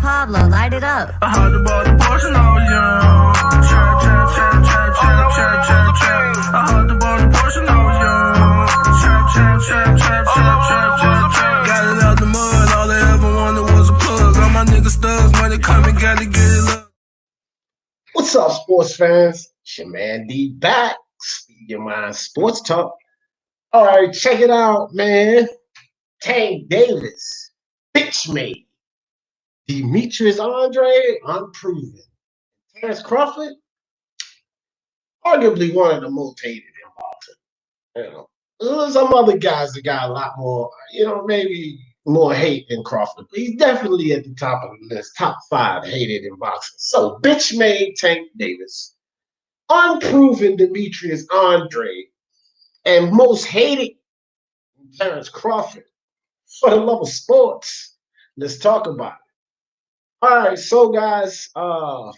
Pablo, light it up. I had to buy the Porsche when I was young. Trap. I had to buy the Porsche when I was young. Trap. Got it out the mud, all they ever wanted was a plug. All my niggas thugs, money coming, gotta get it up. What's up, sports fans? It's your man D back. Speak Your Mind Sports Talk. All right, check it out, man. Tank Davis, bitch made. Demetrius Andrade, unproven. Terrence Crawford, arguably one of the most hated in boxing. You know, there's some other guys that got a lot more, maybe more hate than Crawford. But he's definitely at the top of the list, top 5 hated in boxing. So, bitch made Tank Davis, unproven Demetrius Andrade, and most hated Terrence Crawford. For the love of sports, let's talk about it. All right, so guys, for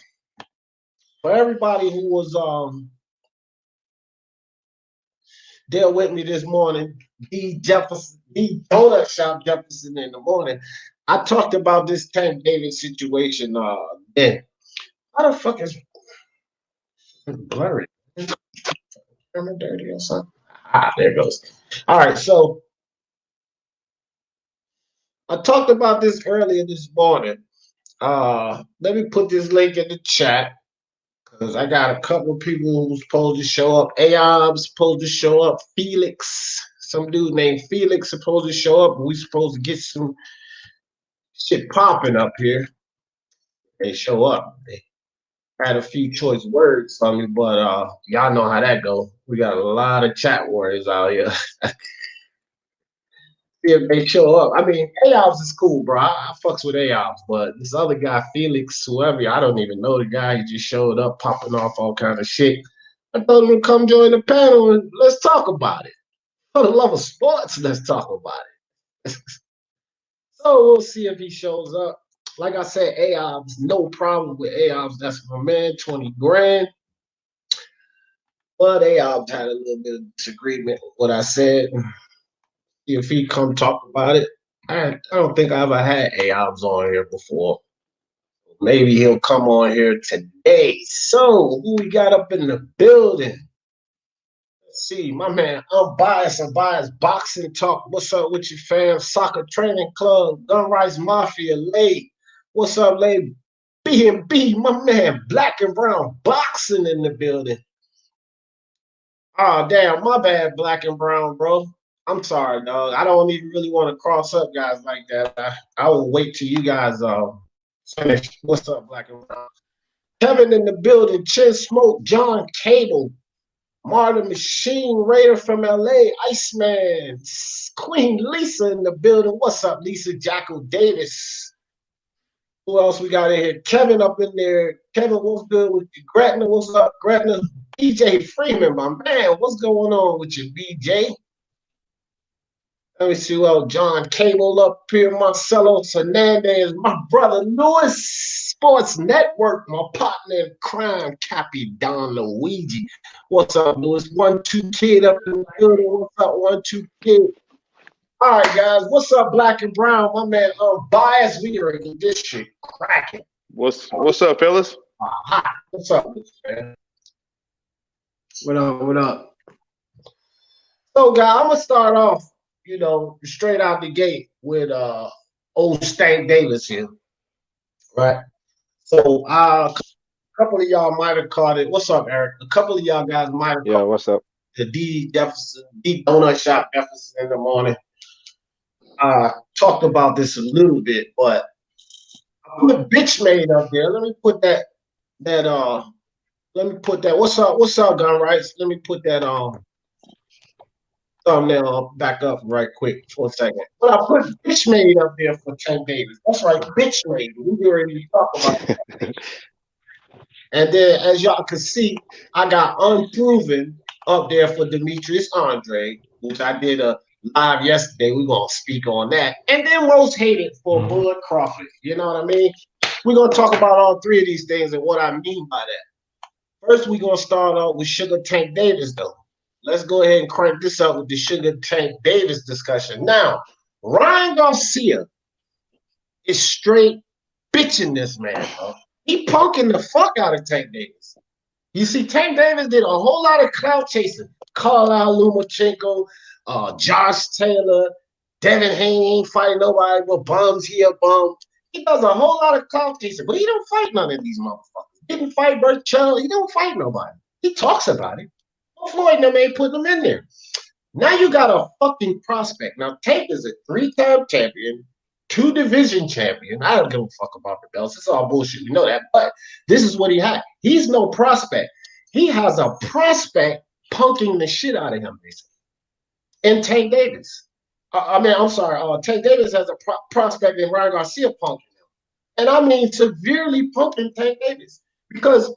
everybody who was there with me this morning, D Donut Shop Jefferson in the morning, I talked about this Tank Davis situation then. How the fuck is blurry? Am I dirty or something? There it goes. All right, so I talked about this earlier this morning. Let me put this link in the chat because I got a couple of people who's supposed to show up. Aob's supposed to show up. Felix, some dude named Felix supposed to show up. We supposed to get some shit popping up here. They show up. They had a few choice words for me, but y'all know how that go. We got a lot of chat warriors out here. If they show up. I mean, Aobs is cool, bro. I fucks with Aobs, but this other guy, Felix, whoever, I don't even know the guy. He just showed up, popping off all kind of shit. I told him to come join the panel and let's talk about it. For the love of sports, let's talk about it. So we'll see if he shows up. Like I said, Aobs, no problem with Aobs. That's my man, 20 grand. But Aobs had a little bit of disagreement with what I said. If he come talk about it. I don't think I ever had Aobs on here before. Maybe he'll come on here today. So, who we got up in the building? Let's see, my man, Unbiased Boxing Talk. What's up with you, fam? Soccer Training Club, Gun Rights Mafia, Lay. What's up, Lay? B&B, my man, Black and Brown Boxing in the building. Oh, damn, my bad, Black and Brown, bro. I'm sorry, dog. I don't even really want to cross up guys like that. I will wait till you guys finish. What's up, Black and Brown? Kevin in the building. Chin Smoke. John Cable. Martin Machine Raider from LA. Iceman. Queen Lisa in the building. What's up, Lisa? Jackal Davis. Who else we got in here? Kevin up in there. Kevin, what's good with you? Gretna, what's up? Gretna. BJ Freeman, my man. What's going on with you, BJ? Let me see, John Cable up here, Marcelo Hernandez, my brother Lewis, Sports Network, my partner in crime, Cappy Don Luigi. What's up, Lewis? 1-2 Kid up in the building. What's up, 1-2 Kid? All right, guys. What's up, Black and Brown? My man, Bias. We are in this shit cracking. What's up, fellas? What's up, man? What up? So, guys, I'm gonna start off, straight out the gate with old Tank Davis here, right? So a couple of y'all might have caught it. What's up, Eric? A couple of y'all guys might have caught what's up? The D Donut Shop Jefferson in the morning. Talked about this a little bit, but I put bitch made up there. Let me put that. What's up, Gun Rights? Let me put that thumbnail back up right quick for a second. But I put bitch made up there for Tank Davis. That's right, bitch made. We already talked about that. And then, as y'all can see, I got unproven up there for Demetrius Andrade, which I did a live yesterday. We're going to speak on that. And then most hated for Bud Crawford. You know what I mean? We're going to talk about all 3 of these things and what I mean by that. First, we're going to start off with Sugar Tank Davis, though. Let's go ahead and crank this up with the Sugar Tank Davis discussion. Now, Ryan Garcia is straight bitching this man, bro. He punking the fuck out of Tank Davis. You see, Tank Davis did a whole lot of clout chasing. Carlisle Lomachenko, Josh Taylor, Devin Haney ain't fighting nobody but bums. He a bum. He does a whole lot of clout chasing, but he don't fight none of these motherfuckers. He didn't fight Burt Chull. He don't fight nobody. He talks about it. Floyd and them ain't putting him in there. Now you got a fucking prospect. Now Tank is a 3-time champion, 2 division champion. I don't give a fuck about the belts. It's all bullshit. We know that. But this is what he had. He's no prospect. He has a prospect punking the shit out of him, basically. And Tank Davis. Tank Davis has a prospect in Ryan Garcia punking him. And I mean severely punking Tank Davis. Because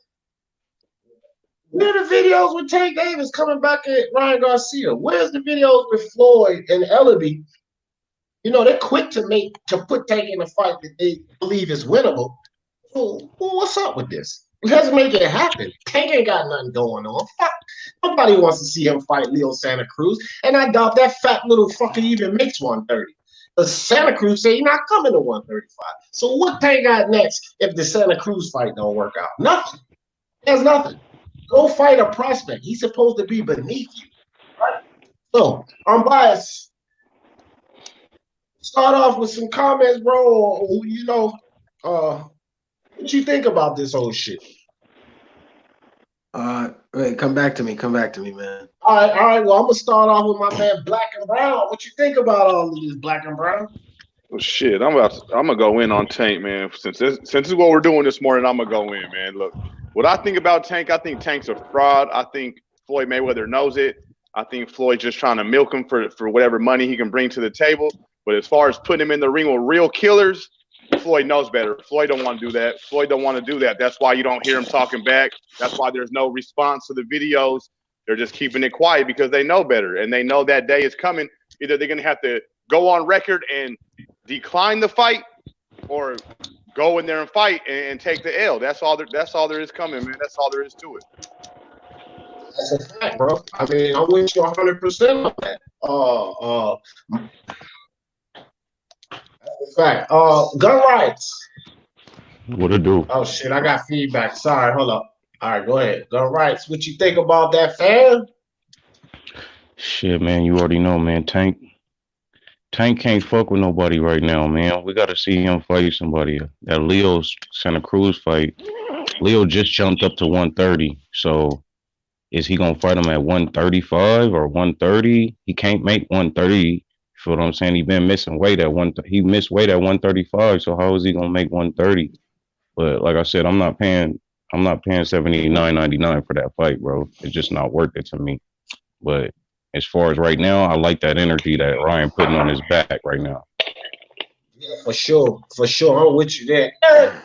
where are the videos with Tank Davis coming back at Ryan Garcia? Where's the videos with Floyd and Ellaby? You know, they're quick to put Tank in a fight that they believe is winnable. So, what's up with this? Let's make it happen. Tank ain't got nothing going on. Fuck. Nobody wants to see him fight Leo Santa Cruz. And I doubt that fat little fucker even makes 130. The Santa Cruz say he's not coming to 135. So what Tank got next if the Santa Cruz fight don't work out? Nothing. There's nothing. Go fight a prospect. He's supposed to be beneath you. Right? So, I'm biased. Start off with some comments, bro. What you think about this whole shit? Wait, come back to me, man. All right. Well, I'm gonna start off with my man Black and Brown. What you think about all of this, Black and Brown? Well, shit, I'm gonna go in on Tank, man. Since this is what we're doing this morning, I'm gonna go in, man. Look, what I think about Tank, I think Tank's a fraud. I think Floyd Mayweather knows it. I think Floyd's just trying to milk him for whatever money he can bring to the table. But as far as putting him in the ring with real killers, Floyd knows better. Floyd don't want to do that. Floyd don't want to do that. That's why you don't hear him talking back. That's why there's no response to the videos. They're just keeping it quiet because they know better. And they know that day is coming. Either they're going to have to go on record and decline the fight or go in there and fight and take the L. That's all there is coming, man. That's all there is to it. That's a fact, bro. I mean, I'm with you 100% on that. That's a fact. Gun rights. What it do? Oh shit, I got feedback. Sorry, hold up. All right, go ahead. Gun rights. What you think about that, fam? Shit, man, you already know, man. Tank can't fuck with nobody right now, man. We got to see him fight somebody. That Leo Santa Cruz fight, Leo just jumped up to 130. So is he going to fight him at 135 or 130? He can't make 130. You feel what I'm saying? He been missing weight at he missed weight at 135. So how is he going to make 130? But like I said, I'm not paying $79.99 for that fight, bro. It's just not worth it to me. But as far as right now, I like that energy that Ryan putting on his back right now. Yeah, for sure. I'm with you there. Eric,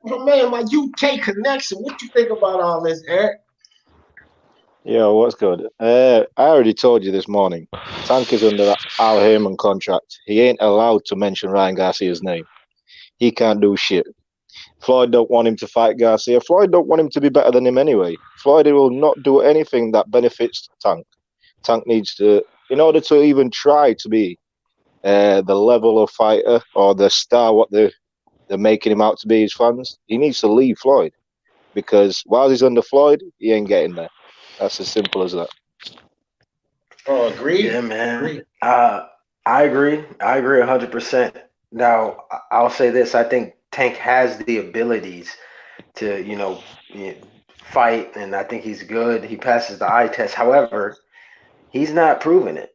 my man, my UK connection. What you think about all this, Eric? Yeah, what's good? I already told you this morning. Tank is under Al Heyman contract. He ain't allowed to mention Ryan Garcia's name. He can't do shit. Floyd don't want him to fight Garcia. Floyd don't want him to be better than him anyway. Floyd will not do anything that benefits Tank. Tank needs to, in order to even try to be the level of fighter or the star what they're making him out to be, his fans, he needs to leave Floyd. Because while he's under Floyd, he ain't getting there. That's as simple as that. Oh, agree? Yeah, man. I agree 100%. Now, I'll say this. I think Tank has the abilities to, fight, and I think he's good. He passes the eye test. However, he's not proving it.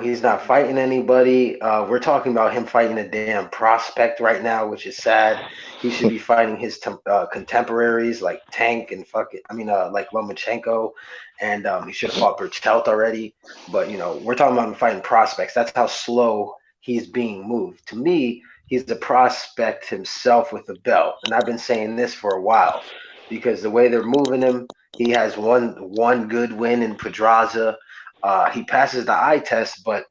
He's not fighting anybody. We're talking about him fighting a damn prospect right now, which is sad. He should be fighting his contemporaries like Tank and like Lomachenko, and he should have fought Berchelt already. But we're talking about him fighting prospects. That's how slow he's being moved. To me, he's the prospect himself with the belt, and I've been saying this for a while because the way they're moving him, he has one good win in Pedraza. He passes the eye test, but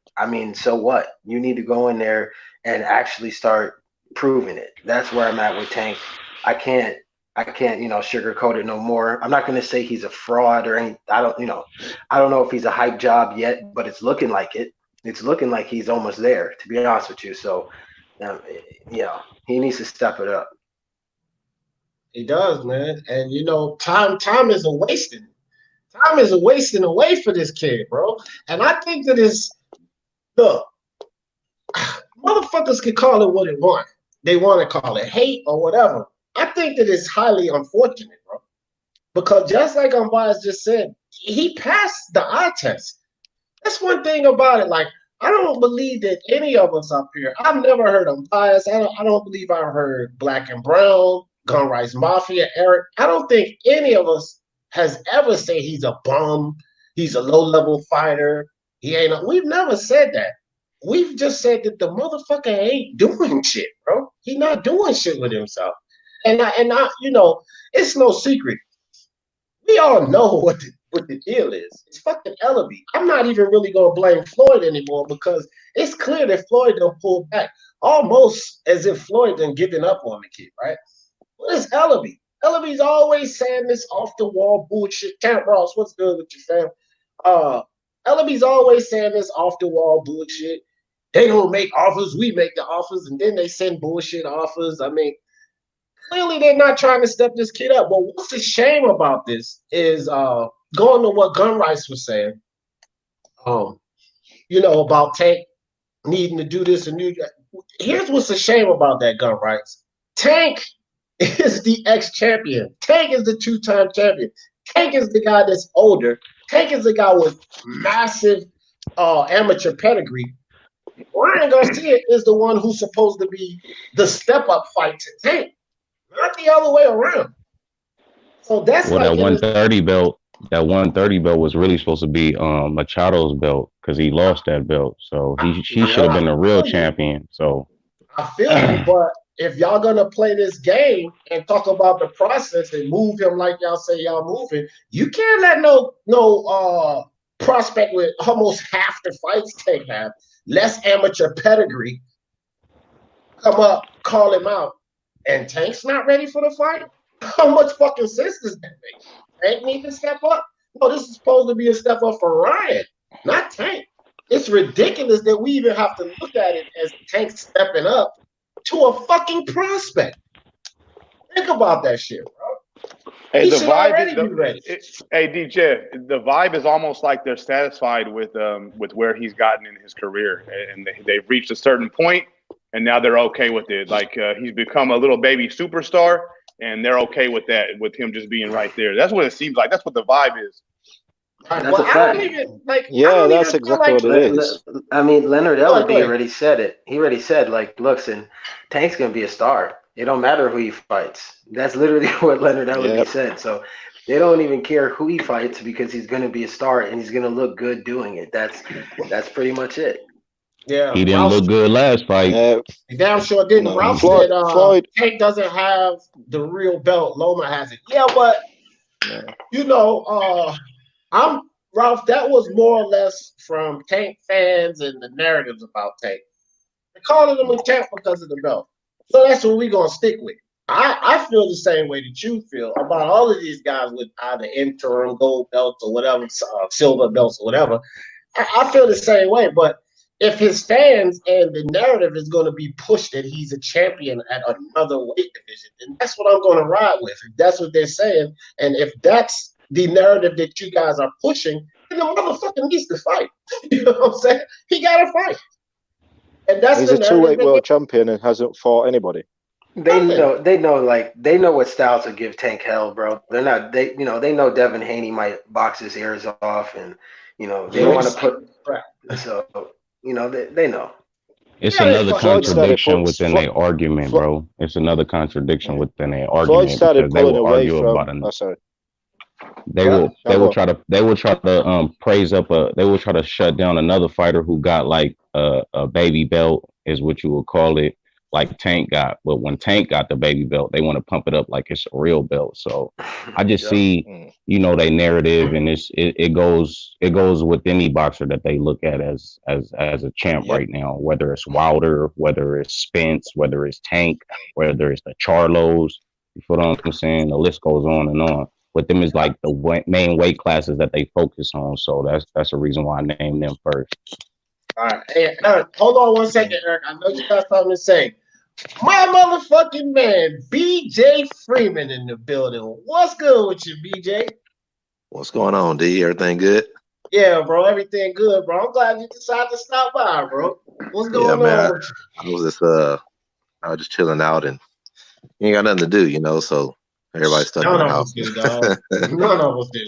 so what? You need to go in there and actually start proving it. That's where I'm at with Tank. I can't, sugarcoat it no more. I'm not going to say he's a fraud or any. I don't know if he's a hype job yet, but it's looking like it. It's looking like he's almost there, to be honest with you. So Yeah, he needs to step it up. He does, man. And time is a wasting. Time is a wasting away for this kid, bro. And I think that look, motherfuckers can call it what they want. They want to call it hate or whatever. I think that it's highly unfortunate, bro. Because just like Unbiased just said, he passed the eye test. That's one thing about it. Like, I don't believe that any of us up here, I've never heard Unbiased. I don't believe I heard Black and Brown, Gun Rights Mafia, Eric. I don't think any of us has ever said he's a bum, he's a low-level fighter. We've never said that. We've just said that the motherfucker ain't doing shit, bro. He's not doing shit with himself. It's no secret. We all know what the deal is. It's fucking Ellaby. I'm not even really gonna blame Floyd anymore because it's clear that Floyd done pulled back, almost as if Floyd done given up on the kid, right? What is Ellaby? Ellaby's always saying this off the wall bullshit. Camp Ross, what's good with your fam? Ellaby's always saying this off the wall bullshit. They don't make offers, we make the offers, and then they send bullshit offers. I mean, clearly they're not trying to step this kid up. But what's the shame about this is going to what Gun Rights was saying, about Tank needing to do this and do that. Here's what's a shame about that, Gun Rights. Tank is the ex-champion. Tank is the two-time champion. Tank is the guy that's older. Tank is the guy with massive amateur pedigree. Ryan Garcia is the one who's supposed to be the step-up fight to Tank, not the other way around. So that's that 130 belt. That 130 belt was really supposed to be Machado's belt because he lost that belt. So he should have been a real champion. So I feel you, but if y'all gonna play this game and talk about the process and move him like y'all say y'all moving, you can't let no prospect with almost half the fights Tank have, less amateur pedigree, come up, call him out, and Tank's not ready for the fight. How much fucking sense does that make? Tank need to step up? No, this is supposed to be a step up for Ryan, not Tank. It's ridiculous that we even have to look at it as Tank stepping up to a fucking prospect. Think about that shit, bro. Hey, the vibe is hey DJ, the vibe is almost like they're satisfied with where he's gotten in his career, and they've reached a certain point, and now they're okay with it. Like he's become a little baby superstar, and they're okay with that, with him just being right there. That's what it seems like. That's what the vibe is. That's a fact. That's exactly what it is. I mean, Leonard Ellaby already said it. He already said, like, listen, Tank's gonna be a star. It don't matter who he fights. That's literally what Leonard Ellaby said. So they don't even care who he fights because he's gonna be a star and he's gonna look good doing it. That's pretty much it. Yeah, he didn't look good last fight. He damn sure didn't. No, Ralph said Tank doesn't have the real belt. Loma has it. Yeah, but Ralph. That was more or less from Tank fans and the narratives about Tank. They're calling him a champ because of the belt. So that's what we're gonna stick with. I feel the same way that you feel about all of these guys with either interim gold belts or whatever, silver belts or whatever. I feel the same way, but if his fans and the narrative is going to be pushed that he's a champion at another weight division, then that's what I'm going to ride with. If that's what they're saying, and if that's the narrative that you guys are pushing, then the motherfucker needs to fight. You know what I'm saying? He got to fight. And that's he's a two-weight world champion and hasn't fought anybody. They know what style to give Tank hell, bro. They know Devin Haney might box his ears off, and they don't want to put. So they know. It's another contradiction within their argument, bro. It's another contradiction within their argument. Floyd started pulling away from. They will try to praise up they will try to shut down another fighter who got like a baby belt, is what you would call it, like Tank got. But when Tank got the baby belt, they want to pump it up like it's a real belt. So I just see, they narrative, and it goes with any boxer that they look at as a champ right now, whether it's Wilder, whether it's Spence, whether it's Tank, whether it's the Charlos. You feel what I'm saying? The list goes on and on. But them is like the main weight classes that they focus on. So that's the reason why I named them first. All right. Hey, Eric, hold on 1 second, Eric. I know you got something to say. My motherfucking man, BJ Freeman in the building. What's good with you, BJ? What's going on, D? Everything good? Yeah, bro. Everything good, bro. I'm glad you decided to stop by, bro. What's Yeah, going on man. with you? I was just chilling out and you ain't got nothing to do, so everybody's stuck in None the of us house. do, dog. None of us do.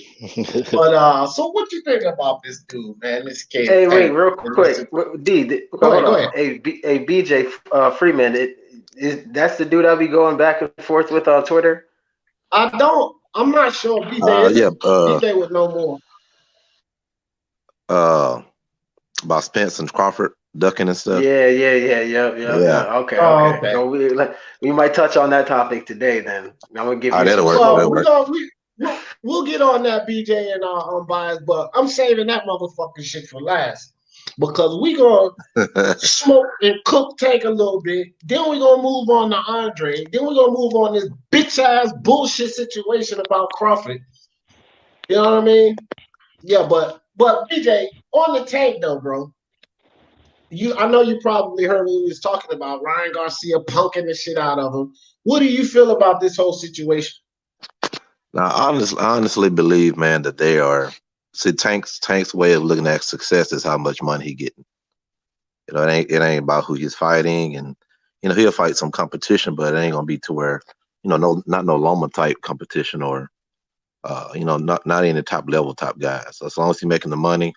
But so what you think about this dude, man? This kid. Hey, wait, Hey, real quick, go hold ahead, go on. ahead. Hey, BJ Freeman, that's the dude I'll be going back and forth with on Twitter. I'm not sure. BJ Yeah, BJ would know more. about Spence and Crawford ducking and stuff. Yeah. Yeah. Okay. Oh, okay. So we might touch on that topic today. Then I'm gonna give you that'll some work. Well, That'll smoke. we'll get on that, BJ, and unbiased, but I'm saving that motherfucking shit for last because we gonna smoke and cook Tank a little bit. Then we gonna move on to Andre. Then we gonna move on this bitch ass bullshit situation about Crawford. You know what I mean? Yeah, but BJ, on the Tank though, bro. I know you probably heard what we was talking about Ryan Garcia punking the shit out of him. What do you feel about this whole situation? Now, I honestly believe, man, that they are. See, Tank's way of looking at success is how much money he getting. It ain't about who he's fighting, and he'll fight some competition, but it ain't gonna be to where not no Loma type competition or not any top level top guys. So as long as he's making the money,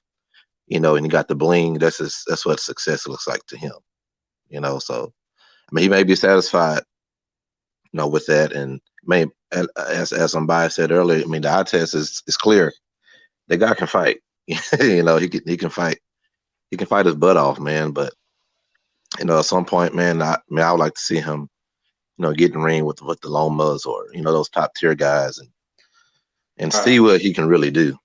and he got the bling, that's what success looks like to him. So I mean, he may be satisfied, with that, and as somebody said earlier, I mean, the eye test is clear. The guy can fight. He can fight. He can fight his butt off, man. But at some point, man, I would like to see him, get in the ring with the Lomas or those top tier guys and see what he can really do.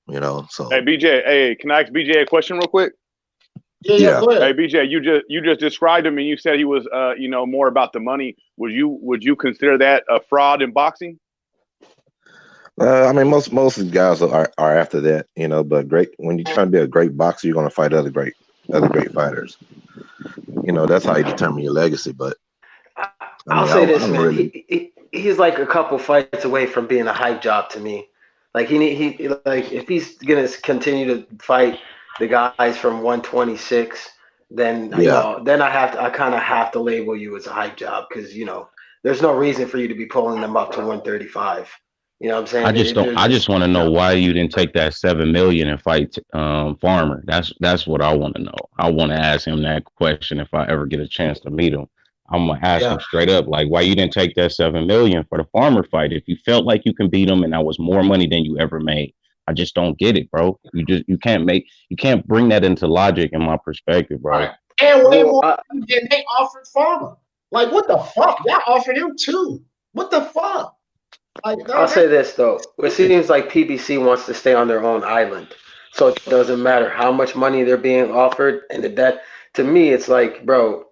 So Hey, BJ. Hey, can I ask BJ a question real quick? Yeah, go ahead. Hey, BJ, you just described him and you said he was, more about the money. Would you consider that a fraud in boxing? I mean, most of the guys are after that, But when you're trying to be a great boxer, you're going to fight other great fighters. That's how you determine your legacy. But I'll say this, man. Really... He's like a couple fights away from being a hype job to me. Like he like if he's gonna continue to fight the guys from 126, then then I kind of have to label you as a hype job because there's no reason for you to be pulling them up to 135. You know what I'm saying? I just want to know why you didn't take that $7 million and fight Farmer. That's what I want to know. I want to ask him that question if I ever get a chance to meet him. I'm gonna ask him straight up, like, why you didn't take that $7 million for the Farmer fight if you felt like you can beat him and that was more money than you ever made. I just don't get it, bro. You can't bring that into logic in my perspective, bro. Right. And way more than they offered Farmer. Like, what the fuck? Y'all offered him too. What the fuck? Like, I'll say this though. It seems like PBC wants to stay on their own island. So it doesn't matter how much money they're being offered. And that to me, it's like, bro,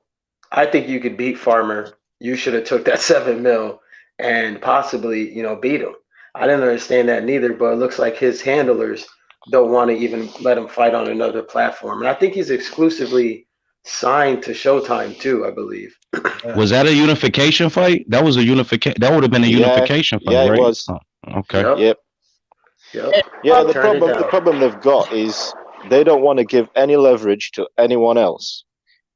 I think you could beat Farmer. You should have took that $7 million and possibly, beat him. I didn't understand that neither, but it looks like his handlers don't want to even let him fight on another platform. And I think he's exclusively signed to Showtime too, I believe. Was that a unification fight? That was a unification. That would have been a unification fight, right? Yeah, it was. Oh, okay. Yep. Yeah, the problem they've got is they don't want to give any leverage to anyone else.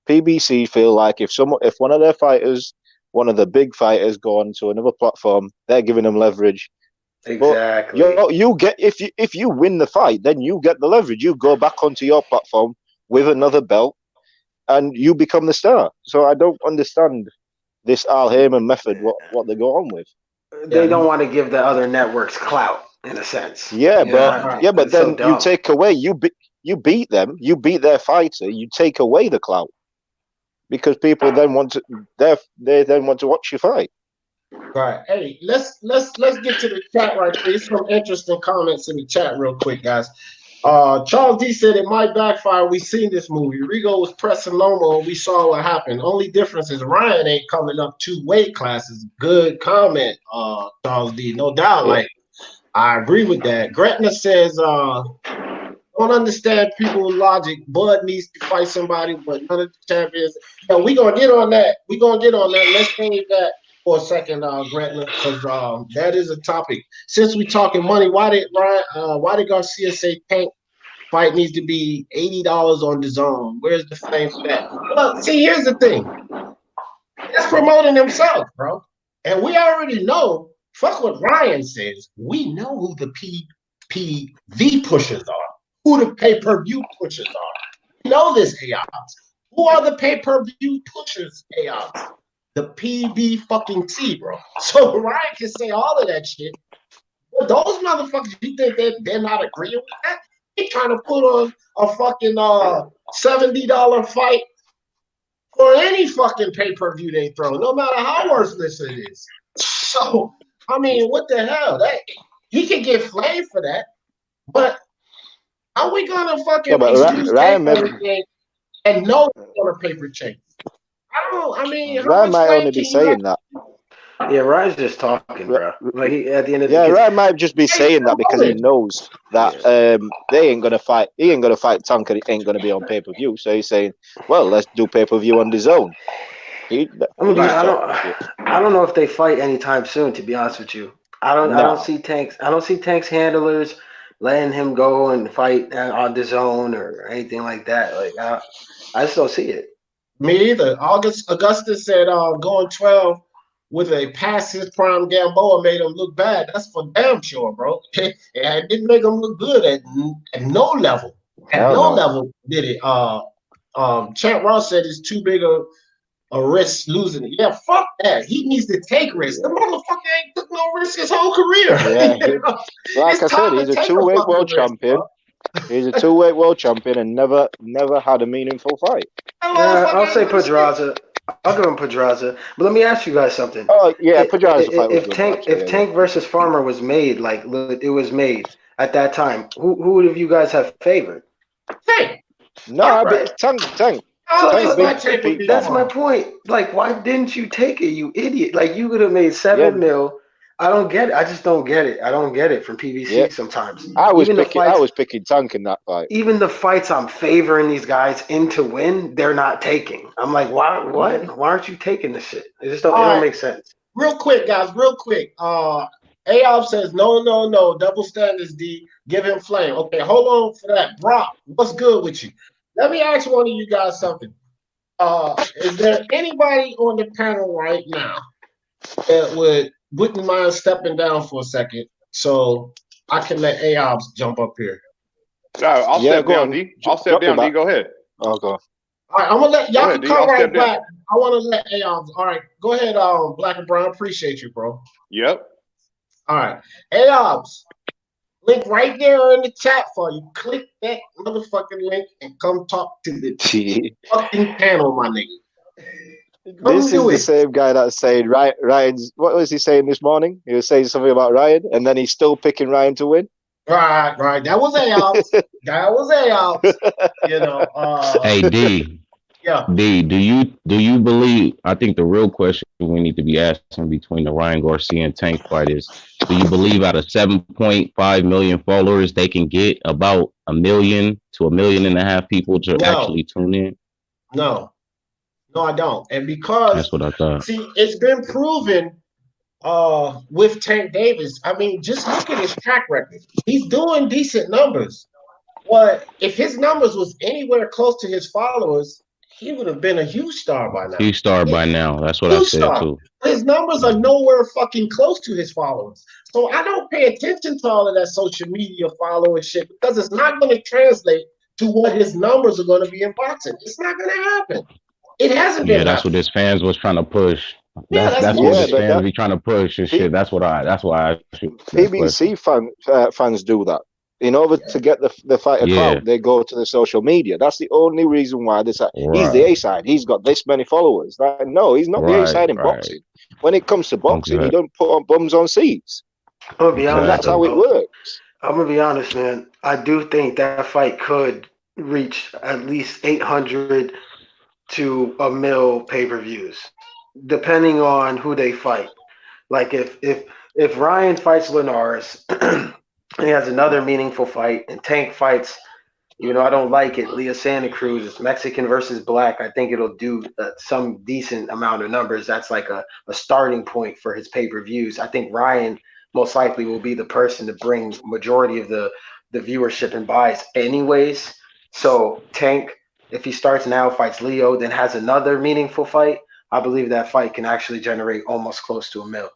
PBC feel like if one of their fighters, one of the big fighters, go on to another platform, they're giving them leverage. Exactly. But you get if you win the fight, then you get the leverage. You go back onto your platform with another belt, and you become the star. So I don't understand this Al Heyman method. What they go on with? They don't want to give the other networks clout, in a sense. Yeah, but then so you take away you beat them. You beat their fighter. You take away the clout. Because people then want to, they then want to watch you fight. Right. Hey, let's get to the chat right there. Some interesting comments in the chat real quick, guys. Charles D said it might backfire. We seen this movie. Rigo was pressing Loma. We saw what happened. Only difference is Ryan ain't coming up 2 weight classes. Good comment, Charles D. No doubt. Like I agree with that. Gretna says, don't understand people's logic. Bud needs to fight somebody, but none of the champions. We gonna get on that. We gonna get on that. Let's save that for a second, Grantland, because that is a topic. Since we talking money, why did Garcia say Tank fight needs to be $80 on the zone? Where's the fame for that? Well, see, here's the thing. That's promoting himself, bro. And we already know. Fuck what Ryan says. We know who the PPV pushers are, who the pay-per-view pushers are. We know this, AOS. Who are the pay-per-view pushers, AOS? The PB fucking C, bro. So Ryan can say all of that shit. But those motherfuckers, you think they're not agreeing with that? They trying to put on a fucking $70 fight for any fucking pay-per-view they throw, no matter how worthless it is. So, I mean, what the hell? He can get flamed for that, but are we gonna fucking excuse everything and know it's on a paper chase? Ryan might only be saying that. Yeah, Ryan's just talking, bro. Like at the end of the day, Ryan might just be saying that because he knows that they ain't gonna fight. He ain't gonna fight Tank, and it ain't gonna be on pay-per-view. So he's saying, "Well, let's do pay-per-view on the zone." I don't know if they fight anytime soon. To be honest with you, I don't see Tank's handlers letting him go and fight on the zone or anything like that. Like I just don't see it. Me either. Augustus said going 12 with a past his prime Gamboa made him look bad. That's for damn sure, bro. It didn't make him look good at no level. At no level did it. Champ Ross said it's too big a risk losing it. Yeah, fuck that. He needs to take risks. The motherfucker ain't took no risk his whole career. Yeah, like I said, he's a two-weight world champion. He's a two-weight world champion and never had a meaningful fight. I'll say Pedraza. I'll give him Pedraza. But let me ask you guys something. Oh yeah, Pedraza fight. If Tank versus Farmer was made, like it was made at that time, who would have you guys have favored? Tank. No, but Tank. That's my point. Like, why didn't you take it, you idiot? Like, you could have made $7 million. I don't get it. I just don't get it. I don't get it from PBC sometimes. I was picking Tank in that fight. Even the fights I'm favoring these guys in to win, they're not taking. I'm like, why? What? Why aren't you taking this shit? It just don't make sense. Real quick, guys. Real quick. Aob says no. Double standards. D. Give him flame. Okay, hold on for that. Brock, what's good with you? Let me ask one of you guys something. Is there anybody on the panel right now that wouldn't mind stepping down for a second so I can let Aobs jump up here? I'll step down, D. I'll step down, D. Go ahead. I'll go. All right, I'm gonna let y'all can come right back. I want to let Aobs. All right, go ahead, Black and Brown. Appreciate you, bro. Yep. All right, Aobs. Link right there in the chat for you. Click that motherfucking link and come talk to the fucking panel, my nigga. This is the same guy that's saying Ryan's. What was he saying this morning? He was saying something about Ryan, and then he's still picking Ryan to win. Right. That was Aops. You know. Hey D. Yeah. D. Do you believe? I think the real question we need to be asking between the Ryan Garcia and Tank fight is: do you believe out of 7.5 million followers, they can get about 1 million to 1.5 million people to actually tune in? No, I don't. And because that's what I thought. See, it's been proven with Tank Davis. I mean, just look at his track record. He's doing decent numbers. But if his numbers was anywhere close to his followers, he would have been a huge star by now. Huge star by now. That's what I said too. His numbers are nowhere fucking close to his followers. So I don't pay attention to all of that social media following shit because it's not going to translate to what his numbers are going to be in boxing. It's not going to happen. It hasn't been. Yeah, that's what his fans was trying to push. That's what his fans be trying to push and shit. That's why I PBC fans do that. In order to get the fighter crowd, they go to the social media. That's the only reason why he's the A side. He's got this many followers. Like, no, he's not the A side in boxing. When it comes to boxing, he don't put on bums on seats. I'm gonna be honest. That's how it works. I'm gonna be honest, man. I do think that fight could reach at least 800 to 1 million pay-per-views, depending on who they fight. Like if Ryan fights Linares. He has another meaningful fight, and Tank fights I don't like it. Leo Santa Cruz is Mexican versus black. I think it'll do some decent amount of numbers. That's like a starting point for his pay-per-views. I think Ryan most likely will be the person to bring majority of the viewership and buys anyways. So Tank, if he starts now, fights Leo, then has another meaningful fight, I believe that fight can actually generate almost close to $1 million.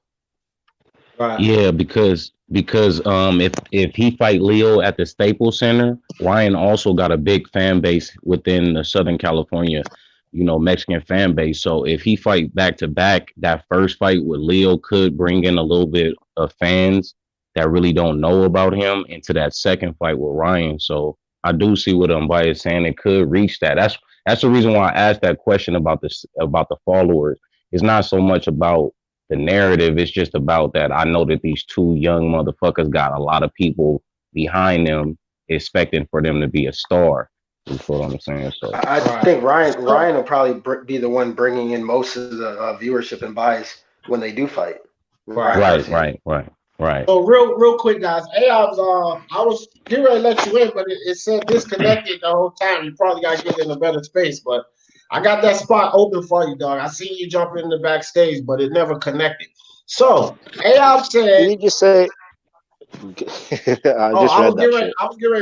Right. Yeah, because if he fight Leo at the Staples Center, Ryan also got a big fan base within the Southern California, Mexican fan base. So if he fight back to back, that first fight with Leo could bring in a little bit of fans that really don't know about him into that second fight with Ryan. So I do see what Umbaya is saying. It could reach that. That's the reason why I asked that question about the followers. It's not so much about the narrative. Is just about that I know that these two young motherfuckers got a lot of people behind them expecting for them to be a star. You feel what I'm saying? So I think Ryan will probably be the one bringing in most of the viewership and buys when they do fight. Right. So real quick, guys. AOBs, I was getting ready to let you in, but it said disconnected the whole time. You probably got to get in a better space, but I got that spot open for you, dog. I see you jumping in the backstage, but it never connected. So AOB said. Can you just say? I was getting ready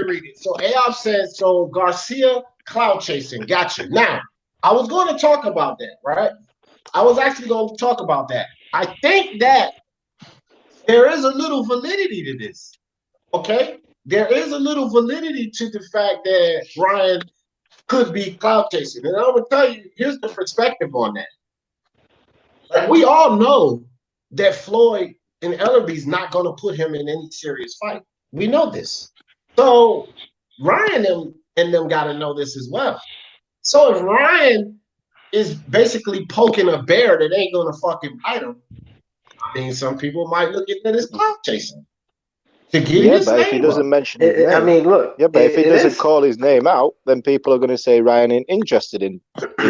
to read it. So AOB said, so Garcia cloud chasing. Got you. Now, I was going to talk about that, right? I was actually going to talk about that. I think that there is a little validity to this. Okay? There is a little validity to the fact that Ryan could be cloud chasing. And I'm going to tell you, here's the perspective on that. Like, we all know that Floyd and Ellerby's not going to put him in any serious fight. We know this. So Ryan and them got to know this as well. So if Ryan is basically poking a bear that ain't going to fucking bite him, I mean, some people might look at that as clout chasing. To get his but name if he doesn't up. mention his name, I mean, look. Yeah, but if he doesn't call his name out, then people are going to say Ryan ain't interested in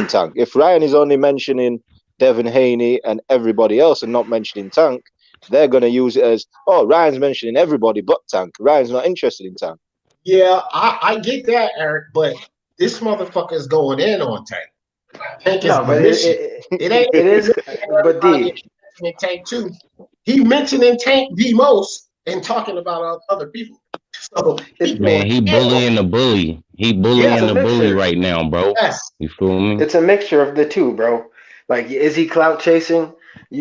Tank. If Ryan is only mentioning Devin Haney and everybody else and not mentioning Tank, they're going to use it as, oh, Ryan's mentioning everybody but Tank. Ryan's not interested in Tank. Yeah, I get that, Eric, but this motherfucker is going in on Tank. Tank is it ain't. It is. But Tank too. He mentioning Tank the most and talking about other people. So he bullying the bully. He bullying the bully right now, bro. Yes. You feel me? It's a mixture of the two, bro. Like, is he clout chasing?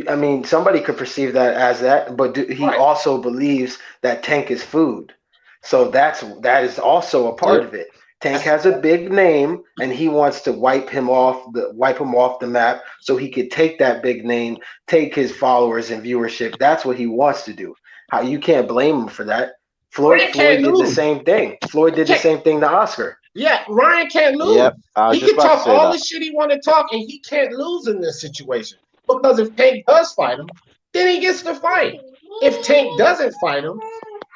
I mean, somebody could perceive that as that, but he also believes that Tank is food. So that is also a part of it. Tank has a big name, and he wants to wipe him off the map so he could take that big name, take his followers and viewership. That's what he wants to do. How you can't blame him for that. Floyd did the same thing. Floyd did the same thing to Oscar. Yeah, Ryan can't lose. Yep, he can talk all the shit he want to talk, and he can't lose in this situation. Because if Tank does fight him, then he gets to fight. If Tank doesn't fight him,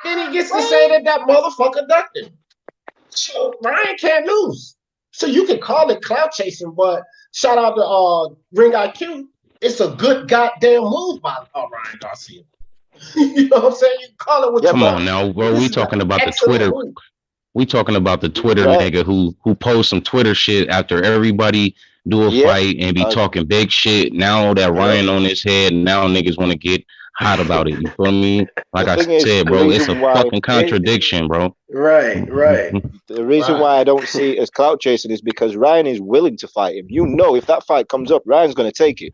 then he gets to say that motherfucker ducked him. So Ryan can't lose. So you can call it clout chasing, but shout out to Ring IQ. It's a good goddamn move by Ryan Garcia. You know what I'm saying? You can call it what you want. Come on now, bro. We talking about the Twitter. We talking about the Twitter nigga who posts some Twitter shit after everybody do a fight and be talking big shit. Now that Ryan on his head, now niggas want to get hot about it. You feel me? Like I said, bro, it's a fucking contradiction, bro. Right. The reason why I don't see it as clout chasing is because Ryan is willing to fight him. You know, if that fight comes up, Ryan's going to take it.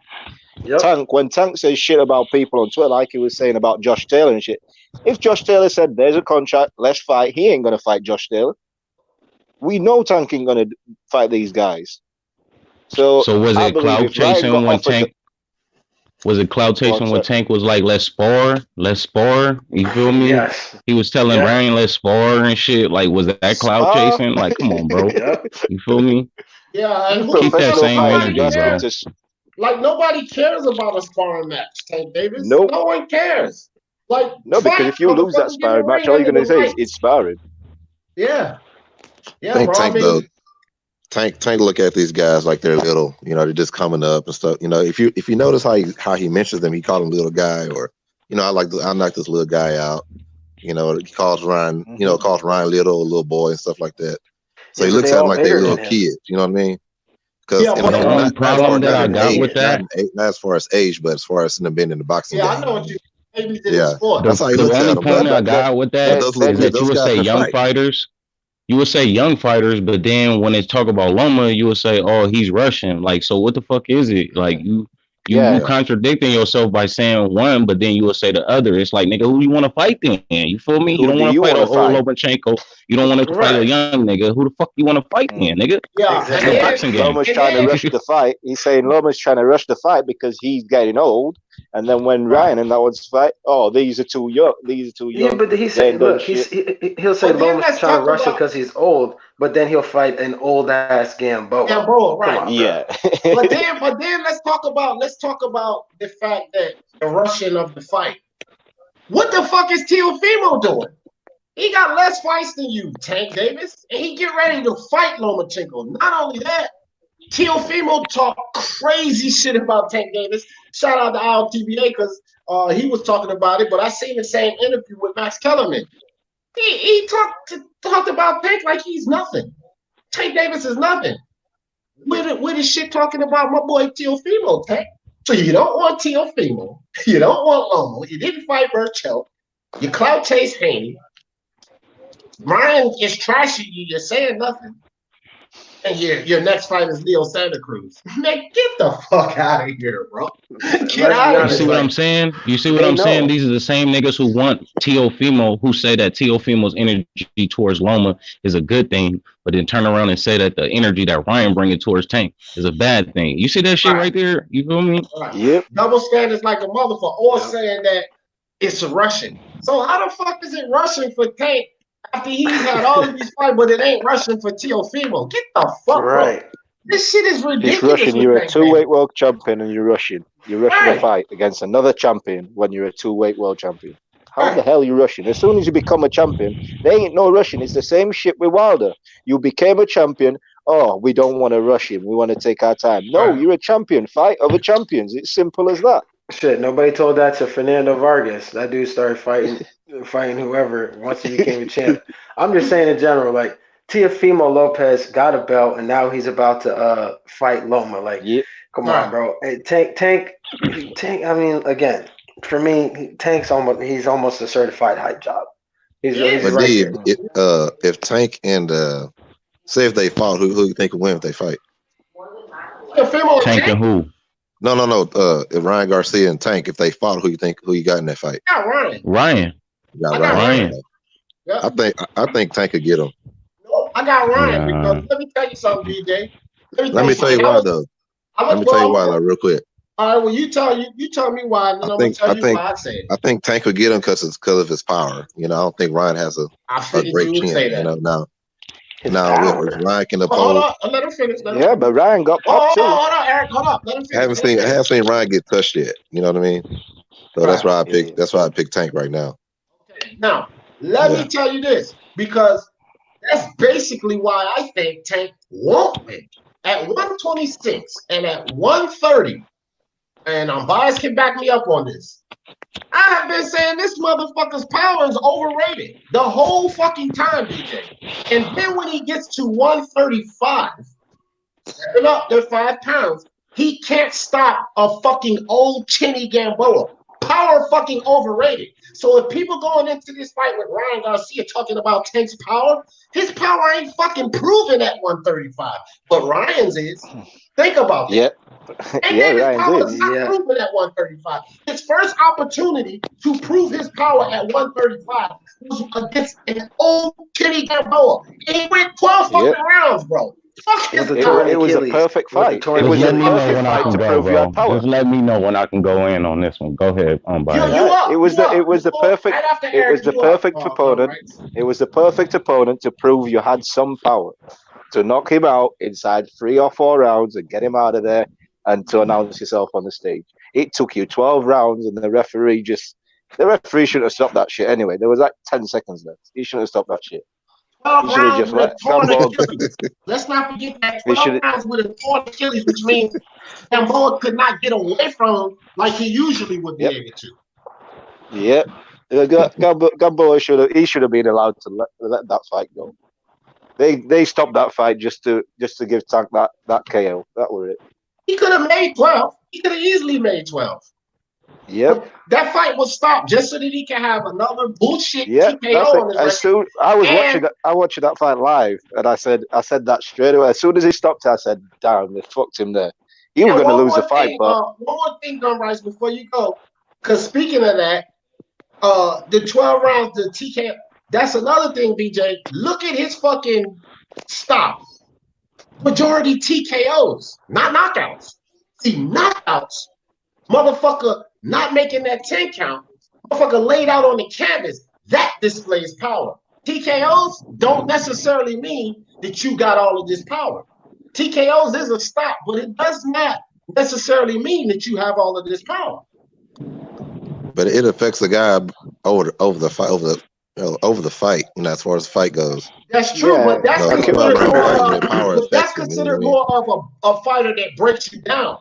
Yep. When Tank says shit about people on Twitter, like he was saying about Josh Taylor and shit, if Josh Taylor said there's a contract, let's fight, he ain't going to fight Josh Taylor. We know Tank ain't going to fight these guys. So was it clout chasing when Tank? Was it clout chasing when Tank was like, let's spar? You feel me? Yes. He was telling Ryan, let's spar and shit. Like, was that clout chasing? Like, come on, bro. You feel me? Yeah, and keep that same energy, bro. Like, nobody cares about a sparring match, Tank Davis. Nope. No one cares. Like, because if you lose that sparring match, all you're going to say is it's sparring. Yeah. I think Tank, though, Tank look at these guys like they're little. You know, they're just coming up and stuff. You know, if you notice how he mentions them, he called him little guy, or I knock this little guy out. You know, he calls Ryan, calls Ryan little boy and stuff like that. So Yeah, he but looks they at them all like they bigger than little him. kids. You know what I mean? Because Yeah, but The only problem that I got with that, not as far as age, but as far as them being in the boxing yeah, I game. know what you babies in the Yeah, sport. that's how he the looks only at them. point I But got with but that those little is that you those would guys say can young fight. fighters. You would say young fighters, but then when it's talk about Loma, you would say, "Oh, he's Russian." Like, so what the fuck is it? Like, you Yeah, contradicting yourself by saying one, but then you will say the other. It's like, nigga, who you want to fight then? You feel me? You who don't do want to you fight want an to old fight? Lomachenko. You don't want to fight a Right. young nigga. Who the fuck you want to fight then, Mm. nigga? Yeah, It's and a Exactly. boxing game. Loma's and trying to then rush the fight. He's saying Loma's trying to rush the fight because he's getting old. And then when right. Ryan and that one's fight, oh, these are too young. These are too Yeah, young. but he They ain't said, done look, shit. he'll say But then Loma's let's trying to talk rush him about because he's old, but then he'll fight an old ass Gamboa. Gamboa, Come right? on, bro. Yeah. But then let's talk about the fact that the Russian of the fight. What the fuck is Teofimo doing? He got less fights than you, Tank Davis, and he get ready to fight Lomachenko. Not only that, Teofimo talk crazy shit about Tank Davis. Shout out to ILTBA because he was talking about it, but I seen the same interview with Max Kellerman. He talked about Tank like he's nothing. Tank Davis is nothing. With his shit talking about my boy Teofimo, Tank. So you don't want Teofimo. You don't want Lomo. You didn't fight Burchell. You clout chase Haney. Ryan is trashing you. You're saying nothing. And your next fight is Leo Santa Cruz. Man, get the fuck out of here, bro. Get Let's be out of You honest. see here. what Like I'm saying? You see what they I'm saying? know. These are the same niggas who want Teofimo, who say that Teofimo's energy towards Loma is a good thing, but then turn around and say that the energy that Ryan bringing towards Tank is a bad thing. You see that shit Right, right there? You feel me? right. Yep. Double standards like a motherfucker, or Yep. saying that it's Russian. So how the fuck is it Russian for Tank after he's had all of these fights, but it ain't Russian for Teofimo? Get the fuck, bro. Right. This shit is It's ridiculous Russian. with You're a Tank Davis. two-weight world champion and you're Russian. You're rushing a Right, fight against another champion when you're a two-weight world champion. How the right. hell are you Russian? As soon as you become a champion, they ain't no Russian. It's the same shit with Wilder. You became a champion. Oh, we don't want to rush him. We want to take our time. No, Right. you're a champion. Fight other champions. It's simple as that. Shit, nobody told that to Fernando Vargas. That dude started fighting whoever once he became a champ. I'm just saying in general, like Teofimo Lopez got a belt and now he's about to fight Loma. Like, Yep. come on, bro. Hey, Tank. I mean, again, for me, he's almost a certified hype job. He's But right D, there. if Tank and say if they fought, who you think would win if they fight? Teofimo Tank and who? No. If Ryan Garcia and Tank, if they fought, who you got in that fight? got Ryan. Ryan. You got I got Ryan. Ryan. Yeah. I think Tank could get him. No, I got Ryan Nah. because let me tell you something, DJ. Let me tell you why though. Let me tell you why though, real quick. All right, well, you tell me why, and then I'm gonna tell you why I say it. I think Tank could get him because of his power. You know, I don't think Ryan has a great chin. Say that. You know, His now power. if Ryan can Hold oppose. on, let him finish. Yeah, but Ryan got popped too. Hold on, Eric, hold up. Let him finish. I haven't seen Ryan get touched yet. You know what I mean? So that's why I picked. That's why I picked Tank right now. Okay. Now, let me tell you this, because that's basically why I think Tank won't win. At 126 and at 130, and bias can back me up on this. I have been saying this motherfucker's power is overrated the whole fucking time, DJ. And then when he gets to 135, stepping up there 5 pounds, he can't stop a fucking old chinny Gamboa. Power fucking overrated. So if people going into this fight with Ryan Garcia talking about Tank's power, his power ain't fucking proven at 135. But Ryan's is. Think about that. Yeah. And Yeah, then his Ryan's power is. is not proven at 135. His first opportunity to prove his power at 135 was against an old Kenny Gamboa. And he went 12 fucking rounds, bro. Fuck his power. It was a perfect fight. It was Let a me know perfect when I fight can to go, prove you bro. had power. Just let me know when I can go in on this one. Go ahead, Bias. It was the perfect opponent. It was the perfect opponent to prove you had some power. To knock him out inside 3 or 4 rounds and get him out of there and to announce yourself on the stage. It took you 12 rounds and the referee shouldn't have stopped that shit anyway. There was like 10 seconds left. He shouldn't have stopped that shit. 12 rounds with a torn Gamboa. Achilles. Let's not forget that 12 rounds with a torn Achilles, which means Gamboa could not get away from him like he usually would be able to. Yep. Gamboa should have been allowed to let that fight go. They stopped that fight just to give Tank that KO. That was it. He could have made 12. He could have easily made 12. Yep. But that fight was stopped just so that he can have another bullshit Yep. TKO That's it. on his As record. soon I was watching that fight live, and I said that straight away. As soon as he stopped, I said, "Damn, they fucked him there. He was going to lose the fight." But one more thing, Gunrise, before you go, because speaking of that, the 12 rounds, the TKO. That's another thing, BJ. Look at his fucking stop. Majority TKOs, not knockouts. See, knockouts, motherfucker not making that 10 count, motherfucker laid out on the canvas, that displays power. TKOs don't necessarily mean that you got all of this power. TKOs is a stop, but it does not necessarily mean that you have all of this power. But it affects the guy over the fight, as far as the fight goes. That's true, but that's considered more of a fighter that breaks you down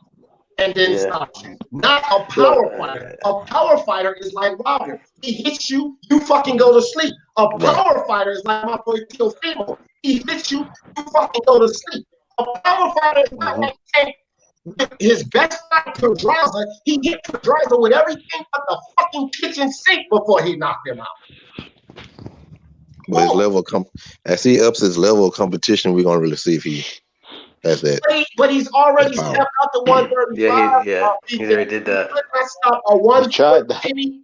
and then stops you. Not a power fighter. A power fighter is like Wilder. He hits you, you fucking go to sleep. A power fighter is like my boy Teofimo. He hits you, you fucking go to sleep. A power fighter is not like Tank. His best fight, Pedraza, he hit Pedraza with everything but the fucking kitchen sink before he knocked him out. But his level as he ups his level of competition, we're gonna really see if he has that. But he's already stepped out to 135. He already did that. Stop a 130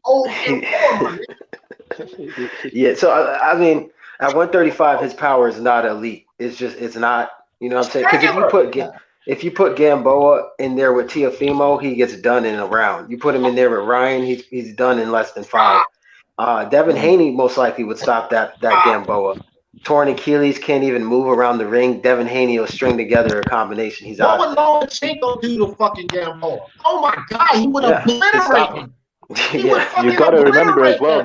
Yeah, so I mean, at 135, his power is not elite. It's not. You know what I'm saying? Because if you put Gamboa in there with Teofimo, he gets done in a round. You put him in there with Ryan, he's done in less than 5. Devin Haney most likely would stop that Gamboa. Torn Achilles, can't even move around the ring. Devin Haney will string together a combination. He's out. What would Lomachenko do to fucking Gamboa? Oh my God, he would obliterate him. You got to remember as well,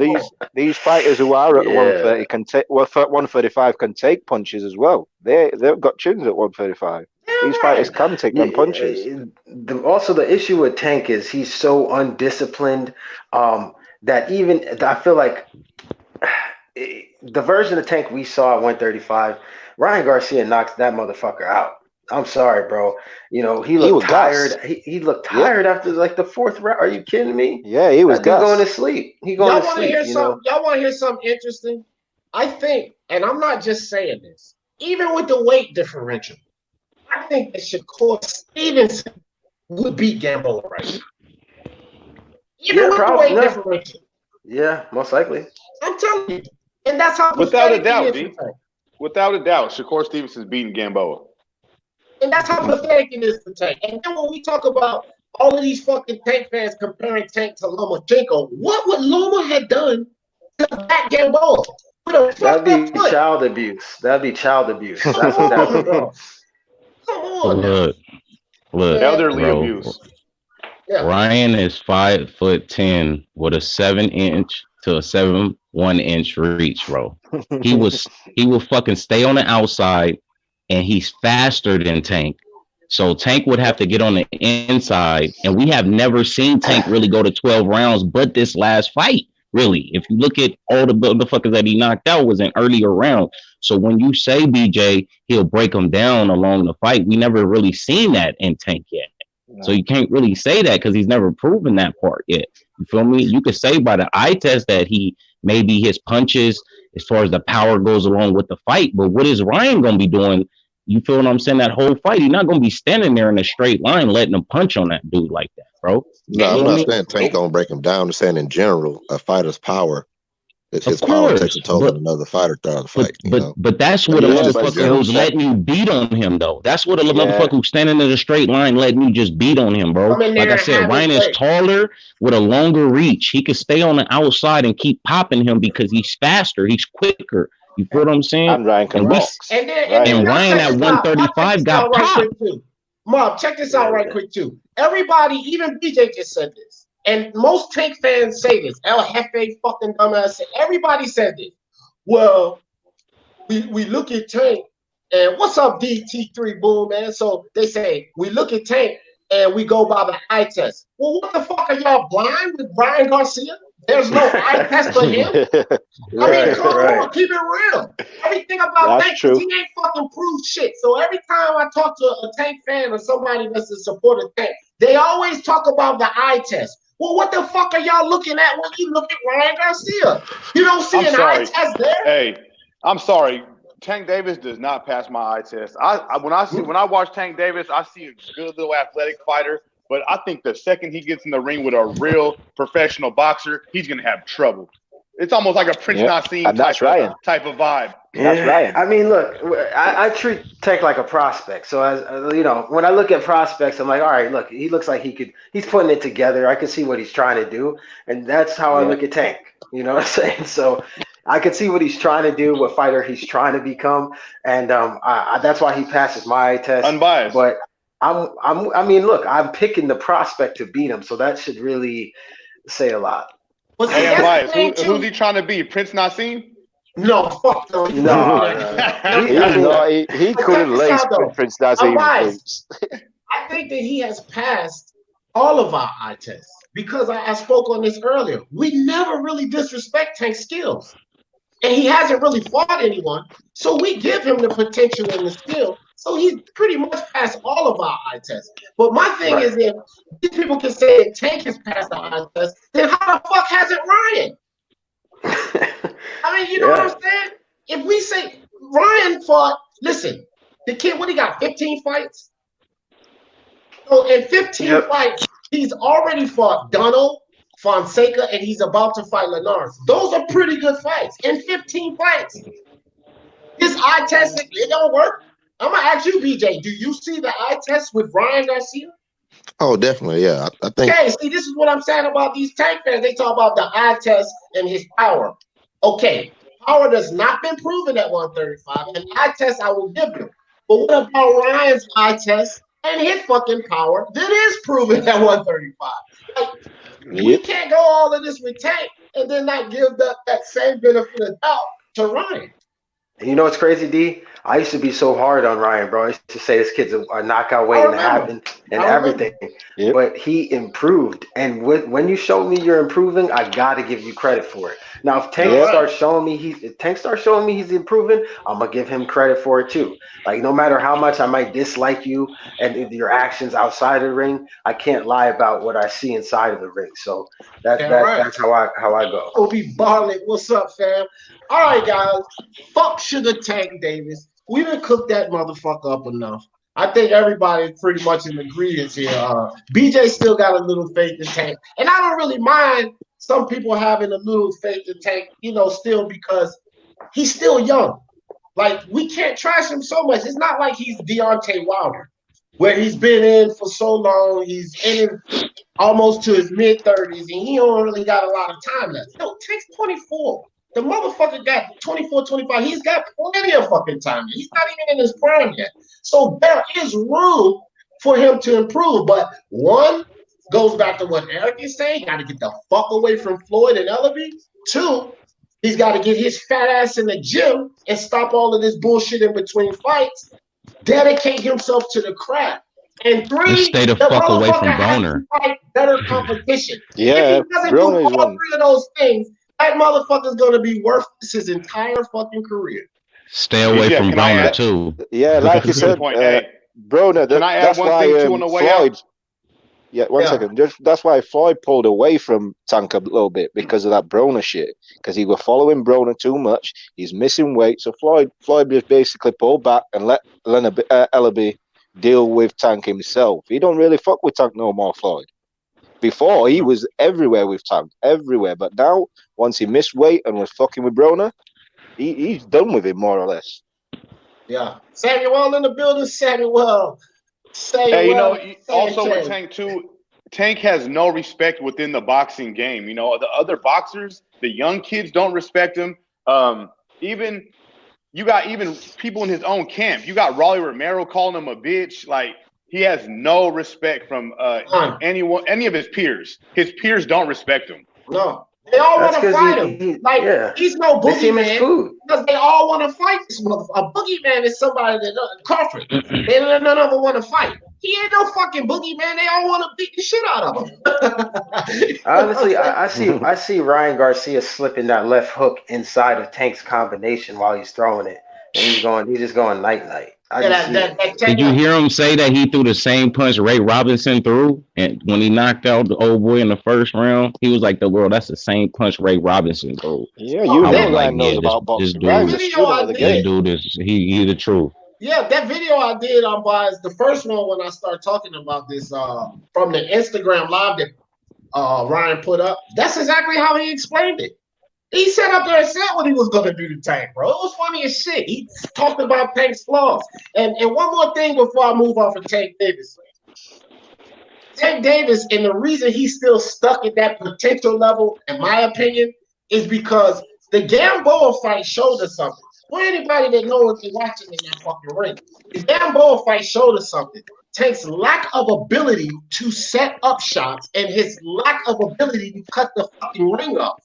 these fighters who are at 130 can take 135 can take punches as well. They've got chins at 135. These fighters can take them punches. Also, the issue with Tank is he's so undisciplined that even I feel like the version of Tank we saw at 135, Ryan Garcia knocks that motherfucker out. I'm sorry, bro. You know, he looked tired. He looked tired after like the 4th round. Are you kidding me? Yeah, he was going to sleep. Y'all want to hear something interesting? I think, and I'm not just saying this, even with the weight differential, I think that Shakur Stevenson would beat Gamboa right now. Even with the weight differential. Yeah, most likely. I'm telling you. And that's how without a doubt, D. Without a doubt, Shakur Stevenson's beating Gamboa. And that's how pathetic it is for Tank. And then when we talk about all of these fucking Tank fans comparing Tank to Lomachenko, what would Loma have done to back Gamboa? That'd be child abuse. That's what that would be. Come on. Look, elderly abuse. Yeah. Ryan is 5'10" with a 7-inch to a 7'1" reach, bro. He will fucking stay on the outside, and he's faster than Tank. So Tank would have to get on the inside, and we have never seen Tank really go to 12 rounds, but this last fight, really. If you look at all the motherfuckers that he knocked out was in earlier rounds. So when you say, BJ, he'll break them down along the fight, we never really seen that in Tank yet. No. So you can't really say that because he's never proven that part yet. You feel me? You could say by the eye test that he maybe his punches, as far as the power goes along with the fight, but what is Ryan going to be doing? You feel what I'm saying? That whole fight, he's not going to be standing there in a straight line letting him punch on that dude like that, bro. No, I'm not saying Tank going to break him down. I'm saying in general, a fighter's power, his power takes a toll on another fighter throughout the fight. But that's what a motherfucker who's letting you beat on him, though. That's what a motherfucker who's standing in a straight line letting you just beat on him, bro. Like I said, Ryan is taller with a longer reach. He can stay on the outside and keep popping him because he's faster. He's quicker. You feel what I'm saying? And Ryan can box. And Ryan at 135 got popped. Mob, check this out right quick, too. Everybody, even BJ just said this. And most Tank fans say this. El Jefe fucking dumbass. Everybody said this. Well, we look at Tank, and what's up, DT3 Boom, man? So they say, we look at Tank, and we go by the eye test. Well, what the fuck are y'all blind with Ryan Garcia? There's no eye test for him. I mean, come on, keep it real. Everything about Tank, because he ain't fucking proved shit. So every time I talk to a Tank fan or somebody that's a supporter of Tank, they always talk about the eye test. Well, what the fuck are y'all looking at when you look at Ryan Garcia? You don't see eye test there? Hey, I'm sorry. Tank Davis does not pass my eye test. When I watch Tank Davis, I see a good little athletic fighter. But I think the second he gets in the ring with a real professional boxer, he's gonna have trouble. It's almost like a Prince Nassim type of vibe. Yeah. That's Ryan. I mean, look, I treat Tank like a prospect. So as you know, when I look at prospects, I'm like, all right, look, he looks like he's putting it together. I can see what he's trying to do, and that's how I look at Tank. You know what I'm saying? So I can see what he's trying to do, what fighter he's trying to become, and that's why he passes my eye test. Unbiased, but. I mean, look, I'm picking the prospect to beat him, so that should really say a lot. Hey, unbiased. Who's he trying to be? Prince Nassim? No, fuck no. He couldn't lace Prince Nassim. I think that he has passed all of our eye tests because I spoke on this earlier. We never really disrespect Tank's skills, and he hasn't really fought anyone, so we give him the potential and the skill. So he's pretty much passed all of our eye tests. But my thing is, if these people can say that Tank has passed the eye test, then how the fuck hasn't Ryan? I mean, you know what I'm saying? If we say Ryan fought, listen, the kid, what he got, 15 fights? So in 15 fights, he's already fought Donald, Fonseca, and he's about to fight Linares. Those are pretty good fights. In 15 fights. His eye test, it don't work. I'm going to ask you, BJ, do you see the eye test with Ryan Garcia? Oh, definitely, yeah. I think. Okay, see, this is what I'm saying about these Tank fans. They talk about the eye test and his power. Okay, power does not been proven at 135, and eye test I will give him. But what about Ryan's eye test and his fucking power that is proven at 135? Like, we can't go all of this with Tank and then not give that same benefit of doubt to Ryan. You know what's crazy, D? I used to be so hard on Ryan, bro. I used to say this kid's a knockout waiting to happen and everything. Yep. But he improved. And when you show me you're improving, I got to give you credit for it. Now, if Tank starts showing me he's improving, I'm going to give him credit for it too. Like, no matter how much I might dislike you and your actions outside of the ring, I can't lie about what I see inside of the ring. So that's how I go. Kobe Bartlett, what's up, fam? All right, guys. Fuck Sugar Tank Davis. We done cooked that motherfucker up enough. I think everybody's pretty much in agreement here. BJ still got a little faith in Tank. And I don't really mind some people having a little faith in Tank, still because he's still young. Like, we can't trash him so much. It's not like he's Deontay Wilder, where he's been in for so long. He's in almost to his mid-30s, and he don't really got a lot of time left. No, Tank's 24. The motherfucker got 24, 25. He's got plenty of fucking time. He's not even in his prime yet. So there is room for him to improve. But one goes back to what Eric is saying. Got to get the fuck away from Floyd and Ellaby. Two, he's got to get his fat ass in the gym and stop all of this bullshit in between fights. Dedicate himself to the craft. And three, stay the fuck away from Broner. Fight better competition. Yeah, if he doesn't do all three of those things, that motherfucker's going to be worthless his entire fucking career. Stay away from Broner, too. Yeah, like you said, Broner, can I add one thing, too, on the way out? Yeah, one second. That's why Floyd pulled away from Tank a little bit because of that Broner shit. Because he was following Broner too much. He's missing weight. So Floyd just basically pulled back and let Ellaby deal with Tank himself. He don't really fuck with Tank no more, Floyd. Before, he was everywhere with Tank, everywhere. But now, once he missed weight and was fucking with Broner, he's done with him, more or less. Yeah. Samuel in the building, Samuel. Hey, also with Tank, too, Tank has no respect within the boxing game. The other boxers, the young kids don't respect him. Even people in his own camp. You got Rolly Romero calling him a bitch. Like, he has no respect from any of his peers. His peers don't respect him. No. They all want That's to because fight him. Like yeah, he's no they see him as boogeyman food. because they all want to fight this motherfucker. A boogeyman is somebody that Crawford. They none of them want to fight. He ain't no fucking boogeyman. They all want to beat the shit out of him. Honestly, I see Ryan Garcia slipping that left hook inside of Tank's combination while he's throwing it, and he's just going night. I Yeah, just see it. Did you hear him say that he threw the same punch Ray Robinson threw? And when he knocked out the old boy in the first round, he was like, "The world, that's the same punch Ray Robinson threw." Yeah, you I know was like, Ryan knows yeah, about this boxing. Ryan's a dude, video student I of the did. this game. dude is he the truth. Yeah, that video I did on Bias, the first one when I started talking about this from the Instagram live that Ryan put up, that's exactly how he explained it. He sat up there and said what he was going to do to Tank, bro. It was funny as shit. He talked about Tank's flaws. And one more thing before I move off of Tank Davis. Tank Davis, and the reason he's still stuck at that potential level, in my opinion, is because the Gamboa fight showed us something. For anybody that knows what they're watching in that fucking ring, the Gamboa fight showed us something. Tank's lack of ability to set up shots and his lack of ability to cut the fucking ring off.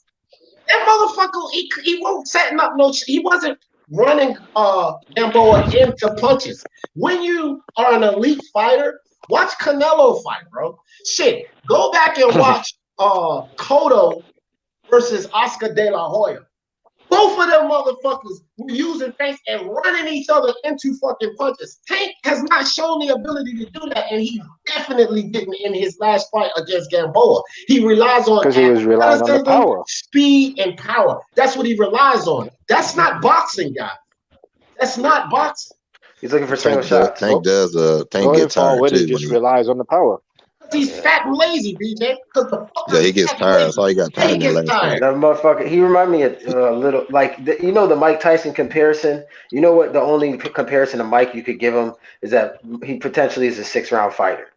That motherfucker, he won't setting up no. He wasn't running Gamboa into punches. When you are an elite fighter, watch Canelo fight, bro. Shit, go back and watch Cotto versus Oscar De La Hoya. Both of them motherfuckers were using feints and running each other into fucking punches. Tank has not shown the ability to do that, and he definitely didn't in his last fight against Gamboa. He relies on Because he was relying on the power. speed, and power. That's what he relies on. That's not boxing, guys. That's not boxing. He's looking for single shots. Tank does. Tank Going gets tired forward, too. he just relies on the power. He's fat and lazy, BJ. Yeah, he gets tired. That's all he got Yeah, he time in gets tired. That motherfucker, he remind me of a little like the Mike Tyson comparison. You know what? The only comparison to Mike you could give him is that he potentially is a 6-round fighter,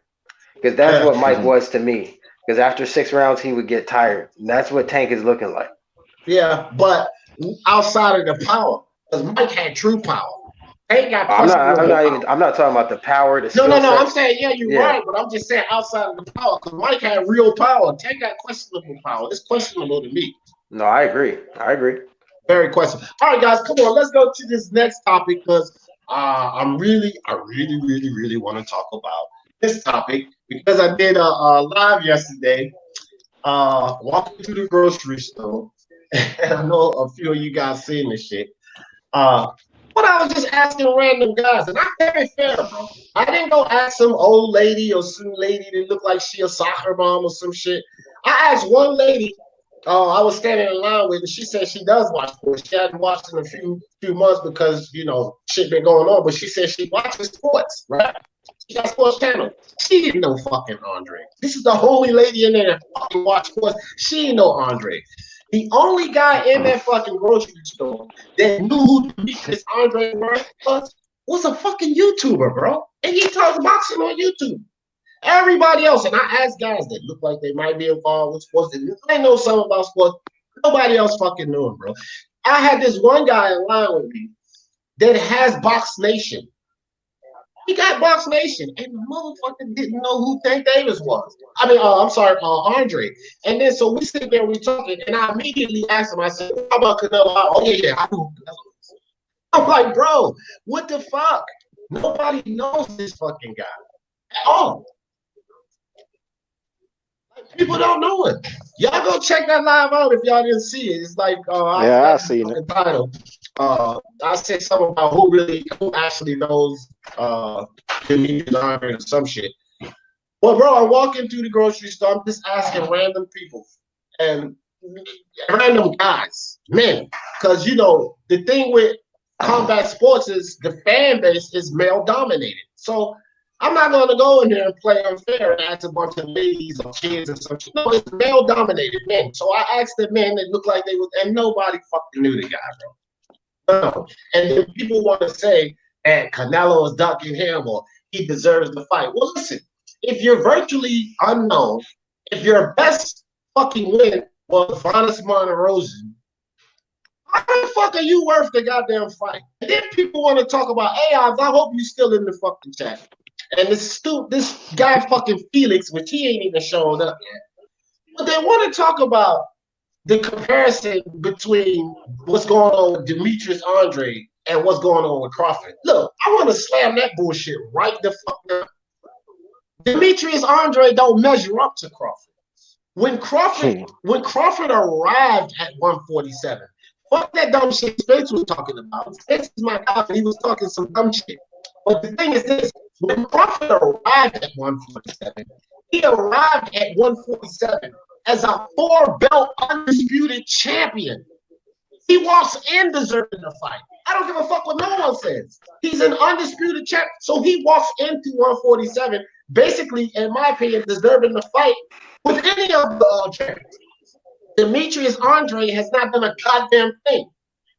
because that's what Mike was to me. Because after 6 rounds, he would get tired. And that's what Tank is looking like. Yeah, but outside of the power, because Mike had true power. Tank got I'm not talking about the power. The no. set. I'm saying you're right, but I'm just saying outside of the power, because Mike had real power. Tank got questionable power. It's questionable to me. No, I agree. Very questionable. All right, guys, come on. Let's go to this next topic because I really want to talk about this topic because I did a live yesterday, walking to the grocery store, and I know a few of you guys seen this shit. But I was just asking random guys, and I'm very fair, bro. I didn't go ask some old lady or some lady that looked like she a soccer mom or some shit. I asked one lady I was standing in line with, and she said she does watch sports. She hadn't watched in a few months because, shit been going on, but she said she watches sports, right? She got sports channel. She didn't know fucking Andre. This is the only lady in there that fucking watch sports. She didn't know Andre. The only guy in that fucking grocery store that knew who Demetrius Andre was a fucking YouTuber, bro. And he talks boxing on YouTube. Everybody else, and I asked guys that look like they might be involved with sports, they know something about sports. Nobody else fucking knew him, bro. I had this one guy in line with me that has Box Nation. He got Box Nation, and the motherfucker didn't know who Tank Davis was. Andre. And then so we sit there, we talking, and I immediately asked him, I said, how about Canelo? Oh, yeah, I know who Canelo is. I'm like, bro, what the fuck? Nobody knows this fucking guy at all. People don't know it. Y'all go check that live out if y'all didn't see it. It's like I seen it. Title. I said something about who actually knows Demetrius Andrade or some shit. Well, bro, I'm walking through the grocery store. I'm just asking random people and random guys, men, because the thing with combat sports is the fan base is male dominated. So I'm not going to go in there and play unfair and ask a bunch of ladies or kids or something. No, it's male-dominated men. So I asked the men that looked like they was, and nobody fucking knew the guy, bro. No. And then people want to say that Canelo is ducking him or he deserves the fight. Well, listen, if you're virtually unknown, if your best fucking win was Vanis Monterosen, how the fuck are you worth the goddamn fight? And then people want to talk about, hey, I hope you still in the fucking chat. And this guy fucking Felix, which he ain't even showing up yet. But they want to talk about the comparison between what's going on with Demetrius Andrade and what's going on with Crawford. Look, I want to slam that bullshit right the fuck down. Demetrius Andrade don't measure up to Crawford. When Crawford arrived at 147, fuck that dumb shit Spence was talking about. Spence is my guy, and he was talking some dumb shit. But the thing is this, when Crawford arrived at 147, he arrived at 147 as a 4-belt undisputed champion. He walks in deserving the fight. I don't give a fuck what no one says. He's an undisputed champ. So he walks into 147, basically, in my opinion, deserving the fight with any of the champions. Demetrius Andrade has not done a goddamn thing.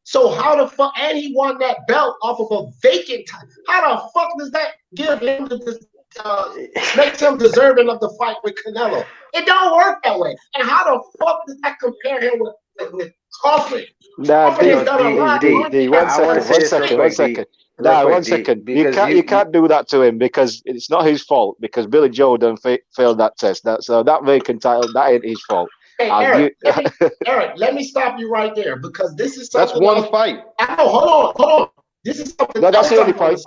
So how the fuck, and he won that belt off of a vacant time. How the fuck does that give him makes him deserving of the fight with Canelo? It don't work that way. And how the fuck does that compare him with Crawford? Nah, Crawford has done a lot. One second. Nah, 1 second. You can't do that to him because it's not his fault. Because Billy Joe done failed that test. So that vacant title, that ain't his fault. Hey, Eric, let me stop you right there because this is something. That's one fight. I know. Hold on. This is something. No, that's the only fight.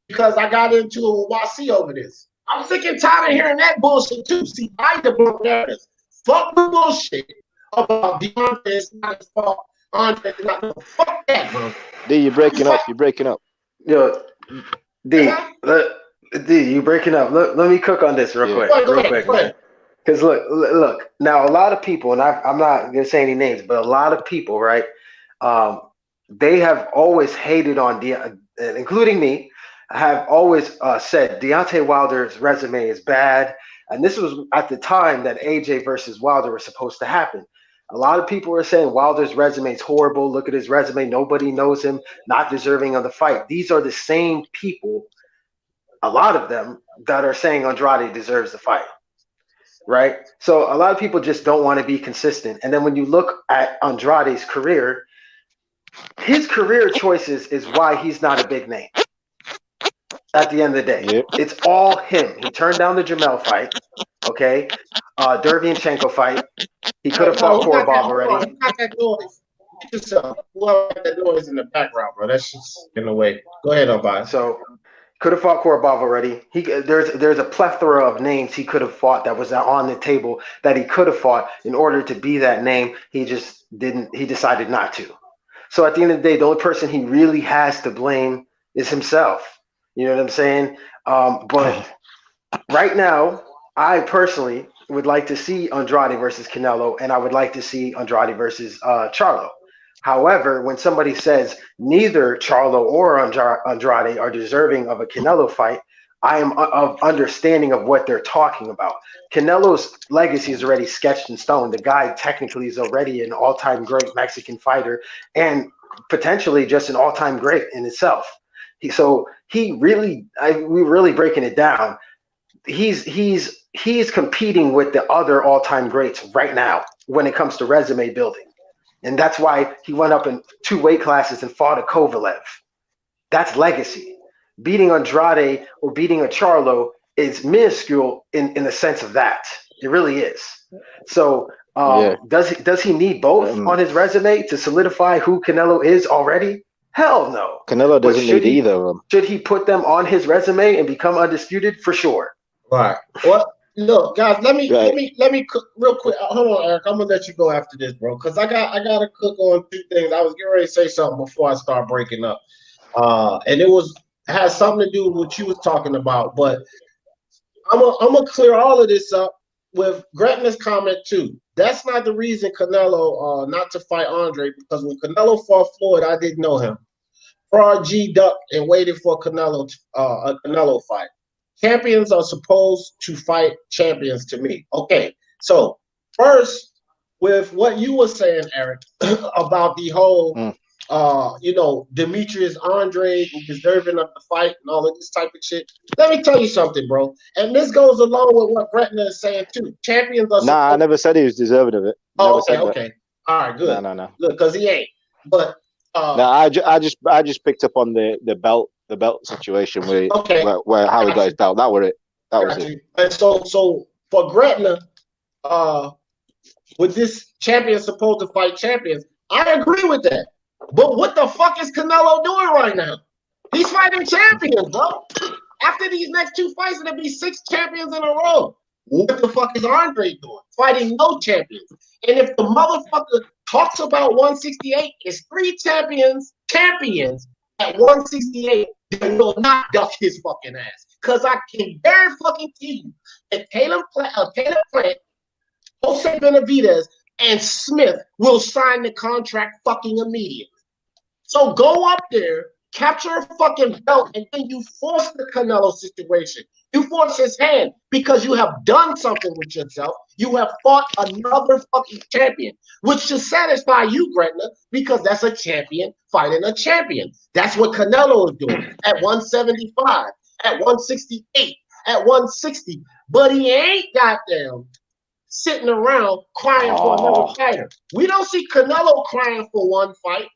Because I got into a YC over this. I'm sick and tired of hearing that bullshit too. See, I the narratives. Fuck the bullshit about Deontay is not his fault. Andre is not. Fuck that, bro. D, you're breaking up. You're breaking up. Yo, D, you breaking up. Let me cook on this real quick, man. Because look. Now a lot of people, and I'm not gonna say any names, but a lot of people, right? They have always hated on including me. Have always said Deontay Wilder's resume is bad, and this was at the time that AJ versus Wilder was supposed to happen. A lot of people were saying Wilder's resume is horrible. Look at his resume. Nobody knows him. Not deserving of the fight. These are the same people, a lot of them, that are saying Andrade deserves the fight. Right? So a lot of people just don't want to be consistent. And then when you look at Andrade's career, his career choices is why he's not a big name. At the end of the day, It's all him. He turned down the Jamel fight. Okay. Dervianchenko fight. He could have fought Korobov already. He got that noise. Whoever got that noise in the background, bro. That's just in the way. Go ahead, Obama. So could have fought Korobov already. There's a plethora of names he could have fought that was on the table that he could have fought in order to be that name. He just didn't. He decided not to. So at the end of the day, the only person he really has to blame is himself. You know what I'm saying? But right now, I personally would like to see Andrade versus Canelo, and I would like to see Andrade versus Charlo. However, when somebody says neither Charlo or Andrade are deserving of a Canelo fight, I am of understanding of what they're talking about. Canelo's legacy is already sketched in stone. The guy technically is already an all-time great Mexican fighter and potentially just an all-time great in itself. We're really breaking it down. He's competing with the other all-time greats right now when it comes to resume building. And that's why he went up in 2 weight classes and fought a Kovalev. That's legacy. Beating Andrade or beating a Charlo is minuscule in the sense of that. It really is. So does he need both on his resume to solidify who Canelo is already? Hell no. Canelo doesn't need either of them. Should he put them on his resume and become undisputed? For sure. Right. Well, look, guys, let me cook real quick. Hold on, Eric. I'm gonna let you go after this, bro, because I gotta cook on 2 things. I was getting ready to say something before I start breaking up, and it has something to do with what you was talking about. But I'm gonna clear all of this up with Gretna's comment too. That's not the reason Canelo not to fight Andre, because when Canelo fought Floyd, I didn't know him. Fraud G ducked and waited for a Canelo fight. Champions are supposed to fight champions to me. Okay, so first, with what you were saying, Eric, about the whole, Demetrius Andrade deserving of the fight and all of this type of shit. Let me tell you something, bro. And this goes along with what Gretna is saying too. Champions are. Nah, I never said he was deserving of it. Oh, okay. All right, good. No. Look, because he ain't. But no, I just picked up on the belt situation where how he got his belt. That was it. And so for Gretna, with this champion supposed to fight champions. I agree with that. But what the fuck is Canelo doing right now? He's fighting champions, bro. After these next 2 fights, it'll be 6 champions in a row. What the fuck is Andre doing? Fighting no champions. And if the motherfucker talks about 168, it's 3 champions at 168 that will not duck his fucking ass. Because I can very fucking tell you that Caleb Plant, Jose Benavidez, and Smith will sign the contract fucking immediately. So go up there, capture a fucking belt, and then you force the Canelo situation. You force his hand because you have done something with yourself. You have fought another fucking champion, which should satisfy you, Gretna, because that's a champion fighting a champion. That's what Canelo is doing at 175, at 168, at 160. But he ain't goddamn sitting around crying for another fighter. We don't see Canelo crying for one fight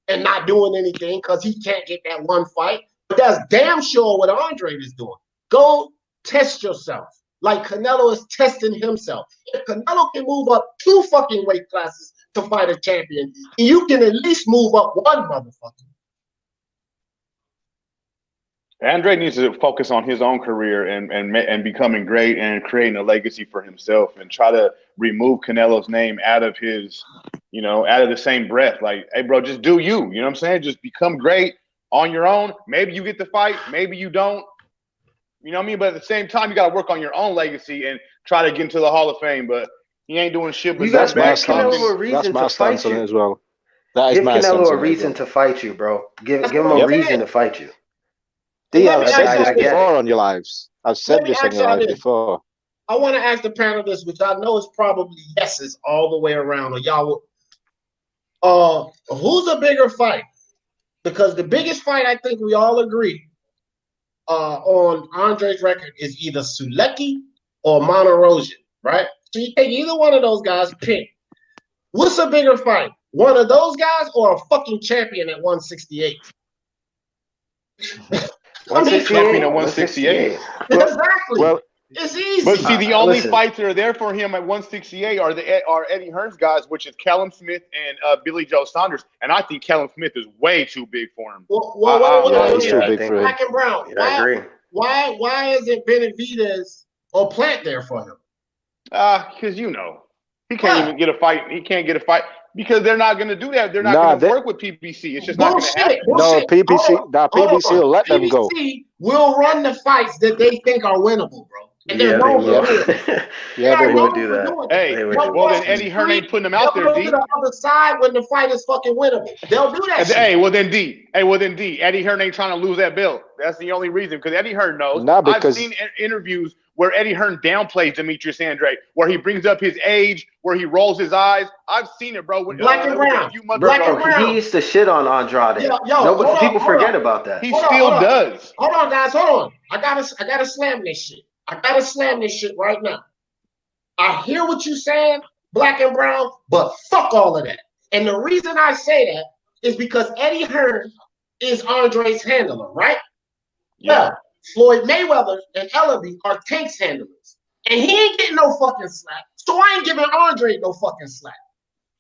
and not doing anything because he can't get that one fight. But that's damn sure what Andre is doing. Go test yourself like Canelo is testing himself. If Canelo can move up 2 fucking weight classes to fight a champion, you can at least move up 1 motherfucker. Andre needs to focus on his own career and becoming great and creating a legacy for himself and try to remove Canelo's name out of his, out of the same breath. Like, hey, bro, just do you. You know what I'm saying? Just become great on your own. Maybe you get the fight. Maybe you don't. You know what I mean? But at the same time, you got to work on your own legacy and try to get into the Hall of Fame. But he ain't doing shit. But that's bad Canelo a reason to fight you as well. Give Canelo a reason to fight you, bro. Give him a reason to fight you. I've said this before on your lives. I've said this on your lives before. I want to ask the panel this, which I know is probably yeses all the way around. Or y'all, who's a bigger fight? Because the biggest fight, I think we all agree, on Andre's record is either Sulecki or Monterosian, right? So you take either one of those guys, pick. What's a bigger fight? One of those guys or a fucking champion at 168? Champion at 168. Exactly. Well, it's easy. But see, the only fights that are there for him at 168 are Eddie Hearn's guys, which is Callum Smith and Billy Joe Saunders. And I think Callum Smith is way too big for him. He's too big for him. Black and Brown. Yeah, I agree. Why isn't Benavidez or Plant there for him? Because he can't even get a fight. He can't get a fight. Because they're not going to do that. They're not going to work with PBC. It's just not going to happen. No, PBC will let them go. PBC will run the fights that they think are winnable, bro. And they will. They would do that. Hey, well, then Eddie Hearn ain't putting them out there, D. They'll go to the other side when the fight is fucking winnable. They'll do that shit. Hey, well, then D. Eddie Hearn ain't trying to lose that belt. That's the only reason. Because Eddie Hearn knows. I've seen interviews where Eddie Hearn downplays Demetrius Andrade, where he brings up his age, where he rolls his eyes. I've seen it, bro. Black and Brown. He used to shit on Andrade. People forget about that. He still does. Hold on, guys. Hold on. I gotta slam this shit. I gotta slam this shit right now. I hear what you're saying, Black and Brown, but fuck all of that. And the reason I say that is because Eddie Hearn is Andre's handler, right? Yeah. Floyd Mayweather and Ellaby are Tank's handlers. And he ain't getting no fucking slack. So I ain't giving Andre no fucking slack.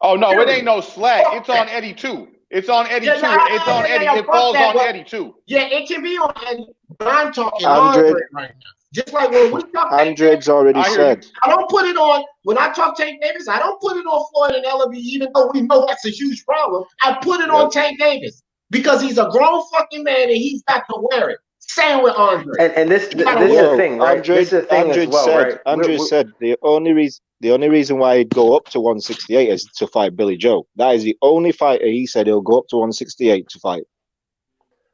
Oh, no, it ain't no slack. It's on Eddie, too. It's on Eddie, too. It's on Eddie. It falls on Eddie, too. Yeah, it can be on Eddie, but I'm talking Andre right now. Just like when we talk Andre's already said. I don't put it on, when I talk Tank Davis, I don't put it on Floyd and Ellaby, even though we know that's a huge problem. I put it on Tank Davis because he's a grown fucking man and he's got to wear it. Same with Andre. And this is the thing, right? This is the thing as well, right? Andre said the only reason why he'd go up to 168 is to fight Billy Joe. That is the only fighter he said he'll go up to 168 to fight.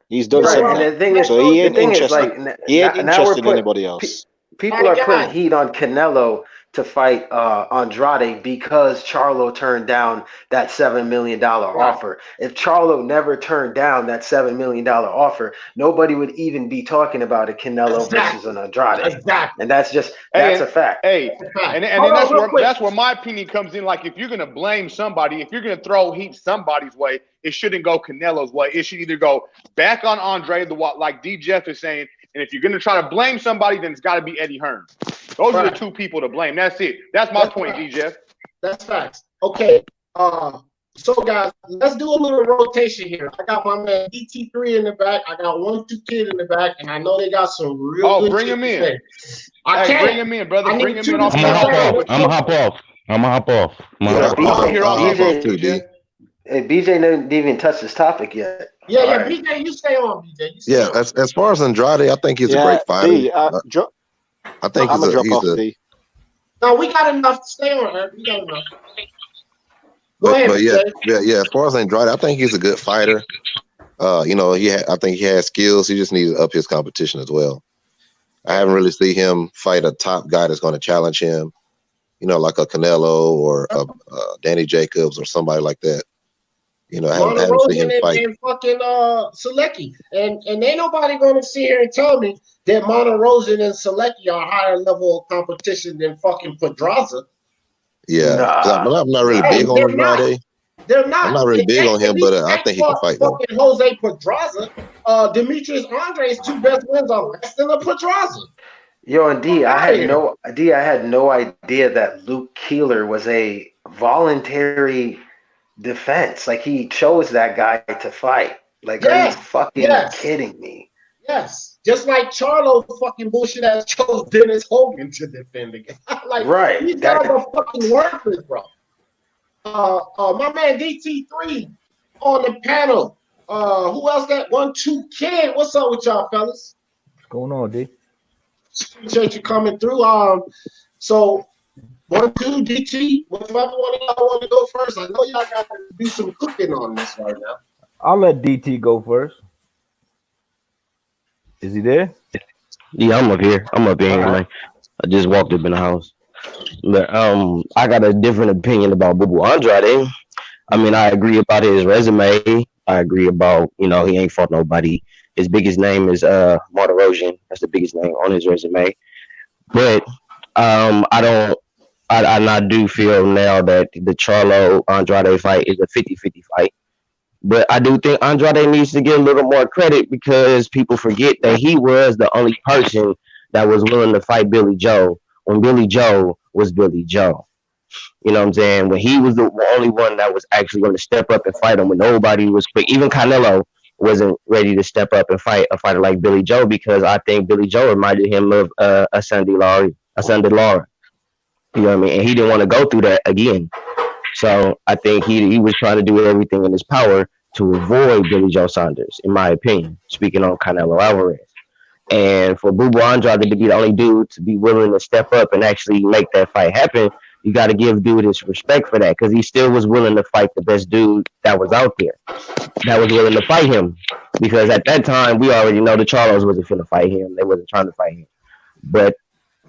He's done that. So he ain't interested. He ain't interested in anybody else. People are putting heat on Canelo to fight Andrade because Charlo turned down that $7 million offer. If Charlo never turned down that $7 million offer, nobody would even be talking about a Canelo versus an Andrade. Exactly. And that's a fact. Hey, and that's where my opinion comes in. Like, if you're going to blame somebody, if you're going to throw heat somebody's way, it shouldn't go Canelo's way. It should either go back on Andre, like D. Jeff is saying, and if you're going to try to blame somebody, then it's got to be Eddie Hearn. Those are the two people to blame. That's it. That's my point, D. Jeff. That's facts. Okay. So guys, let's do a little rotation here. I got my man DT3 in the back. I got 1-2 Kid in the back, and I know they got some real good bring shit him to in. say. I Hey, can't. bring him in, brother. I Bring need him two in to off I'm the gonna step hop bench. down. off. I'm gonna hop off. I'm gonna hop off. Yeah, I want to hear all I'll the hop off votes, too, D. Hey, BJ didn't even touch this topic yet. Yeah, All yeah, right. BJ, you stay on, BJ. You stay Yeah, on. as far as Andrade, I think he's a Yeah, great fighter. D. I think I'm he's gonna drop he's off a D. No, we got enough to stay on, Eric. We got enough. Go ahead, but BJ. yeah. As far as Andrade, I think he's a good fighter. I think he has skills. He just needs to up his competition as well. I haven't really seen him fight a top guy that's going to challenge him. Like a Canelo or a Danny Jacobs or somebody like that. I haven't seen him Monterosen fight. and fucking Selecki. And ain't nobody gonna sit here and tell me that Monterosen and Selecki are higher level of competition than fucking Pedraza. Yeah, 'cause Nah. I'm not really Hey, big on they're not. Andrade. They're I'm not. not really big on him, but I Thanks think he for can fight though. fucking Jose Pedraza. Demetrius Andre's 2 best wins are less than a Pedraza. Yo, and I had no idea that Luke Keeler was a voluntary defense. Like he chose that guy to fight. Like, are you fucking kidding me? Yes. Just like Charlo fucking bullshit ass chose Dennis Hogan to defend again. Like Right. these guys are fucking worthless, bro. My man DT3 on the panel. Who else got 1-2 Kid? What's up with y'all, fellas? What's going on, D? Appreciate you coming through. So 1-2 DT. Whichever one of y'all want to go first. I know y'all got to do some cooking on this right now. I'll let DT go first. Is he there? Yeah, I'm up here. Man. I just walked up in the house. But I got a different opinion about Bubu Andrade. I mean, I agree about his resume. I agree about, he ain't fought nobody. His biggest name is Monterosen. That's the biggest name on his resume. But I do feel now that the Charlo Andrade fight is a 50-50 fight. But I do think Andrade needs to get a little more credit because people forget that he was the only person that was willing to fight Billy Joe when Billy Joe was Billy Joe. You know what I'm saying? When he was the only one that was actually going to step up and fight him when nobody was quick. Even Canelo wasn't ready to step up and fight a fighter like Billy Joe because I think Billy Joe reminded him of a Sunday Lara. You know what I mean? And he didn't want to go through that again. So I think he was trying to do everything in his power to avoid Billy Joe Saunders, in my opinion, speaking on Canelo Alvarez. And for Bubu Andrade to be the only dude to be willing to step up and actually make that fight happen, you got to give dude his respect for that because he still was willing to fight the best dude that was out there, that was willing to fight him. Because at that time, we already know the Charlos wasn't going to fight him. They wasn't trying to fight him. But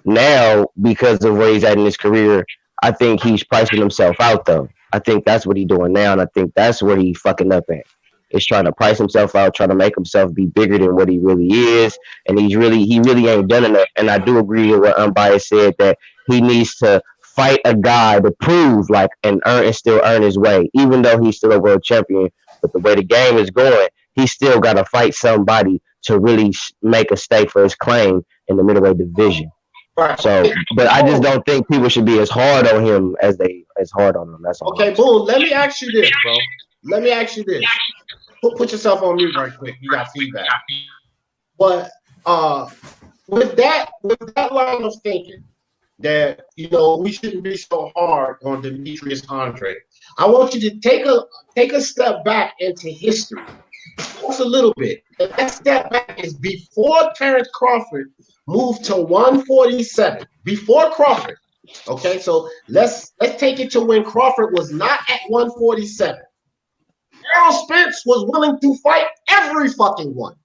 now, because of where he's at in his career, I think he's pricing himself out, though. I think that's what he's doing now, and I think that's where he's fucking up at. Is trying to price himself out, trying to make himself be bigger than what he really is, and he really ain't done enough. And I do agree with what Unbiased said that he needs to fight a guy to prove and still earn his way, even though he's still a world champion. But the way the game is going, he still got to fight somebody to really make a stake for his claim in the middleweight division. Right. So, but I just don't think people should be as hard on him as hard on him. That's all. Okay, Boom. Let me ask you this, bro. Let me ask you this. Put yourself on mute right quick. You got feedback. But with that line of thinking that we shouldn't be so hard on Demetrius Andrade, I want you to take a step back into history. Just a little bit. And that step back is before Terrence Crawford moved to 147. Before Crawford. Okay, so let's take it to when Crawford was not at 147. Errol Spence was willing to fight every fucking one.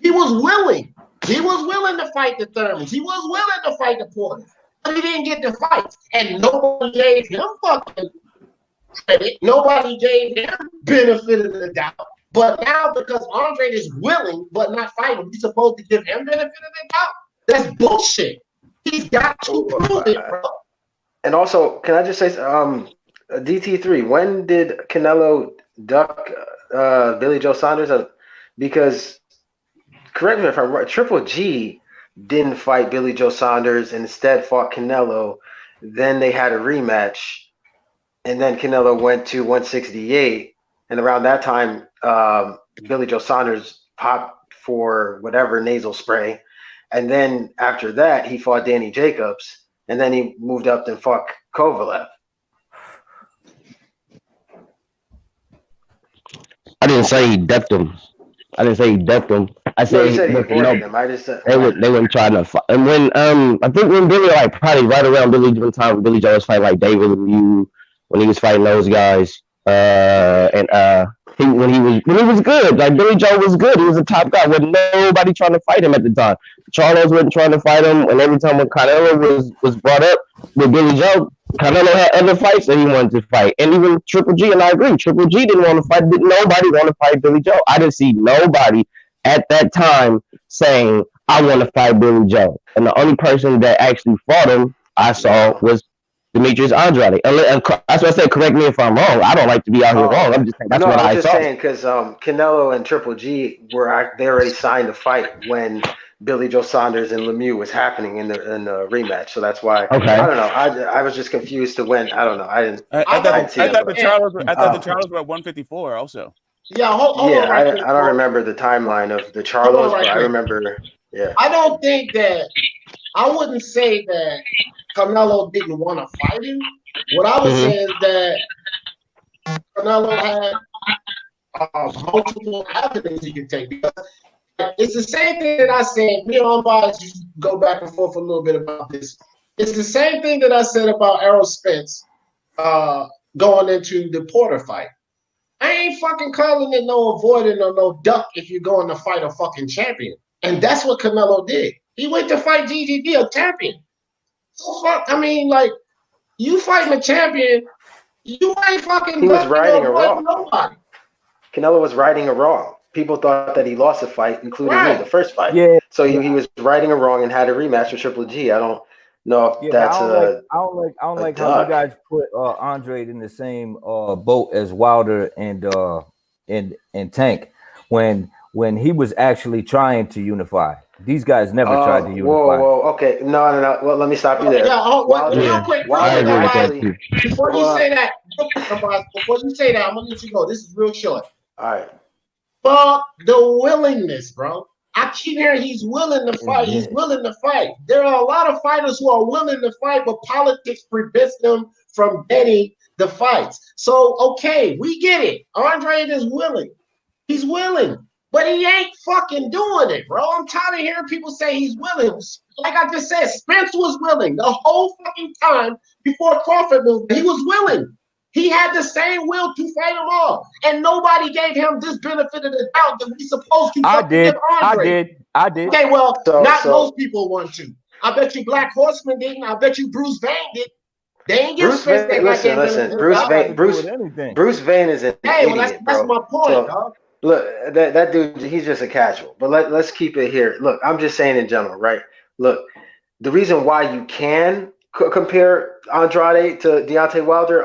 He was willing. He was willing to fight the Thurmans. He was willing to fight the Porters. But he didn't get the fights. And nobody gave him fucking credit. Nobody gave him benefit of the doubt. But now because Andrade is willing but not fighting, we supposed to give him benefit of the doubt? That's bullshit. He's got to prove it, bro. And also, can I just say, DT3, when did Canelo duck Billy Joe Saunders? Because, correct me if I'm right, Triple G didn't fight Billy Joe Saunders and instead fought Canelo. Then they had a rematch. and then Canelo went to 168, and around that time, Billy Joe Saunders popped for whatever nasal spray, and then after that, he fought Danny Jacobs, and then he moved up and fought Kovalev. I didn't say he ducked him. I No, you said said he no, avoided him. I just said they weren't trying to fight. And when I think when Billy like probably right around one time when Billy Joe was fighting like David Lemieux when he was fighting those guys, when he was good, like Billy Joe was good. He was a top guy. With nobody trying to fight him at the time. Charlos wasn't trying to fight him, and every time when Canelo was brought up with Billy Joe, Canelo had other fights that he wanted to fight, and even Triple G. And I agree, Triple G didn't want to fight. Nobody want to fight Billy Joe. I didn't see nobody at that time saying I want to fight Billy Joe, and the only person that actually fought him I saw was Demetrius Andrade. That's what I said. Correct me if I'm wrong. I don't like to be out here wrong. I'm just saying that's what I saw. Saying because Canelo and Triple G they already signed a fight when Billy Joe Saunders and Lemieux was happening in the rematch, so that's why. Okay. I don't know. I was just confused to when. I don't know. I didn't. I thought the Charlos were at 154 also. Yeah, hold on I don't remember the timeline of the Charlos, but I remember. Yeah. I wouldn't say that Canelo didn't want to fight him. What I would say is that Canelo had multiple avenues he could take. Because it's the same thing that I said. Me and Unbiased go back and forth a little bit about this. It's the same thing that I said about Errol Spence going into the Porter fight. I ain't fucking calling it no avoiding or no duck if you're going to fight a fucking champion. And that's what Canelo did. He went to fight GGD, a champion. So fuck, I mean, like, you fighting a champion, you ain't fucking. He was righting a wrong. Nobody. Canelo was righting a wrong. People thought that he lost a fight, including me, the first fight. Yeah. So he was righting a wrong and had a rematch with Triple G. I don't know if that's I don't like how you guys put Andrade in the same boat as Wilder and Tank when he was actually trying to unify. These guys never tried to unify. Whoa, okay. No. Well, let me stop you there. Real quick, before you say that, I'm gonna let you go. This is real short. All right. Fuck the willingness, bro. I keep hearing he's willing to fight. He's willing to fight. There are a lot of fighters who are willing to fight, but politics prevents them from getting the fights. So, okay, we get it. Andrade is willing. He's willing. But he ain't fucking doing it, bro. I'm tired of hearing people say he's willing. Like I just said, Spence was willing the whole fucking time before Crawford moved. He was willing. He had the same will to fight them all. And nobody gave him this benefit of the doubt that we supposed to give Andre. I did. Okay, well, most people want to. I bet you Black Horseman didn't. I bet you Bruce Vane did. They ain't give Spence that. Listen. Bruce Vane is an idiot, that's my point, dog. Look, that dude, he's just a casual. But let's keep it here. Look, I'm just saying in general, right? Look, the reason why you can compare Andrade to Deontay Wilder,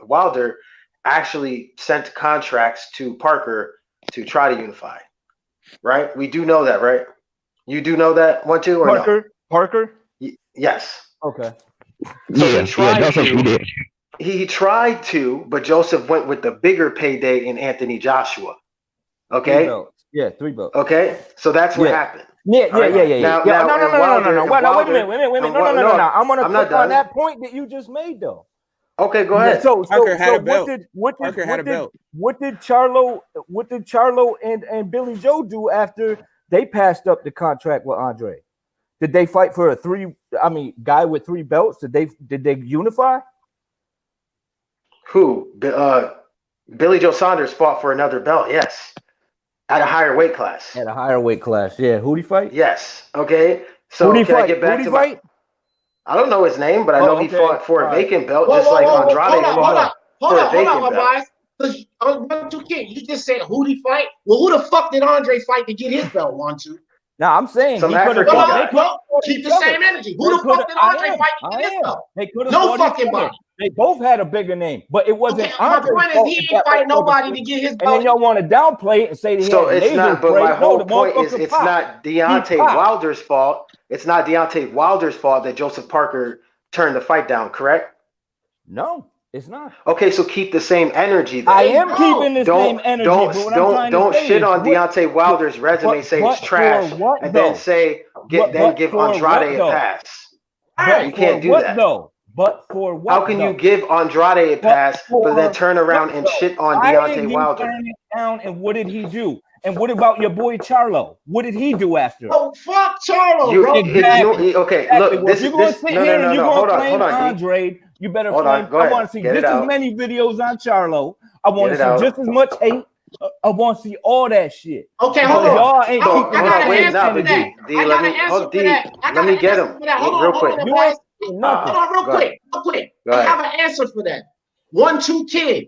Wilder actually sent contracts to Parker to try to unify, right? We do know that, right? You do know that one too, or no? Parker? Yes. Okay. So he tried to, but Joseph went with the bigger payday in Anthony Joshua. Okay. 3 belts. Yeah, 3 belts. Okay. So that's what happened. Yeah. No. Wait a minute. No. I'm gonna click on that point that you just made, though. Okay, go ahead. Parker had a belt. Parker had a belt. What did Charlo and Billy Joe do after they passed up the contract with Andre? Did they fight for guy with 3 belts? Did they unify? Who? Billy Joe Saunders fought for another belt, yes. At a higher weight class. Yeah. Who'd he fight? Yes. Okay. So can I get back to fight? I don't know his name, but I know he fought for a vacant belt, just like Andrade. Hold on, guys. Because on 1-2 King, you just said who'd he fight? Well, who the fuck did Andre fight to get his belt, 1-2? Now I'm saying some African guy. Keep the same energy. Who the fuck did Andre fight to get his belt? No fucking body. They both had a bigger name, but it wasn't. My point is he ain't fight nobody to get his belt. And then y'all want to downplay it and say so it's not. But my whole point is it's not Deontay Wilder's fault. It's not Deontay Wilder's fault that Joseph Parker turned the fight down. Correct? No. It's not. Okay, so keep the same energy. Then. I am keeping the same energy. Don't shit on Deontay Wilder's resume, say it's trash, and then say give Andrade a pass. You can't do that. Though? But for what? How can you give Andrade a pass, but then turn around and shit on Deontay Wilder? Down, and what did he do? And what about your boy Charlo? What did he do after? Oh, fuck Charlo, bro. Okay, look, this is no. Hold on. Andrade, you better hold on. Go I ahead. want to see just as many videos on Charlo. I want to see just as much hate. I want to see all that shit. Okay, hold on. Y'all ain't Let me get him real quick. Hold on, real quick. I have an answer for that. 1-2 Kid,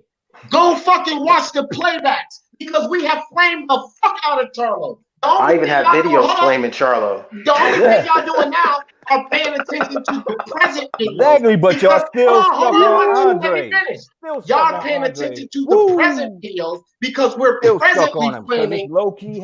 go fucking watch the playbacks because we have flamed the fuck out of Charlo. I even have videos flaming Charlo. The only thing y'all doing now are paying attention to the present videos. Exactly, but y'all still stuck on Andre. Y'all paying attention to the present videos because we're presently flaming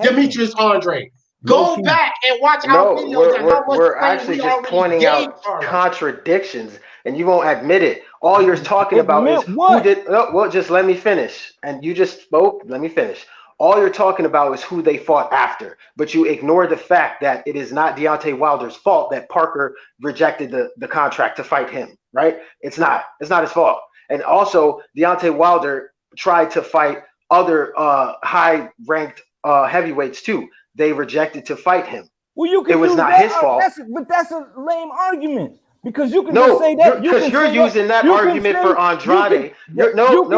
Demetrius Andrade. Go back and watch our videos. We're actually just pointing out contradictions, and you won't admit it. All you're talking about is who did. Well, just let me finish. And you just spoke. Let me finish. All you're talking about is who they fought after, but you ignore the fact that it is not Deontay Wilder's fault that Parker rejected the contract to fight him. Right? It's not his fault. And also, Deontay Wilder tried to fight other high-ranked heavyweights too. They rejected to fight him. Well, you can. It was not his fault. But that's a lame argument because you can just say that. Because you're using that argument for Andrade. Hold on,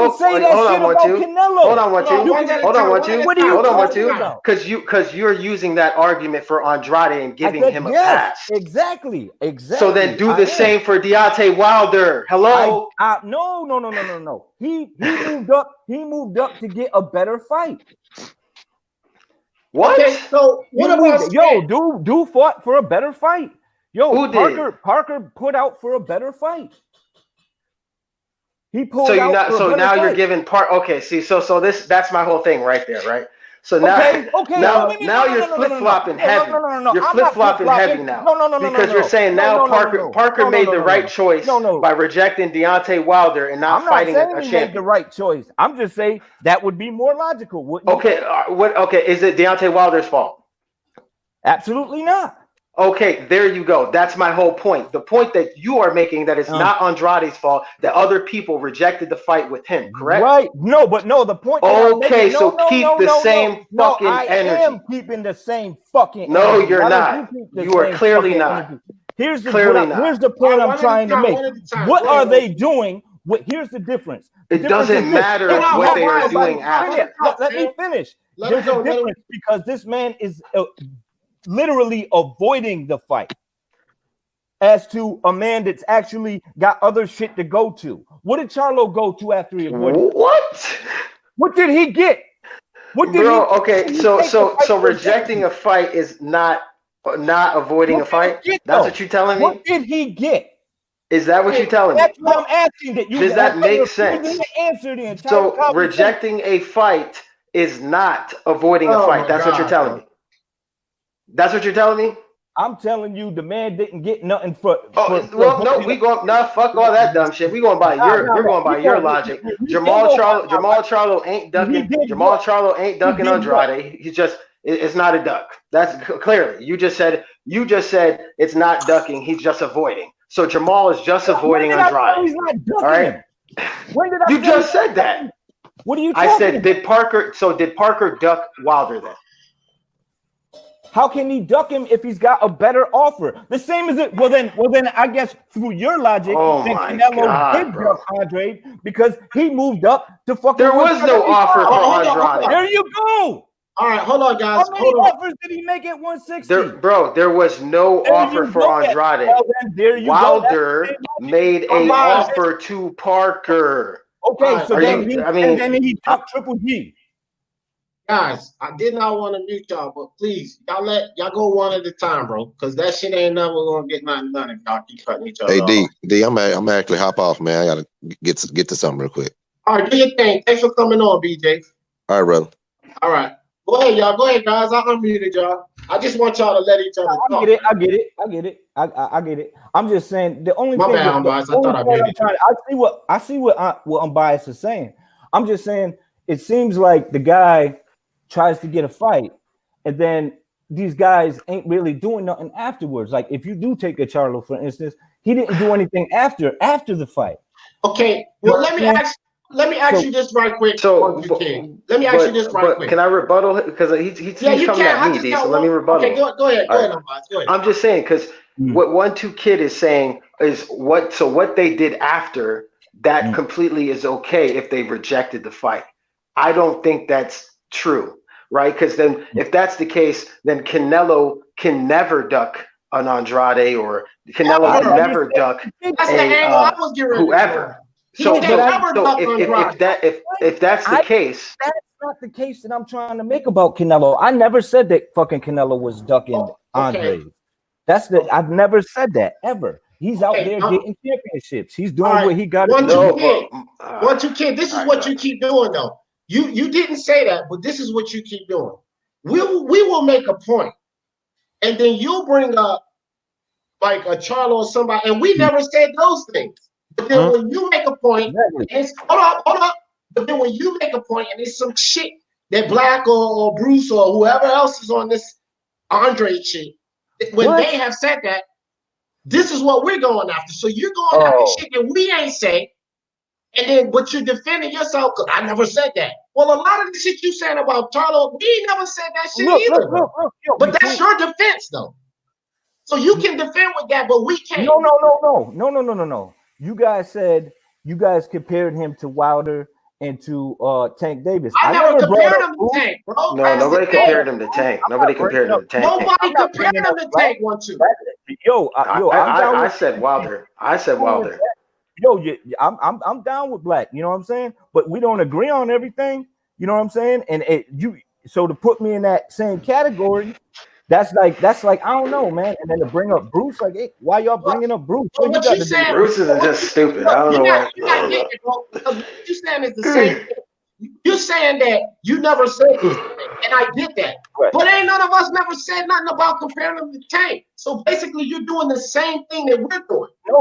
Because you're using that argument for Andrade and giving him a pass. Exactly. So then do the same for Deontay Wilder. Hello. No. He moved up to get a better fight. What? Okay, so what about dude fought for a better fight. Who did? Parker put out for a better fight. He pulled now you're giving Okay, see, so that's my whole thing right there, right? So now you're flip-flopping heavy. You're flip-flopping heavy now. Because you're saying now Parker made the right choice by rejecting Deontay Wilder and not fighting a champion. Made the right choice. I'm just saying that would be more logical, wouldn't it? Okay, is it Deontay Wilder's fault? Absolutely not. Okay, there you go. That's my whole point. The point that you are making that it's not Andrade's fault that other people rejected the fight with him, correct? Right. No, the point. Okay, so keep the same fucking energy. I am keeping the same fucking energy. No, you're not. You are clearly not. Here's the point I'm trying to make. What are they doing? Here's the difference. It doesn't matter what they are doing after. Let me finish. There's a difference because this man is literally avoiding the fight as to a man that's actually got other shit to go to. What did Charlo go to after he avoided? What did he get? So rejecting a fight is not avoiding a fight? That's what you're telling me? What did he get? Is that what you're telling me? That's what I'm asking. Does that make sense? So rejecting a fight is not avoiding a fight. That's what you're telling me. That's what you're telling me? I'm telling you, the man didn't get nothing for. Fuck all that dumb shit. We're going by your logic. Jamal Charlo ain't ducking. Jamal Charlo ain't ducking Andrade. He just it's not a duck. That's clearly you just said it's not ducking. He's just avoiding. So Jamal is just avoiding Andrade. He's not ducking. All right. When did I you just said that? What are you talking about? I said did Parker duck Wilder then? How can he duck him if he's got a better offer? The same as it. Well, then I guess through your logic, then Canelo did duck Andrade because he moved up to fucking. There was no offer for Andrade. There you go. All right, hold on, guys. How many offers did he make at 160? There was no offer for Andrade. Wilder made an offer to Parker. Okay, so then he ducked Triple G. Guys, I did not want to mute y'all, but please, y'all go one at a time, bro, because that shit ain't never gonna get nothing done if y'all keep cutting each other off. D, I'm actually hop off, man. I gotta get to something real quick. All right, do your thing. Thanks for coming on, BJ. All right, brother. All right. Go ahead, y'all. Go ahead, guys. I unmuted y'all. I just want y'all to let each other talk. I get it. I'm just saying the only My thing. bad, unbiased. I thought I muted you. I see what unbiased is saying. I'm just saying it seems like the guy tries to get a fight, and then these guys ain't really doing nothing afterwards. Like if you do take a Charlo, for instance, he didn't do anything after the fight. Okay. Well, let me ask you this right quick. Let me ask you this right quick. Can I rebuttal? Because he's coming at me, D. So let me rebuttal. Okay, go ahead. Go ahead. I'm just saying because what 1-2 Kid is saying is what they did after that completely is okay if they rejected the fight. I don't think that's true, right? Because then if that's the case, then Canelo can never duck an Andrade or Canelo can never duck whoever. So if that's the case, that's not the case that I'm trying to make about Canelo. I never said that fucking Canelo was ducking Andre. I've never said that ever. He's out there getting championships. He's doing what he got to do. 1-2 Kid. This is what you keep doing, though. You didn't say that, but this is what you keep doing. We will make a point, and then you'll bring up like a Charlo or somebody, and we never said those things. But then when you make a point, it's hold up. But then when you make a point and it's some shit that Black or Bruce or whoever else is on this Andre shit, when they have said that, this is what we're going after. So you're going after shit that we ain't say, but you're defending yourself because I never said that. Well, a lot of the shit you saying about Charlo, we never said that shit either. But that's your defense, though. So you can defend with that, but we can't. No. You guys said you guys compared him to Wilder and to Tank Davis. I never compared him to Tank, bro. No, nobody compared him to Tank. Nobody compared him to Tank. Nobody compared him to Tank. 1-2. I said Wilder. I'm down with Black. You know what I'm saying? But we don't agree on everything. You know what I'm saying? And so to put me in that same category. That's like I don't know, man. And then to bring up Bruce, like, hey, why y'all bringing up Bruce? What you saying? Bruce is just stupid. I don't know why. You're not getting it, bro. Because what you saying is the same thing. You're saying that you never said this, and I did that. Right. But ain't none of us never said nothing about comparing them to Tank. So basically, you're doing the same thing that we're doing. No,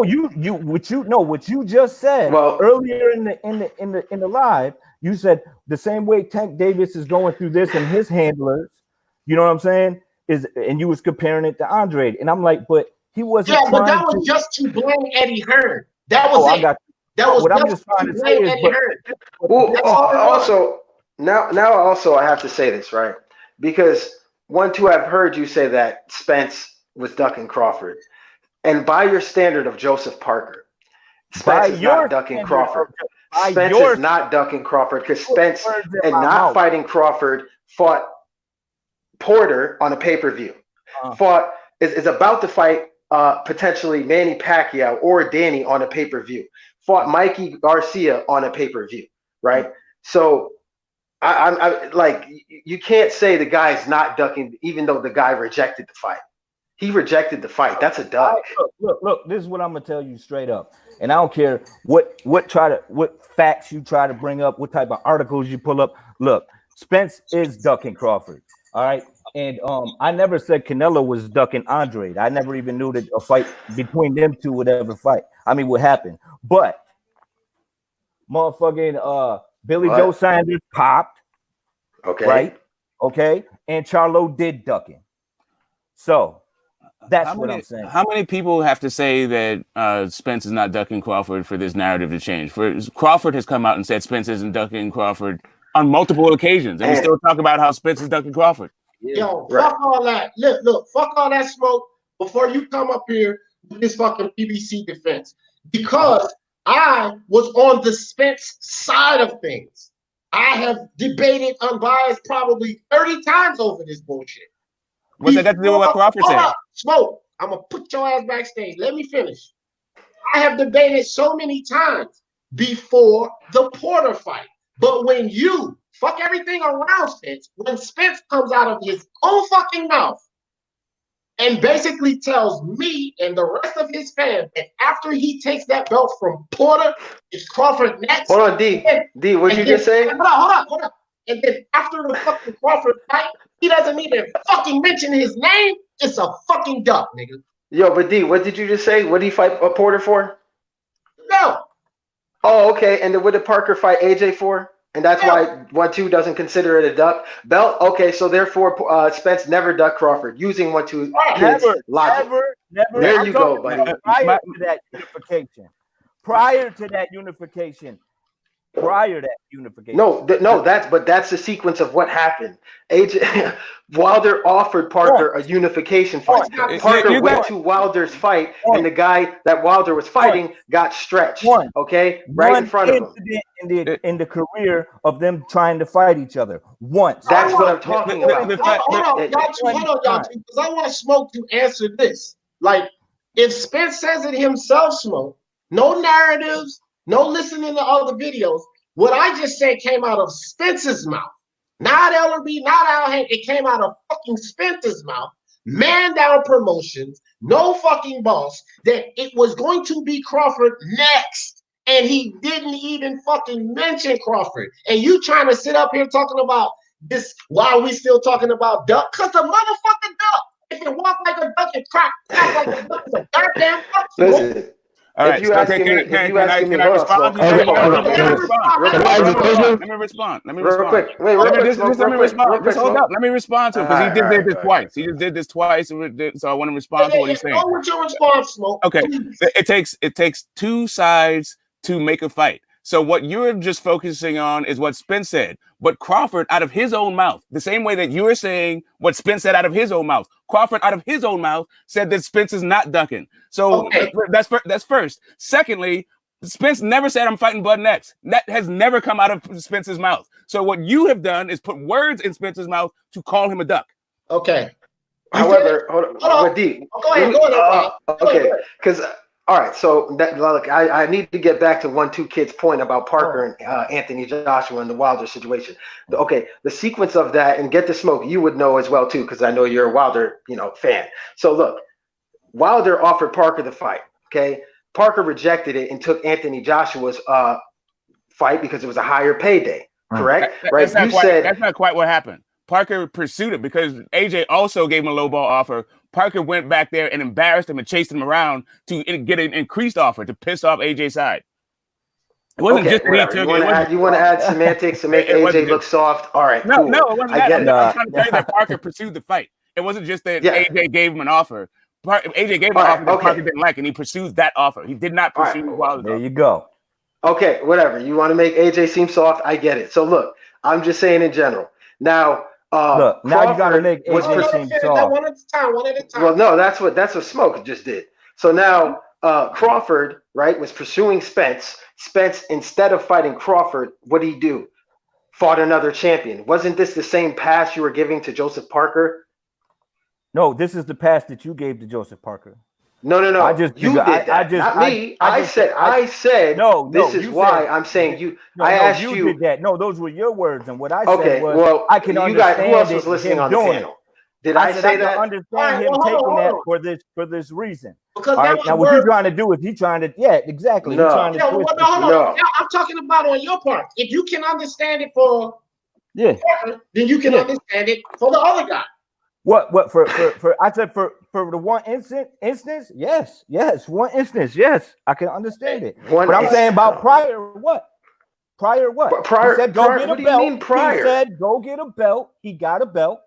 what you just said earlier in the live, you said the same way Tank Davis is going through this and his handlers. You know what I'm saying? And you was comparing it to Andre, and I'm like, but he wasn't. Yeah, but that was just to blame Eddie Hearn. That was it. That was what I'm just trying to say is. Also, I have to say this, right? Because 1-2, I've heard you say that Spence was ducking Crawford, and by your standard of Joseph Parker, Spence is not ducking Crawford. Spence is not ducking Crawford because Spence and not fighting Crawford fought Porter on a pay-per-view. Is about to fight potentially Manny Pacquiao or Danny on a pay-per-view. Fought Mikey Garcia on a pay-per-view, right? So I'm like, you can't say the guy's not ducking, even though the guy rejected the fight. He rejected the fight. That's a duck. Look, this is what I'm gonna tell you straight up. And I don't care what facts you try to bring up, what type of articles you pull up. Look, Spence is ducking Crawford. All right. And I never said Canelo was ducking Andre. I never even knew that a fight between them two would ever fight. I mean, what happened? But motherfucking Billy Joe Sanders popped. Okay. Right? Okay. And Charlo did ducking. So that's what I'm saying. How many people have to say that Spence is not ducking Crawford for this narrative to change? Crawford has come out and said Spence isn't ducking Crawford on multiple occasions, and we still talk about how Spence is ducking Crawford. Yo, fuck all that. Look, fuck all that smoke before you come up here with this fucking PBC defense. Because I was on the Spence side of things. I have debated unbiased probably 30 times over this bullshit. What's that got to do with what Crawford said? Smoke, I'm going to put your ass backstage. Let me finish. I have debated so many times before the Porter fight. But when you fuck everything around Spence, when Spence comes out of his own fucking mouth and basically tells me and the rest of his fans that after he takes that belt from Porter, it's Crawford next. Hold on, D. D, what'd you just say? Hold on. and then after the fucking Crawford fight, he doesn't even fucking mention his name. It's a fucking duck, nigga. Yo, but D, what did you just say? What did he fight Porter for? No. Oh, okay. And then what did Parker fight AJ for? And that's why 1-2 doesn't consider it a duck. Belt, okay, so therefore Spence never ducked Crawford using 1-2 logic. Never. There you go, buddy. Prior to that unification. No, that's the sequence of what happened. AJ Wilder offered Parker a unification fight. Parker went to Wilder's fight, and the guy that Wilder was fighting got stretched. Okay, right in front of him. In the career of them trying to fight each other once. That's what I'm talking about. Hold on, y'all two, because I want Smoke to answer this. Like, if Spence says it himself, Smoke, no narratives, no listening to other videos. What I just said came out of Spence's mouth. Not Ellerby, not Al Hank. It came out of fucking Spence's mouth. Man down promotions, no fucking boss, that it was going to be Crawford next. And he didn't even fucking mention Crawford. And you trying to sit up here talking about this while we still talking about duck? Because the motherfucking duck. If it walk like a duck and crack like a duck, it's a goddamn duck. Listen. All right, can I respond? Let me respond. Real quick. Just hold up. Let me respond to him because he did this twice. He just did this twice, so I want to respond to what he's saying. Go with your response, Smoke. Okay, it takes two sides to make a fight. So what you're just focusing on is what Spence said, but Crawford out of his own mouth, the same way that you're saying what Spence said out of his own mouth, Crawford out of his own mouth said that Spence is not ducking. So that's first. Secondly, Spence never said I'm fighting Bud next. That has never come out of Spence's mouth. So what you have done is put words in Spence's mouth to call him a duck. Okay. However, hold on. Go ahead. Okay, because all right, so look, I need to get back to 1-2 Kid's point about Parker and Anthony Joshua and the Wilder situation. Okay, the sequence of that, and get the Smoke, you would know as well too, because I know you're a Wilder, fan. So look, Wilder offered Parker the fight. Okay, Parker rejected it and took Anthony Joshua's fight because it was a higher payday. Correct? That's not quite what happened. Parker pursued it because AJ also gave him a lowball offer. Parker went back there and embarrassed him and chased him around to get an increased offer to piss off AJ's side. It wasn't just that he took it. You want to add semantics to make AJ look soft? All right, cool. No, it wasn't that. I'm trying to tell you that Parker pursued the fight. It wasn't just that AJ gave him an offer. AJ gave him an offer that Parker didn't like, and he pursued that offer. He did not pursue Wilder's offer. There you go. Okay, whatever. You want to make AJ seem soft? I get it. So look, I'm just saying in general. Now, look, now you gotta make AJ seem soft. One at a time. Well, no, that's what Smoke just did. So now Crawford, right, was pursuing Spence. Spence, instead of fighting Crawford, what did he do? Fought another champion. Wasn't this the same pass you were giving to Joseph Parker? No, this is the pass that you gave to Joseph Parker. No. You did that. Not me. I said. No. This is why I'm saying you. I asked you. You did that. No, those were your words, and what I said was. Well, I can understand. Who else was listening on the panel? Did I say that? I can understand him taking that for this reason. Because now, what you're trying to do is trying to. Yeah, exactly. No. Hold on. I'm talking about on your part. If you can understand it for Parker, then you can understand it for the other guy. What for I said for the one instance, yes, one instance, yes, I can understand it. But I'm saying about prior what? He said go get a belt. Do you mean prior? He said go get a belt. He got a belt.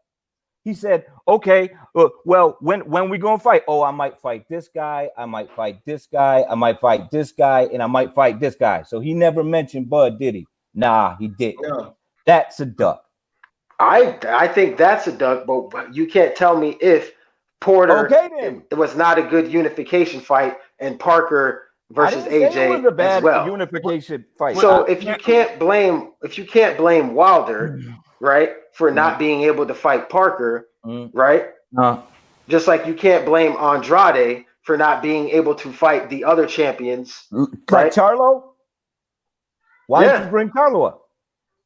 He said, okay, well, when we gonna fight? Oh, I might fight this guy, I might fight this guy, I might fight this guy, and I might fight this guy. So he never mentioned Bud, did he? Nah, he didn't. No. That's a duck. I think that's a duck, but you can't tell me if Porter it was not a good unification fight and Parker versus AJ was a bad as well. Unification fight. So if you can't blame Wilder, right, for not being able to fight Parker, right? Just like you can't blame Andrade for not being able to fight the other champions, right? Charlo. Why did you bring Charlo up?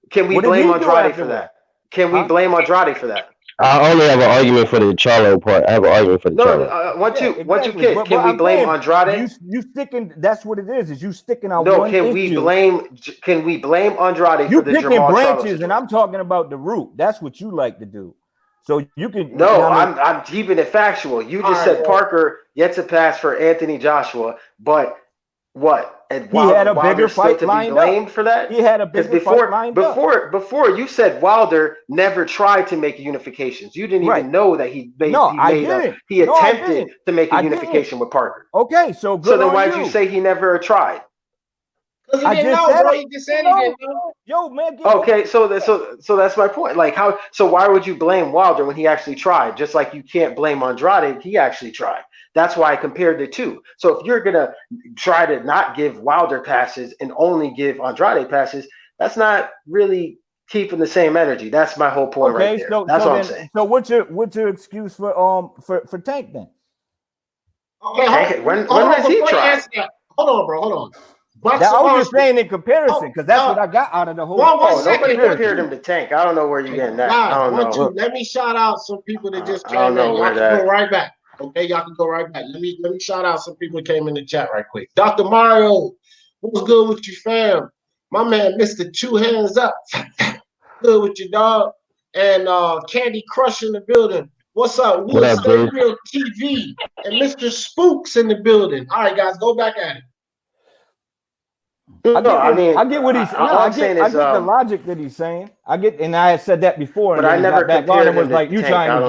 Can we blame Andrade for that? Can we blame Andrade for that? I only have an argument for the Charlo part. I have an argument for the No, Charlo. once Yeah, you exactly. kiss, But can we I'm blame saying Andrade? you sticking. That's what it is. Is you sticking on No, one issue. Can we blame Andrade You for the picking Jamal Charlo branches, situation? and I'm talking about the root. That's what you like to do. So you can. No, I mean, I'm keeping it factual. You just All right, said well, Parker gets a pass for Anthony Joshua, but what? And he had a bigger Wilder's still fight to be lined blamed up. for that? He had a Because bigger fight lined up. before you said Wilder never tried to make unifications. You didn't Right. even know that he I attempted didn't. to make a I didn't. unification with Parker. Okay, so good So then on why did you say he never tried? because he I didn't just know, said bro. it. He just said he didn't know. Yo, man, get Okay, so that's my point. Like how? So why would you blame Wilder when he actually tried? Just like you can't blame Andrade, he actually tried. That's why I compared the two. So if you're gonna try to not give Wilder passes and only give Andrade passes, that's not really keeping the same energy. That's my whole point right there. That's what I'm saying. So what's your excuse for Tank then? Okay, when has he tried? Hold on, bro. Hold on. I was just saying in comparison because that's what I got out of the whole. Nobody compared him to Tank. I don't know where you're getting that. Guys, I don't know. let me shout out some people that just I don't came know in. where Y'all can that. go right back. Okay, y'all can go right back. Let me shout out some people that came in the chat right quick. Dr. Mario, what's good with you, fam? My man, Mr. Two Hands Up. Good with you, dog. And Candy Crush in the building. What's up? What up, Stay bro? Real TV. And Mr. Spooks in the building. All right, guys, go back at it. I get what he's saying. I get the logic that he's saying. I get, and I had said that before. But and I never got back on and was like, "You trying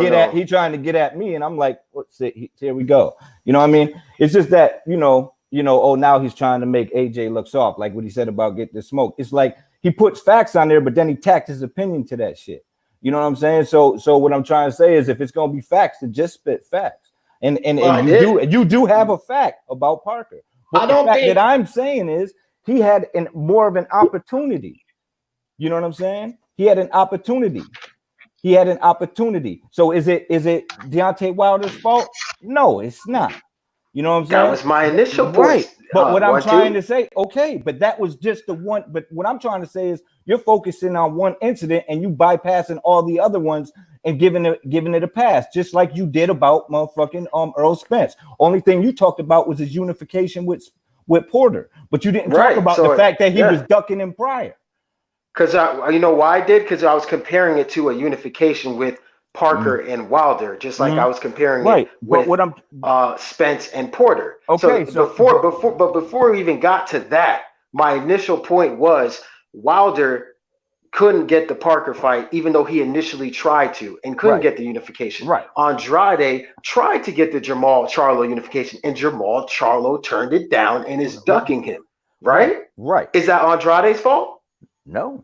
to get at me," and I'm like, "What's it? Here we go." You know what I mean? It's just that oh, now he's trying to make AJ look soft, like what he said about get the smoke. It's like he puts facts on there, but then he tacked his opinion to that shit. You know what I'm saying? So what I'm trying to say is, if it's gonna be facts, to just spit facts. And you do have a fact about Parker. But the fact that I'm saying is, he had more of an opportunity. You know what I'm saying? He had an opportunity. So is it Deontay Wilder's fault? No, it's not. You know what I'm saying? That was my initial point. Right. But what I'm trying to say, okay, but that was just the one. But what I'm trying to say is, you're focusing on one incident and you bypassing all the other ones and giving it a pass, just like you did about motherfucking Earl Spence. Only thing you talked about was his unification with Porter, but you didn't talk about the fact that he was ducking him prior. Because you know why I did? Because I was comparing it to a unification with Parker and Wilder, just like I was comparing it with Spence and Porter. Okay, before we even got to that, my initial point was Wilder couldn't get the Parker fight, even though he initially tried to and couldn't get the unification. Right. Andrade tried to get the Jamal Charlo unification, and Jamal Charlo turned it down and is ducking him. Right? Right. Is that Andrade's fault? No.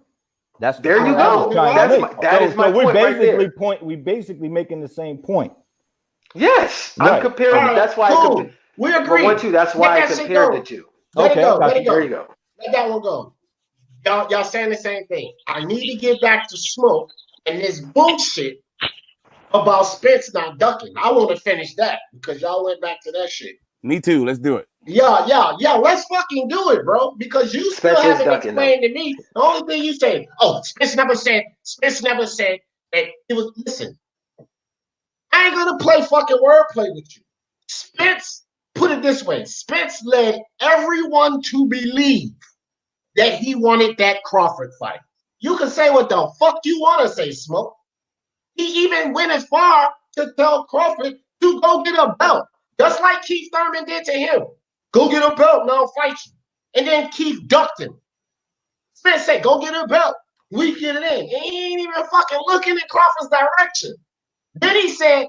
That's there you go. That is my point right there. We basically making the same point. Yes, I'm comparing. Right, that's why cool. We agree. That's why I compared the two. Let it go. There you go. Let that one go. Y'all saying the same thing. I need to get back to smoke and this bullshit about Spence not ducking. I want to finish that because y'all went back to that shit. Me too. Let's do it. Yeah. Let's fucking do it, bro. Because you still haven't explained to me. The only thing you say, Spence never said that it was. Listen, I ain't gonna play fucking wordplay with you. Spence, put it this way, Spence led everyone to believe that he wanted that Crawford fight. You can say what the fuck you want to say, Smoke. He even went as far to tell Crawford to go get a belt, just like Keith Thurman did to him. Go get a belt, now I'll fight you. And then Keith ducked him. Spence said, go get a belt. We get it in. And he ain't even fucking looking in Crawford's direction. Then he said,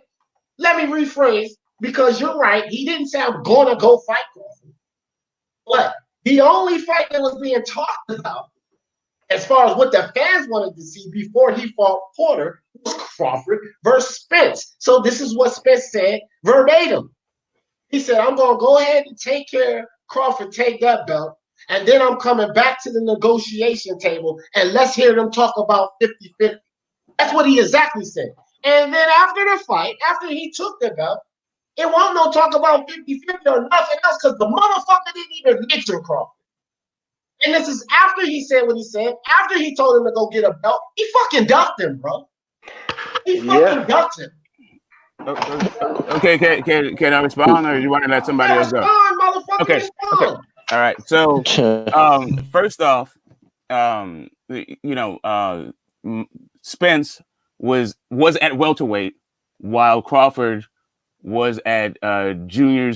let me rephrase, because you're right. He didn't say, I'm going to go fight Crawford. But the only fight that was being talked about, as far as what the fans wanted to see before he fought Porter, was Crawford versus Spence. So this is what Spence said verbatim. He said, I'm going to go ahead and take care of Crawford, take that belt, and then I'm coming back to the negotiation table, and let's hear them talk about 50-50. That's what he exactly said. And then after the fight, after he took the belt, it won't no talk about 50-50 or nothing else because the motherfucker didn't even mention Crawford. And this is after he said what he said, after he told him to go get a belt, he fucking ducked him, bro. He fucking ducked him. Okay, can I respond, or you want to let somebody else go? Respond, motherfucker, Okay. respond. All right. So, first off, Spence was at welterweight while Crawford was at junior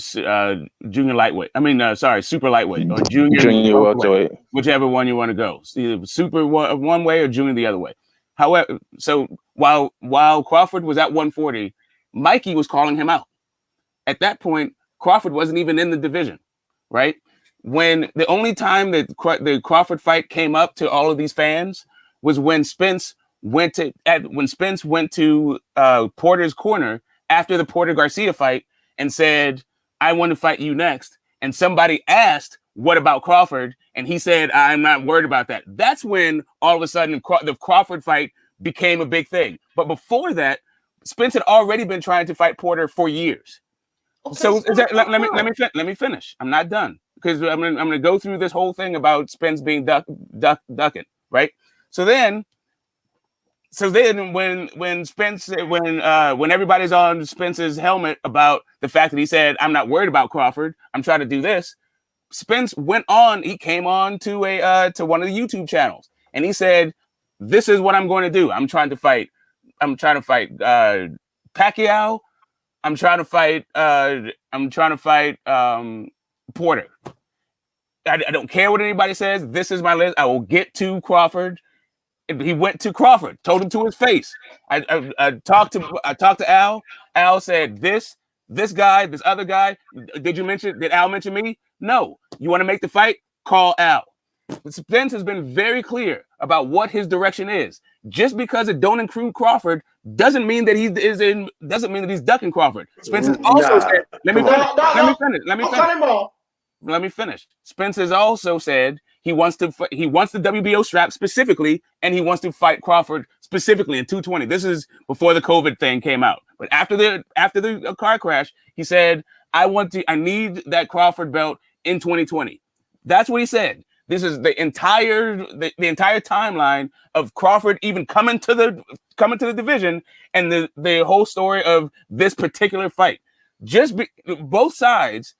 lightweight. I mean, super lightweight or junior welterweight, whichever one you want to go. Either super one way or junior the other way. However, so while Crawford was at 140, Mikey was calling him out. At that point, Crawford wasn't even in the division, right? When the only time that the Crawford fight came up to all of these fans was when Spence went to Porter's corner after the Porter Garcia fight and said, "I want to fight you next." And somebody asked, "What about Crawford?" And he said, "I'm not worried about that." That's when all of a sudden the Crawford fight became a big thing. But before that, Spence had already been trying to fight Porter for years. Okay, so let me finish. I'm not done because I'm gonna go through this whole thing about Spence being ducking, right? So then when Spence when everybody's on Spence's helmet about the fact that he said, "I'm not worried about Crawford, I'm trying to do this," Spence went on. He came on to one of the YouTube channels and he said, "This is what I'm going to do. I'm trying to fight Pacquiao. I'm trying to fight Porter. I don't care what anybody says. This is my list. I will get to Crawford." He went to Crawford, told him to his face. I talked to Al. Al said, this guy, this other guy. Did Al mention me? No. You want to make the fight? Call Al. Spence has been very clear about what his direction is. Just because it don't include Crawford doesn't mean that he's ducking Crawford. Spence has also said, let me finish. Spence has also said he wants the WBO strap specifically, and he wants to fight Crawford specifically in 220. This is before the COVID thing came out. But after the car crash, he said, I need that Crawford belt in 2020. That's what he said. This is the entire timeline of Crawford even coming to the division and the whole story of this particular fight. Both sides.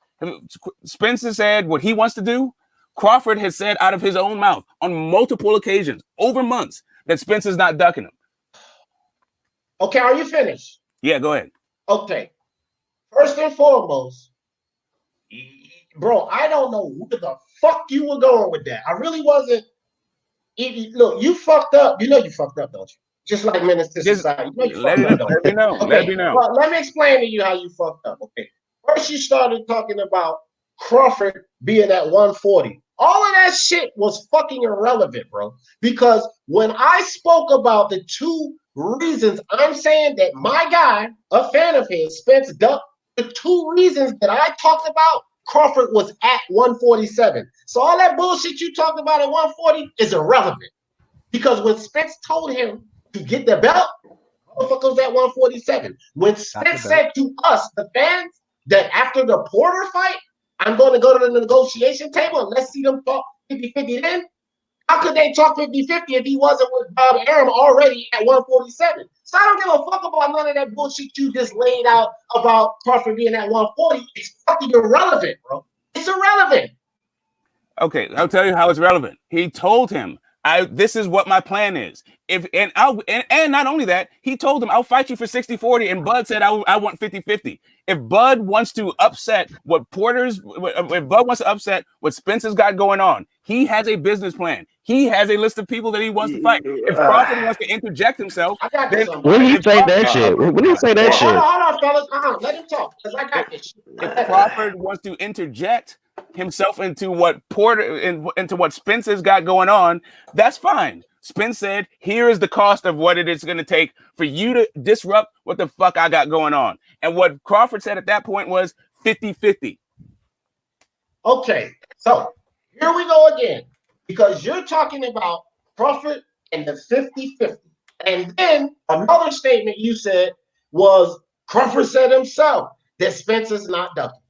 Spencer said what he wants to do. Crawford has said out of his own mouth on multiple occasions over months that Spencer's not ducking him. Okay, are you finished? Yeah, go ahead. Okay. First and foremost, bro, I don't know where the fuck you were going with that. I really wasn't. Look, you fucked up. You know you fucked up, don't you? Just like Menace to Society. You know let me know. Okay. Let me know. Well, let me explain to you how you fucked up. Okay. First, you started talking about Crawford being at 140. All of that shit was fucking irrelevant, bro. Because when I spoke about the two reasons, I'm saying that my guy, a fan of his, Spence ducked, the two reasons that I talked about, Crawford was at 147. So all that bullshit you talked about at 140 is irrelevant. Because when Spence told him to get the belt, motherfucker was at 147. When Spence said to us, the fans, that after the Porter fight, I'm going to go to the negotiation table and let's see them talk 50-50 then. How could they talk 50-50 if he wasn't with Bob Arum already at 147? So I don't give a fuck about none of that bullshit you just laid out about Crawford being at 140. It's fucking irrelevant, bro. It's irrelevant. Okay, I'll tell you how it's relevant. He told him, this is what my plan is. And not only that, he told him, I'll fight you for 60-40, and Bud said, I want 50-50. If Bud wants to upset what Spencer's got going on, he has a business plan. He has a list of people that he wants to fight. If Crawford wants to interject himself, then when he say that shit, when he say that shit, hold on, fellas, let him talk, because I got this shit. If Crawford wants to interject himself into what Spencer's got going on, that's fine. Spence said, here is the cost of what it is going to take for you to disrupt what the fuck I got going on. And what Crawford said at that point was 50-50. Okay, so here we go again. Because you're talking about Crawford and the 50-50. And then another statement you said was Crawford said himself that Spencer's not ducking.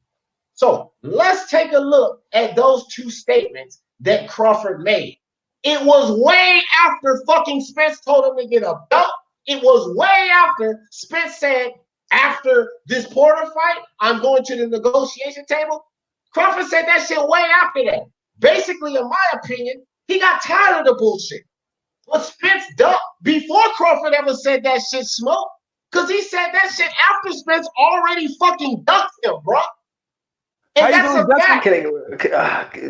So let's take a look at those two statements that Crawford made. It was way after fucking Spence told him to get a belt it was way after Spence said, after this Porter fight, I'm going to the negotiation table. Crawford said that shit way after that. Basically, in my opinion, he got tired of the bullshit. But Spence ducked before Crawford ever said that shit, Smoke, because he said that shit after Spence already fucking ducked him, bro. And that's a fact.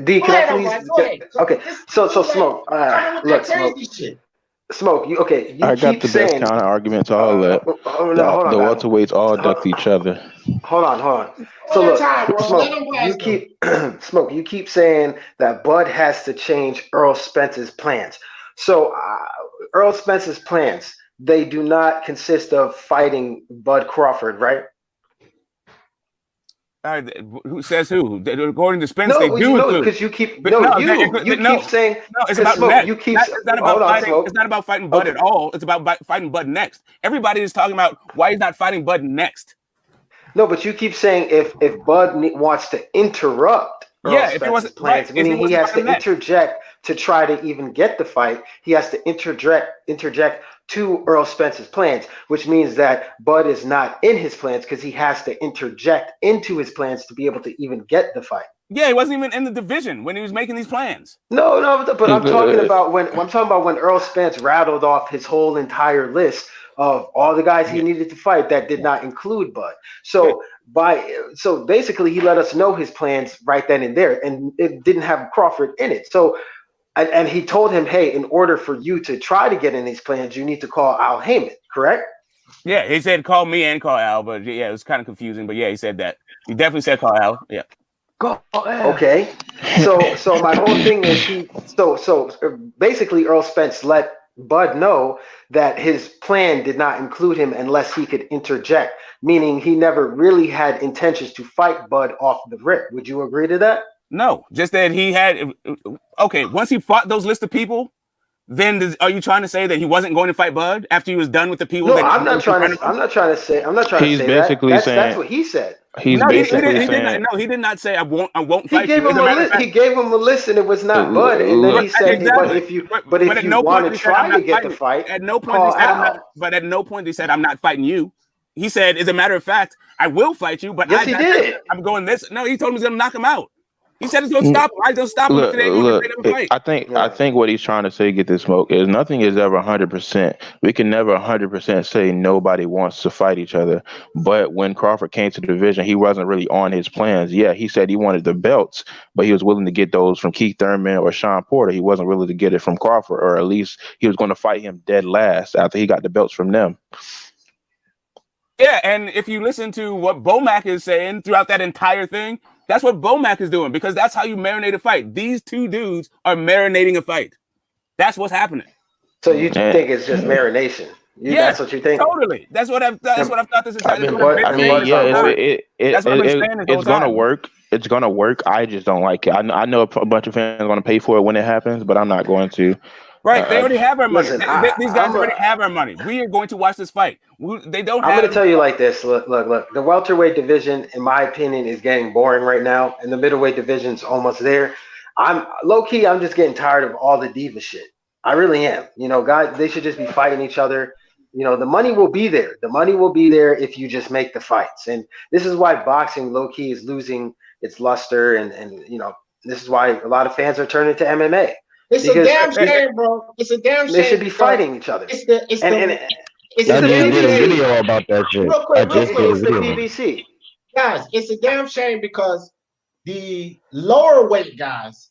D, can I please? Okay, so Smoke. Look, Smoke. You I got the best counter argument to all that. The welterweights all ducked each other. Hold on. So look, Smoke. You keep saying that Bud has to change Earl Spence's plans. So Earl Spence's plans, they do not consist of fighting Bud Crawford, right? Who says who? According to Spence, no, they do. Because you keep keep saying it's about Smoke, next. It's not about fighting. It's not about fighting Bud at all. It's about fighting Bud next. Everybody is talking about why he's not fighting Bud next. No, but you keep saying if Bud wants to interrupt Earl Spence's plans, meaning he has to interject to try to even get the fight, he has to interject to Earl Spence's plans, which means that Bud is not in his plans because he has to interject into his plans to be able to even get the fight. Yeah, he wasn't even in the division when he was making these plans. No, but I'm talking about when Earl Spence rattled off his whole entire list of all the guys he needed to fight that did not include Bud. So basically he let us know his plans right then and there, and it didn't have Crawford in it. So and he told him, hey, in order for you to try to get in these plans, you need to call Al Heyman, correct? Yeah, he said call me and call Al, but yeah, it was kind of confusing. But yeah, he said that. He definitely said call Al. Yeah. Okay. So my whole thing is so basically Earl Spence let Bud know that his plan did not include him unless he could interject, meaning he never really had intentions to fight Bud off the rip. Would you agree to that? No, just that he had. Okay, once he fought those list of people, then are you trying to say that he wasn't going to fight Bud after he was done with the people? No, I'm not trying to say. He's basically saying that's what he said. He's basically saying he did not say I won't fight you. He gave him a list, and it was not Bud. And then he said, "But if you want to try to get the fight, at no point he said But at no point he said I'm not fighting you. He said, as a matter of fact, I will fight you. But yes, he did. I'm going this. No, he told me he's gonna knock him out. He said he's gonna stop him. I don't stop him if they never fight. I think what he's trying to say, get this Smoke, is nothing is ever 100%. We can never 100% say nobody wants to fight each other. But when Crawford came to the division, he wasn't really on his plans. Yeah, he said he wanted the belts, but he was willing to get those from Keith Thurman or Sean Porter. He wasn't willing to get it from Crawford, or at least he was going to fight him dead last after he got the belts from them. Yeah, and if you listen to what Bomac is saying throughout that entire thing, that's what Bomac is doing, because that's how you marinate a fight. These two dudes are marinating a fight. That's what's happening. So you think it's just marination? That's what you think? Totally. That's what I've thought this entire time. It's gonna work. It's gonna work. I just don't like it. I know a bunch of fans are gonna pay for it when it happens, but I'm not going to. Right, they already have our money. These guys already have our money. We are going to watch this fight. They don't. I'm going to tell you like this. Look. The welterweight division, in my opinion, is getting boring right now, and the middleweight division's almost there. I'm low key. I'm just getting tired of all the diva shit. I really am. Guys, they should just be fighting each other. The money will be there. The money will be there if you just make the fights. And this is why boxing low key is losing its luster, and this is why a lot of fans are turning to MMA. It's a damn shame, bro. It's a damn shame. They should be fighting each other. It's the video about that shit. Real quick. It's the PBC. Guys, it's a damn shame because the lower weight guys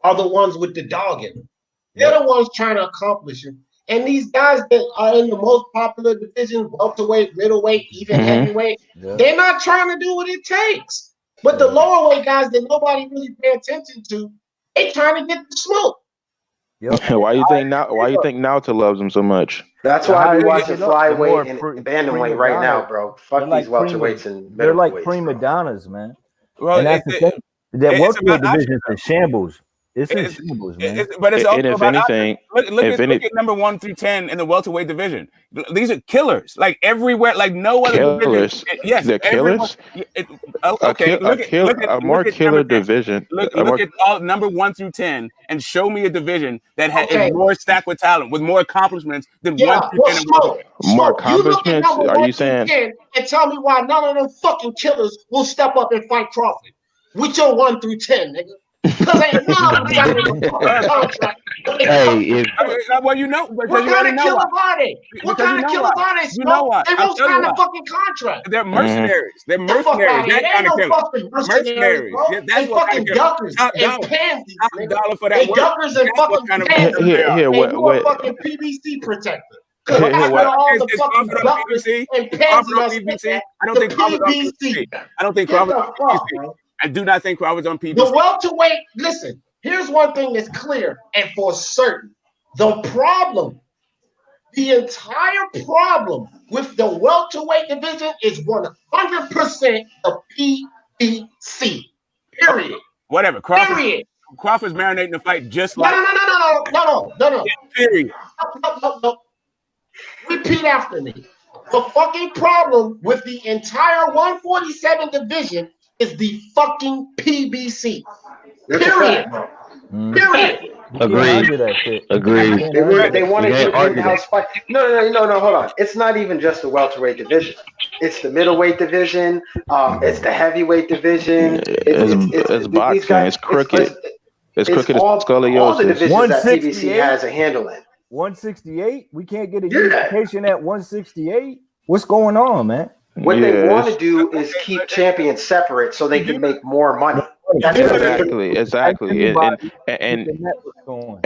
are the ones with the dogging. They're the ones trying to accomplish it. And these guys that are in the most popular division, welterweight, middleweight, even heavyweight, they're not trying to do what it takes. But the lower weight guys that nobody really pay attention to, they trying to get the smoke. Why you think Nauta loves him so much? That's why we watching flyweight and bantamweight right now, bro. Fuck these welterweights and middleweights. They're like prima donnas, man. Well, and that's the thing. That welterweight division is a shambles. It's in shambles, man. But it's also and if about anything, look at number 1 through 10 in the welterweight division. These are killers, like everywhere, like no other killers. division. Yes, They're killers. Okay, A more killer division. Look at all number 1 through 10 and show me a division that is more stacked with talent, with more accomplishments than 1 through 10. More accomplishments? Are you saying? And tell me why none of them fucking killers will step up and fight Crawford with your 1 through 10, nigga. Because ain't none of them got a contract. Well, you know, what kind of killers are they? What kind of killers are they? You know what? They most kind of fucking contract. They're mercenaries. They're mercenaries. That kind of killers. Mercenaries. Yeah, that's what kind of killers. And pansies. They duckers and fucking pansies. They more fucking PVC protector. Because all the fucking duckers and pansies. I don't think Crawford's on PVC. I don't think Crawford's on PVC. I do not think Crawford's on PVC. The welterweight, listen, here's one thing that's clear and for certain. The entire problem with the welterweight division is 100% the PVC. Period. Whatever. Crawford's marinating the fight just like. No. Period. No. Repeat after me. The fucking problem with the entire 147 division is the fucking PBC. Period. Period. Agreed. They want to do in-house fight. No, hold on. It's not even just the welterweight division. It's the middleweight division. It's the heavyweight division. It's boxing. It's cricket. It's cricket. It's scoliosis. All the divisions that PBC has a handle in. 168? We can't get a unification at 168? What's going on, man? What they want to do is keep champions separate so they can make more money. Exactly. And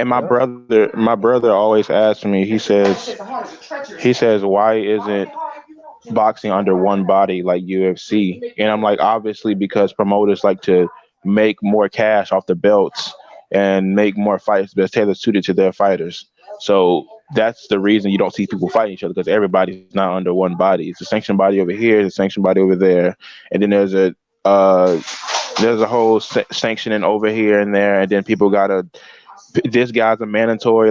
my brother always asks me. He says, why isn't boxing under one body like UFC? And I'm like, obviously because promoters like to make more cash off the belts and make more fights that's tailored suited to their fighters. So that's the reason you don't see people fighting each other, because everybody's not under one body. It's a sanctioned body over here, it's a sanctioned body over there, and then there's a whole sanctioning over here and there, and then people this guy's a mandatory,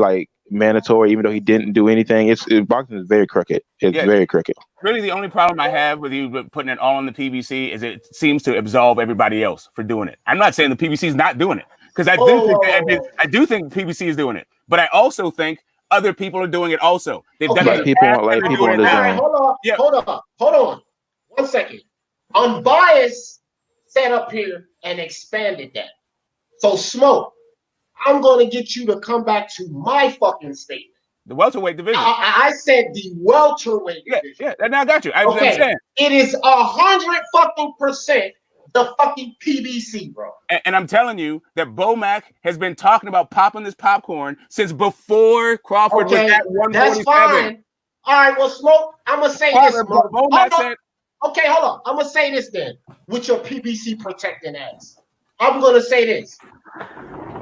even though he didn't do anything. Boxing is very crooked. It's very crooked. Really, the only problem I have with you putting it all on the PBC is it seems to absolve everybody else for doing it. I'm not saying the PBC is not doing it, because I do think the PBC is doing it, but I also think other people are doing it also. They've done it. People in the zone. Hold on. 1 second. Unbiased sat up here and expanded that. So Smoke, I'm going to get you to come back to my fucking statement. The welterweight division. I said the welterweight division. Yeah. Now I got you. I understand. It is 100% the fucking PBC, bro. And I'm telling you that Bomac has been talking about popping this popcorn since before Crawford was at 147. That's fine. All right, well, Smoke, I'm going to say this. Bomac said, okay, hold on. I'm going to say this then, with your PBC protecting ass. I'm going to say this.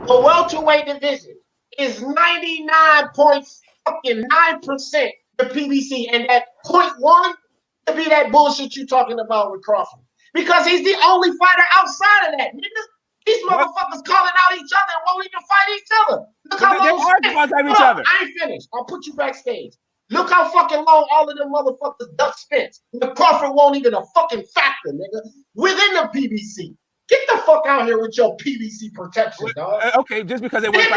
The welterweight division is 99.9% the PBC, and that 0.1 to be that bullshit you talking about with Crawford. Because he's the only fighter outside of that, nigga. These motherfuckers calling out each other and won't even fight each other. Look how long I ain't finished. I'll put you backstage. Look how fucking long all of them motherfuckers duck Spence. The Crawford won't even a fucking factor, nigga. Within the PBC. Get the fuck out here with your PVC protection, dog. Okay, just because they weren't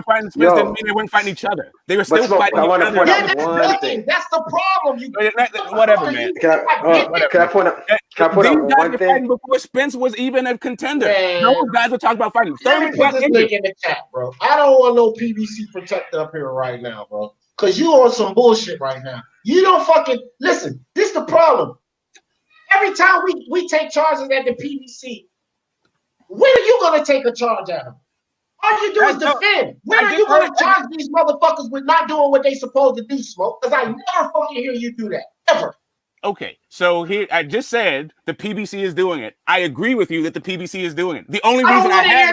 fighting Spence, doesn't mean they weren't fighting each other. They were still fighting each other. That's the problem. Whatever, man. Can I point out one thing? Before Spence was even a contender, those guys were talking about fighting. Let me put this link in the chat, bro. I don't want no PVC protector up here right now, bro. Because you on some bullshit right now. You don't fucking listen. This is the problem. Every time we take charges at the PBC, when are you going to take a charge at them? All you do is defend. When are you going to charge these motherfuckers with not doing what they supposed to do, Smoke? Because I never fucking hear you do that, ever. Okay, so here I just said the PBC is doing it. I agree with you that the PBC is doing it. The only reason I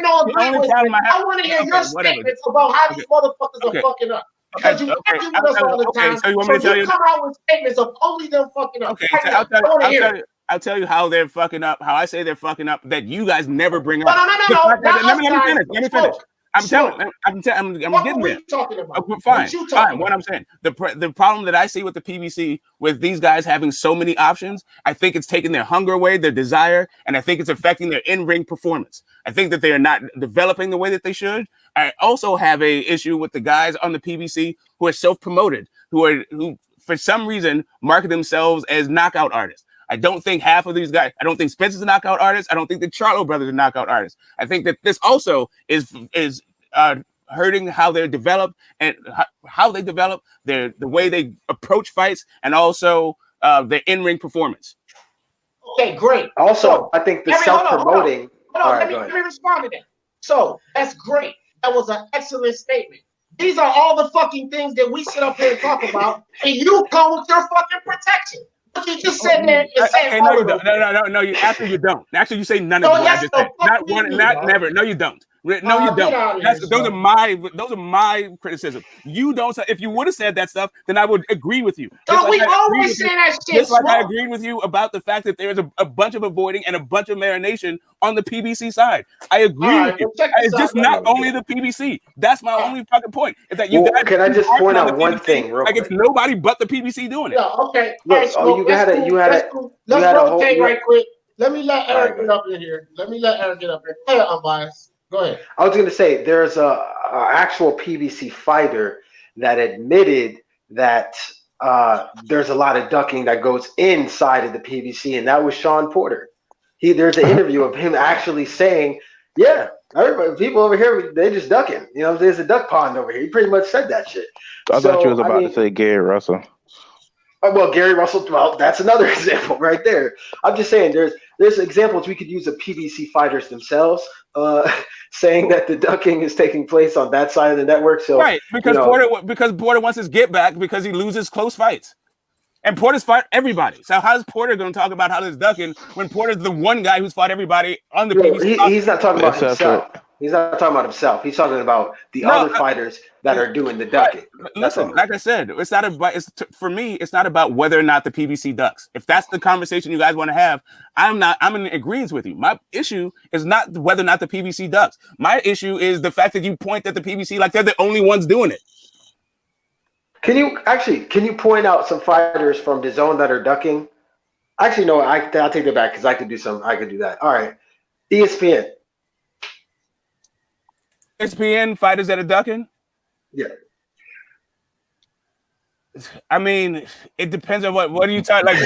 want to hear your statements about how these motherfuckers are fucking up. Because you argue with us all the time. So you want me to tell you? Come out with statements of only them fucking up. Okay, I want to hear it. I'll tell you how they're fucking up. How I say they're fucking up that you guys never bring up. No. Let me finish. I'm getting there. Talking about? Fine. What I'm saying, the problem that I see with the PBC, with these guys having so many options, I think it's taking their hunger away, their desire, and I think it's affecting their in-ring performance. I think that they are not developing the way that they should. I also have a issue with the guys on the PBC who are self-promoted, who for some reason market themselves as knockout artists. I don't think half of these guys, I don't think Spence is a knockout artist. I don't think the Charlo brothers are knockout artists. I think that this also is hurting how they're developed and how they develop, the way they approach fights, and also their in-ring performance. Okay, great. Also, I think the self-promoting. Let me respond to that. So that's great. That was an excellent statement. These are all the fucking things that we sit up here and talk about, and you come with your fucking protection. But you just sit there and say, okay, no, you don't. No. Actually, you don't. Actually, you say none of what I just said. Not one, not never. No, you don't. No, you don't. Those are my criticism. You don't. If you would have said that stuff, then I would agree with you. We always say that shit. Just like I agreed with you about the fact that there's a bunch of avoiding and a bunch of marination on the PBC side. I agree with you. It's just not only the PBC. That's my only fucking point. Is that you guys can I just point out one thing real quick? Like it's nobody but the PBC doing it. Yeah. Okay. Look, Let's rotate right quick. Let me let Eric get up in here. Go ahead, unbiased. Go ahead. I was going to say there's a actual PBC fighter that admitted that there's a lot of ducking that goes inside of the PBC, and that was Sean Porter. There's an interview of him actually saying, "Yeah, everybody, people over here, they just ducking. You know, there's a duck pond over here." He pretty much said that shit. I thought you was about to say Gary Russell. Oh, well, Gary Russell, well, that's another example right there. I'm just saying there's examples we could use of PBC fighters themselves saying that the ducking is taking place on that side of the network. So right, because Porter wants his get back because he loses close fights. And Porter's fought everybody. So how's Porter going to talk about how there's ducking when Porter's the one guy who's fought everybody on the PBC? He's not talking about himself. He's not talking about himself. He's talking about the other fighters that are doing the ducking. Listen, like I said, it's not about. For me, it's not about whether or not the PBC ducks. If that's the conversation you guys want to have, I'm in agreement with you. My issue is not whether or not the PBC ducks. My issue is the fact that you point at the PBC like they're the only ones doing it. Can you point out some fighters from the zone that are ducking? Actually, no, I'll take that back because I could do that. All right, ESPN. ESPN fighters that are ducking? Yeah. I mean, it depends on what are you talking like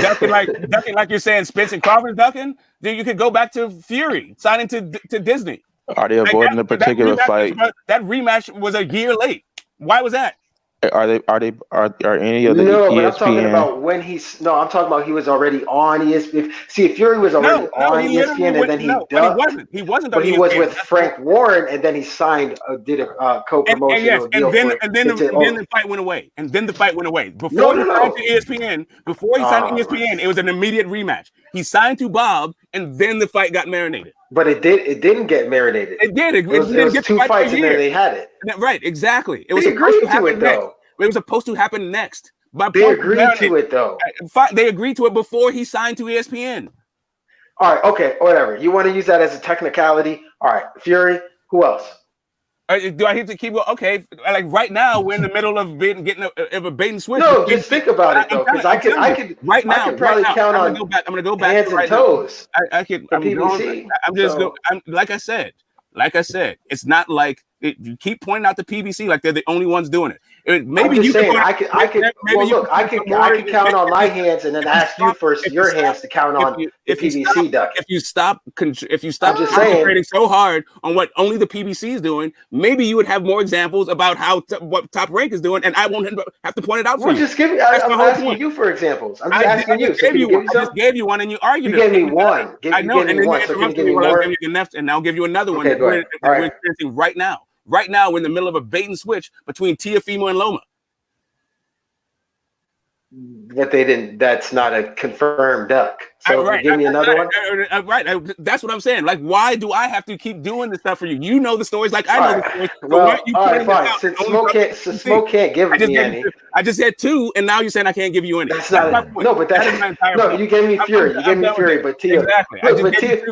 ducking like you're saying Spence and Crawford ducking? Then you could go back to Fury signing to Disney. Are they avoiding a particular fight? That rematch was a year late. Why was that? Are any of the ESPN? But I'm talking about I'm talking about he was already on ESPN. See, if Fury was already on ESPN and then he ducked. He wasn't. But he was with Frank Warren, and then he signed, did a co-promotional deal. And then the fight went away. Before he signed to ESPN, it was an immediate rematch. He signed to Bob, and then the fight got marinated. But it didn't get marinated. It did. It was two fights, and then they had it. Right, exactly. They agreed to it, though. It was supposed to happen next. They agreed to it, though. They agreed to it before he signed to ESPN. All right, okay, whatever. You want to use that as a technicality? All right, Fury. Who else? Do I have to keep going? Okay, like right now we're in the middle of getting a bait and switch. No, just think about it though, because I could probably count on. I'm gonna go back hands and toes. I could. Like I said, it's not like you keep pointing out the PBC like they're the only ones doing it. Maybe you can. I could count on my hands and then ask you for your hands to count on the PBC duck. If you stop concentrating so hard on what only the PBC is doing, maybe you would have more examples about what Top Rank is doing, and I won't have to point it out for you. I'm asking you for examples. I'm just asking you. I just gave you one, and you argued. You gave me one. I know, and then you interrupted me when I was giving you the next, and I'll give you another one. We're experiencing right now. Right now, we're in the middle of a bait and switch between Tiafimo and Loma. But they didn't. That's not a confirmed duck. So give me another one. Right. That's what I'm saying. Like, why do I have to keep doing this stuff for you? You know the stories like I know the stories. So well, all right, fine. Since Smoke can't give me any. I just said 2, and now you're saying I can't give you any. That's not no, but that's no. You gave me Fury. You gave me Fury, but Tio. Exactly.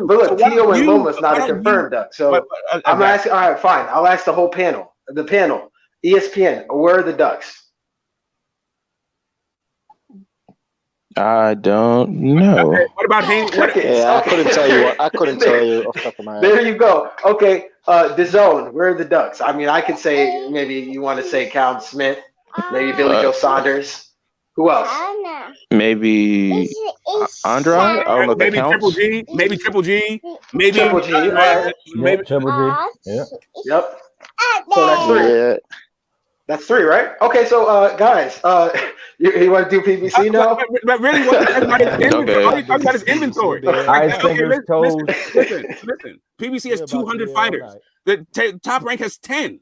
Look, Tio and Loma's not a confirmed duck. So I'm asking. All right, fine. I'll ask the whole panel. The panel. ESPN. Where are the ducks? I don't know. Okay, what about Haney? I couldn't tell you. I couldn't tell you off the top of my head. There you go. Okay, the zone. Where are the ducks? I mean, I could say maybe you want to say Calvin Smith, maybe Billy Joe Saunders. Who else? Maybe Andrade. I don't know if maybe that counts. Triple G. Maybe Triple G. Maybe Triple G. Right. Maybe Triple G. Yeah. Yep. So that's 3. Yeah. That's 3, right? Okay, so guys, you want to do PBC now? But really, what all you talking about is inventory. Listen. PBC has 200 fighters. The Top Rank has 10.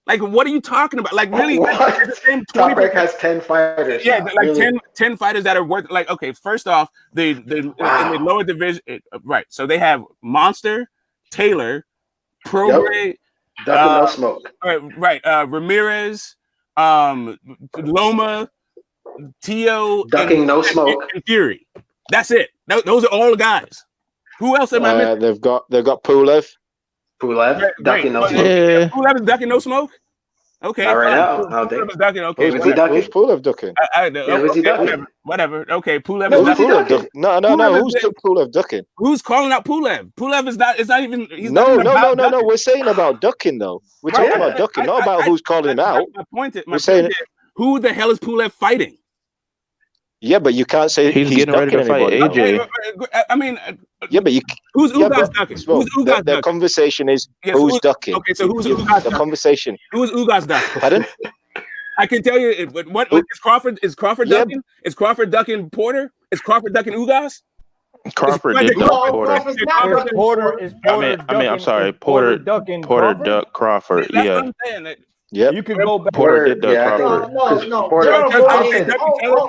Like, what are you talking about? Like, really? Top Rank has 10 fighters. Yeah, like really? 10 fighters that are worth. Like, okay, first off, in the lower division, right? So they have Monster, Taylor, Prograde. Ducking no smoke. Right. Ramirez, Loma, Tio, ducking no smoke, and Fury. That's it. Those are all the guys. Who else am I missing? They've got Pulev. Ducking no smoke. Yeah. Pulev is ducking no smoke. Okay. Not right now. I don't think. Ducking. Okay. Was he ducking? Who's Pulev ducking? Was he ducking? Whatever. Okay. Pulev is ducking. No. Who's Pulev ducking? Who's calling out Pulev? Pulev is not. It's not even. No. We're saying about ducking though. We're talking about ducking, not about who's calling him out. My point is, who the hell is Pulev fighting? Yeah, but you can't say he's getting ready to fight AJ. I mean, yeah, but who's Ugas ducking? Who's Ugas ducking? The conversation is who's ducking. Okay, so who's Ugas ducking? The conversation. Who's Ugas ducking? Pardon? I can tell you what is Crawford? Is Crawford ducking? Is Crawford ducking Porter? Is Crawford ducking Ugas? Crawford did duck Porter. I'm sorry. Porter ducked Crawford. Yeah. Yeah, you can go back. Porter did duck Crawford. No.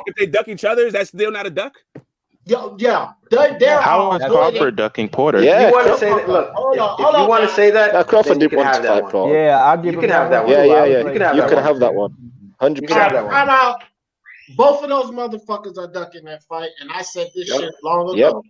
If they duck each other, is that still not a duck? Yeah. How is Crawford ducking Porter? Yeah, you want to say that? Look, if you want to say that, Crawford did want to fight Paul. Yeah, I'll give you can have that one. Yeah. You can have that one. 100%. I'm out. Both of those motherfuckers are ducking that fight, and I said this shit long ago.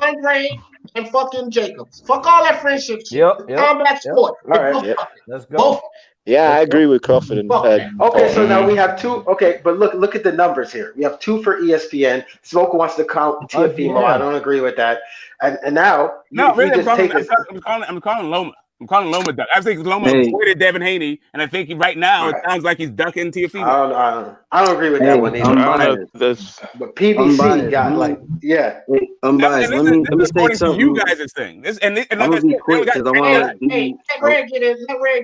Andre and fucking Jacobs. Fuck all that friendship shit. Combat sport. All right, let's go. Yeah, I agree with Crawford and okay, so now we have 2. Okay, but look at the numbers here. We have 2 for ESPN. Smoke wants to count TFE. I don't agree with that. And now I'm calling Loma. I'm calling Loma duck. I think Loma avoided Devin Haney, and I think right now it sounds like he's ducking TFE. I don't agree with that one either. But PBC got I'm biased. Let me say something. You guys' thing. I'm gonna be quick because I want to. Let Red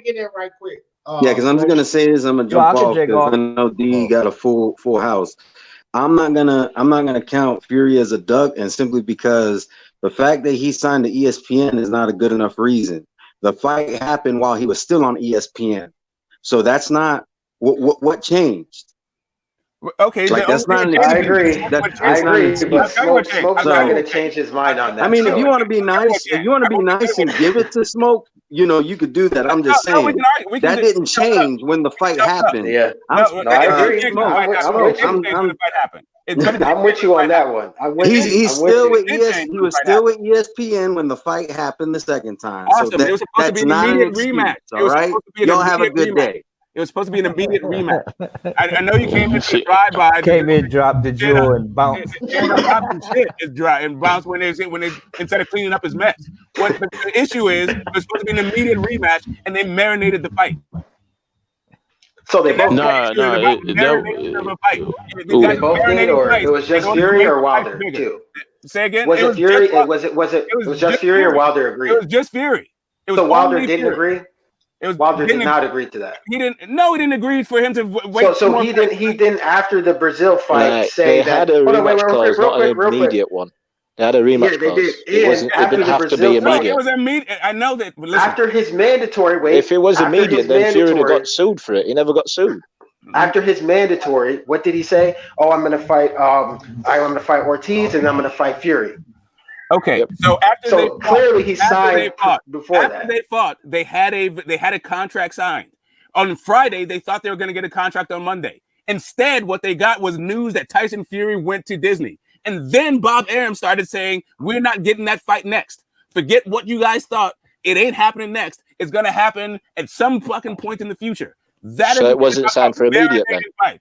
get in right quick. Because I'm just gonna say this. I'm gonna jump off because I know D got a full house. I'm not gonna count Fury as a duck, and simply because the fact that he signed to ESPN is not a good enough reason. The fight happened while he was still on ESPN, so that's not what changed. Okay, like that's not. I agree. I agree. But Smoke's not going to change his mind on that. I mean, if you want to be nice, and give it to Smoke, you could do that. I'm just saying that didn't change when the fight happened. Yeah, I agree. I'm with you on that one. He's still with ESPN. He was still with ESPN when the fight happened the second time. Awesome. So it was supposed to be an immediate rematch. All right, y'all have a good day. It was supposed to be an immediate rematch. I know you came in to drive by. Dropped the jewel, and bounced. Shit is dry and bounced when they instead of cleaning up his mess. What the issue is, it was supposed to be an immediate rematch, and they marinated the fight. So they both did, or it was just Fury or Wilder too? Say again. Was it Fury? Was it just Fury or Wilder agreed? It was just Fury. So Wilder didn't agree. Wilder did not agree to that. He didn't agree for him to wait. So he didn't after the Brazil fight say they that. Had a rematch clause, not an immediate one. They had a rematch. Yeah, they did. It wasn't. It didn't have to be immediate. It was immediate. I know that. Listen, after his mandatory, if it was immediate, then Fury would have got sued for it. He never got sued. After his mandatory, what did he say? Oh, I'm going to fight. I'm going to fight Ortiz, and I'm going to fight Fury. Okay, so after they fought, clearly he signed before after they fought, they had a contract signed. On Friday, they thought they were going to get a contract on Monday. Instead, what they got was news that Tyson Fury went to Disney. And then Bob Arum started saying, we're not getting that fight next. Forget what you guys thought. It ain't happening next. It's going to happen at some fucking point in the future. So it wasn't signed for immediate then? Fight.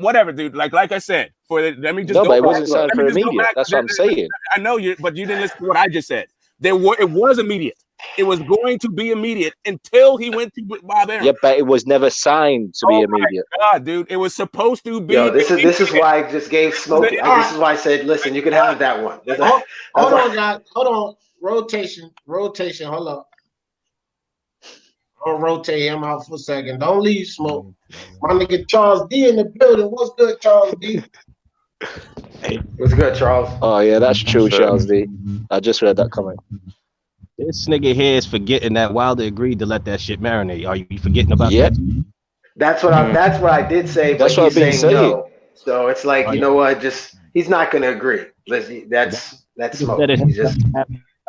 Whatever, dude. Like I said, let me just no, go but it back. wasn't signed for immediate. That's what I'm saying. I know you, but you didn't listen to what I just said. It was immediate. It was going to be immediate until he went to Bob Arum. Yeah, but it was never signed to be immediate. God, dude, it was supposed to be. Yo, this is why I just gave Smokey. This is why I said, listen, you can have that one. Hold on, guys. Hold on. Rotation. Hold up. I'll rotate him out for a second. Don't leave, Smoke. My nigga Charles D in the building. What's good, Charles D? Hey, what's good, Charles? Oh yeah, that's true, Charles D. I just read that comment. This nigga here is forgetting that Wilder agreed to let that shit marinate. Are you forgetting about that? That's what I did say. That's but what I've been he's saying. no. So it's like, you know what? Just he's not gonna agree. That's Smoke. He's just.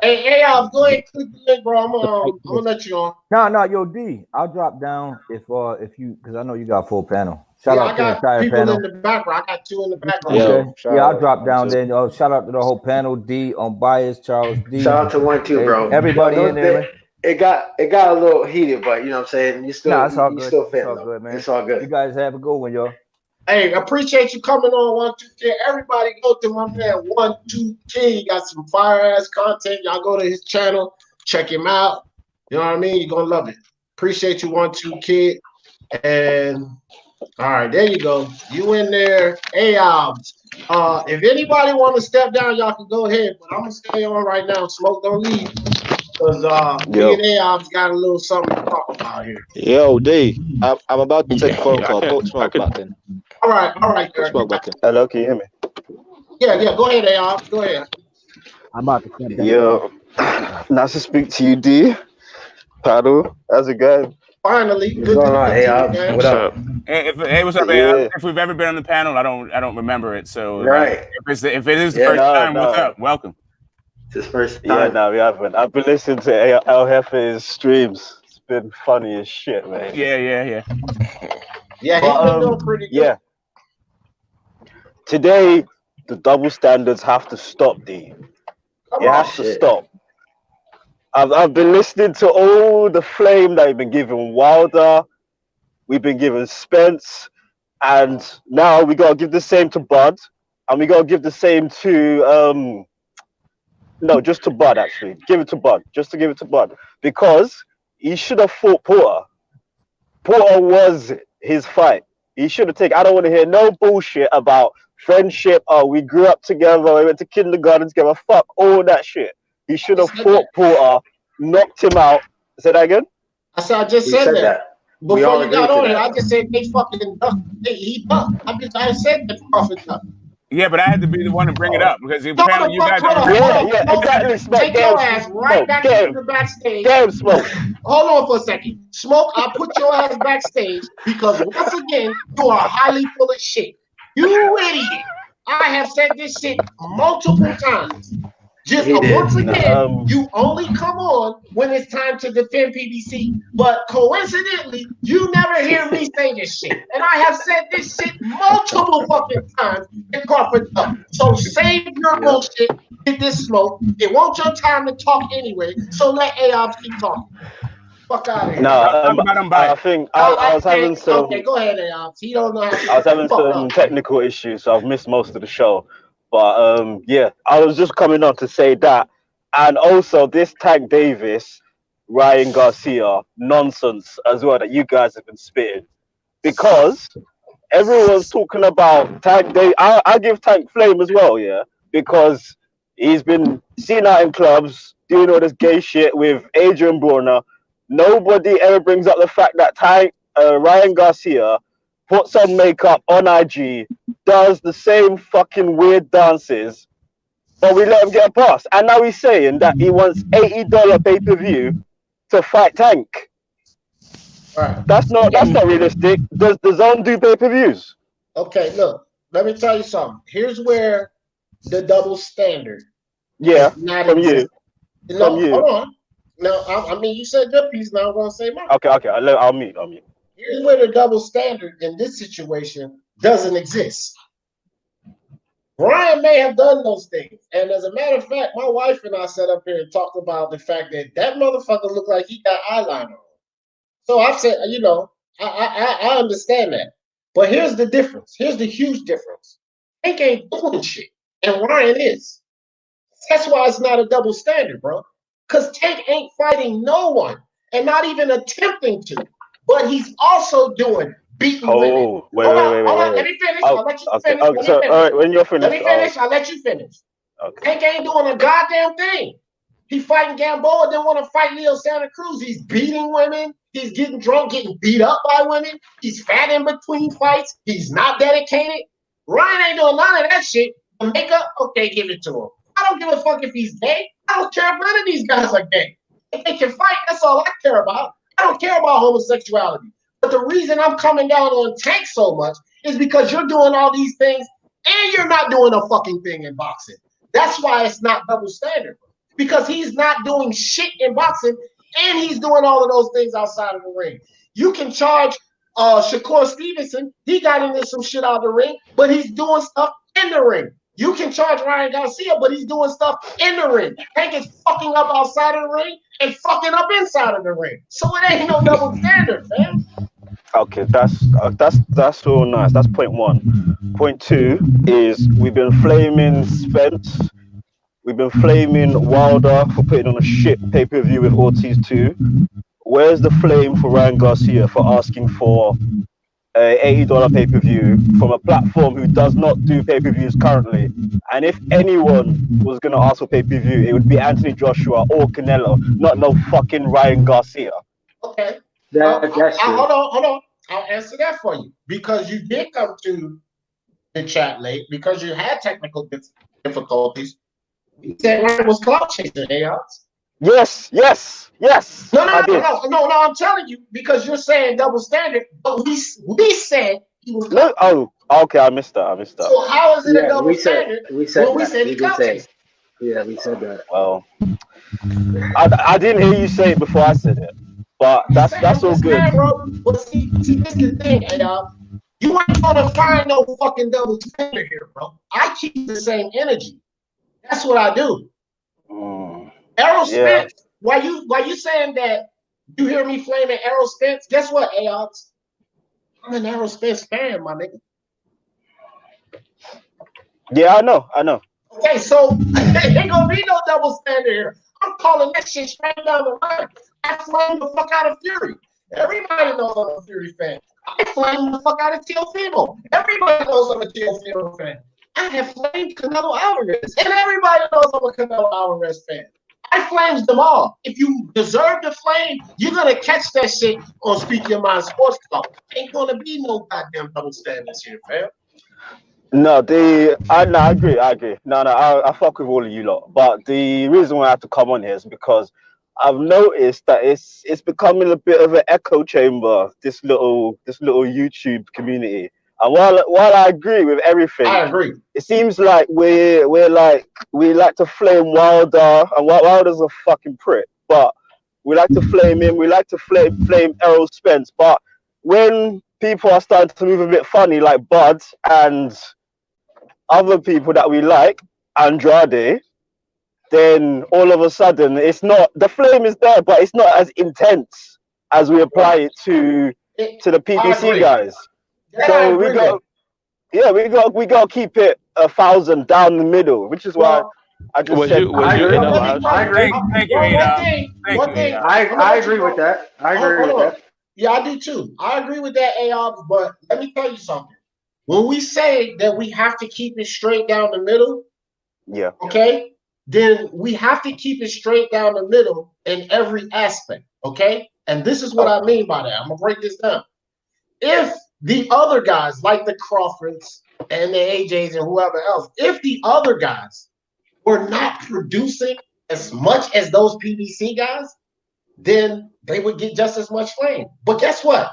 Hey, I'll go ahead and click the link, bro. I'm gonna let you on. No, yo, D, I'll drop down if you, because I know you got full panel. Shout out to the entire people panel. in the background. I got two in the background. Okay. Yeah, I'll drop down then. Shout out to the whole panel. D on bias, Charles D. Shout out to 1-2, bro. Everybody in there. It got a little heated, but you know what I'm saying. It's all good. It's all good, man. It's all good. You guys have a good one, y'all. Hey, appreciate you coming on 1-2. Everybody go to my man 1-2 King. He got some fire ass content. Y'all go to his channel, check him out. You know what I mean? You're gonna love it. Appreciate you, 1-2 Kid. And all right, there you go. You in there. Hey, if anybody want to step down, y'all can go ahead. But I'm gonna stay on right now. Smoke, don't leave. Because me and Ayob's got a little something to talk about here. Yo, D, I'm about to take a phone call. Put Smoke back in. All right. Smoke back in. Hello, can you hear me? Yeah. Go ahead, Ayob. Go ahead. I'm about to step down. Yo, nice to speak to you, D. Paddle, how's it going? Finally, what's going on, Ayob? What up? Hey, what's up, Ayob? If we've ever been on the panel, I don't remember it. So right. If it is the first time, what's up? Welcome. It's his first time. Yeah, no, we haven't. I've been listening to El Jefe's streams. It's been funny as shit, man. Yeah. Yeah, he's been doing pretty good. Yeah. Today, the double standards have to stop, D. It has to stop. I've been listening to all the flame that we've been giving Wilder. We've been giving Spence. And now we got to give the same to Bud. And we got to give the same to... No, just to Bud, actually. Give it to Bud. Just to give it to Bud. Because he should have fought Porter. Porter was his fight. He should have taken... I don't want to hear no bullshit about friendship. Oh, we grew up together. We went to kindergarten together. Fuck all that shit. He should have fought Porter, knocked him out. Say that again? I just said that. Before you got on here, I just said they fucking ducked. He ducked. I said that Crawford ducked. Yeah, but I had to be the one to bring it up because apparently you guys. Yeah, exactly. Take your ass right back into the backstage. Damn, Smoke. Hold on for a second. Smoke, I'll put your ass backstage because once again, you are highly full of shit. You idiot. I have said this shit multiple times. Just once again, you only come on when it's time to defend PBC. But coincidentally, you never hear me say this shit. And I have said this shit multiple fucking times in Crawford. So save your bullshit. Get this Smoke. It won't your time to talk anyway. So let Ayob keep talking. Fuck out of here. I think I was having some... Okay, go ahead, Ayob. He don't know how to... I was having some technical issues, so I've missed most of the show. But yeah, I was just coming on to say that. And also this Tank Davis, Ryan Garcia nonsense as well that you guys have been spitting. Because everyone's talking about Tank Davis. I give Tank flame as well, yeah. Because he's been seen out in clubs, doing all this gay shit with Adrian Broner. Nobody ever brings up the fact that Ryan Garcia puts on makeup on IG, does the same fucking weird dances but we let him get a pass. And now he's saying that he wants $80 pay-per-view to fight Tank. Right. That's not realistic. Does the Zone do pay-per-views? Okay, look, let me tell you something. Here's where the double standard. Yeah, from exist. you. No, From you. hold on. No, I mean you said your piece. Now I'm gonna say mine. Okay. I'll mute. Here's where the double standard in this situation doesn't exist. Brian may have done those things, and as a matter of fact, my wife and I sat up here and talked about the fact that motherfucker looked like he got eyeliner on. So I've said, you know, I understand that, but here's the difference. Here's the huge difference. Tank ain't doing shit, and Ryan is. That's why it's not a double standard, bro. Because Tank ain't fighting no one, and not even attempting to. But he's also doing beating women. Wait. Let me finish. I'll let you finish. All right, when you're finished. Let me finish. I'll let you finish. Okay. Tank ain't doing a goddamn thing. He fighting Gamboa, didn't want to fight Leo Santa Cruz. He's beating women. He's getting drunk, getting beat up by women. He's fat in between fights. He's not dedicated. Ryan ain't doing none of that shit. The makeup, okay, give it to him. I don't give a fuck if he's gay. I don't care if none of these guys are gay. If they can fight, that's all I care about. I don't care about homosexuality. But the reason I'm coming down on Tank so much is because you're doing all these things and you're not doing a fucking thing in boxing. That's why it's not double standard. Because he's not doing shit in boxing and he's doing all of those things outside of the ring. You can charge Shakur Stevenson. He got into some shit out of the ring, but he's doing stuff in the ring. You can charge Ryan Garcia, but he's doing stuff in the ring. Tank is fucking up outside of the ring and fucking up inside of the ring. So it ain't no double standard, man. Okay, that's all nice. That's point one. Point two is we've been flaming Spence. We've been flaming Wilder for putting on a shit pay-per-view with Ortiz 2. Where's the flame for Ryan Garcia for asking for a $80 pay-per-view from a platform who does not do pay-per-views currently? And if anyone was going to ask for pay-per-view, it would be Anthony Joshua or Canelo, not no fucking Ryan Garcia. Okay. That's true. Hold on. I'll answer that for you. Because you did come to the chat late, because you had technical difficulties. You said Ryan was clout chasing, AOs. Yes. No, I'm telling you, because you're saying double standard, but we said he was clout. Oh, okay, I missed that. So how is it a double standard we said when we said he clout chasing? Yeah, we said that. Well, I didn't hear you say it before I said it, but that's all good. Bro. But see, this is the thing, y'all. You ain't gonna find no fucking double standard here, bro. I keep the same energy. That's what I do. Errol Spence, why you saying that you hear me flaming Errol Spence? Guess what, AOX? I'm an Errol Spence fan, my nigga. Yeah, I know. Okay, so ain't gonna be no double standard here. I'm calling that shit straight down the line. I flame the fuck out of Fury. Everybody knows I'm a Fury fan. I flame the fuck out of Teofimo. Everybody knows I'm a Teofimo fan. I have flamed Canelo Alvarez, and everybody knows I'm a Canelo Alvarez fan. I flames them all. If you deserve to flame, you're gonna catch that shit on Speak Your Mind Sports Club. Ain't gonna be no goddamn double standards here, fam. No, I agree. No, I fuck with all of you lot. But the reason why I have to come on here is because I've noticed that it's becoming a bit of an echo chamber. This little YouTube community. And while I agree with everything, I agree. It seems like we like to flame Wilder, and Wilder's a fucking prick. But we like to flame him. We like to flame Errol Spence. But when people are starting to move a bit funny, like Bud and other people that we like, Andrade, then all of a sudden it's not, the flame is there, but it's not as intense as we apply it to the PBC guys. So we got to keep it 1,000 down the middle, which is why I just said I agree. Thank you, I agree with that. Yeah, I do too. I agree with that, AOB, but let me tell you something. When we say that we have to keep it straight down the middle, okay, then we have to keep it straight down the middle in every aspect, okay? And this is what I mean by that. I'm going to break this down. If the other guys, like the Crawfords and the AJs and whoever else, if the other guys were not producing as much as those PBC guys, then they would get just as much flame. But guess what?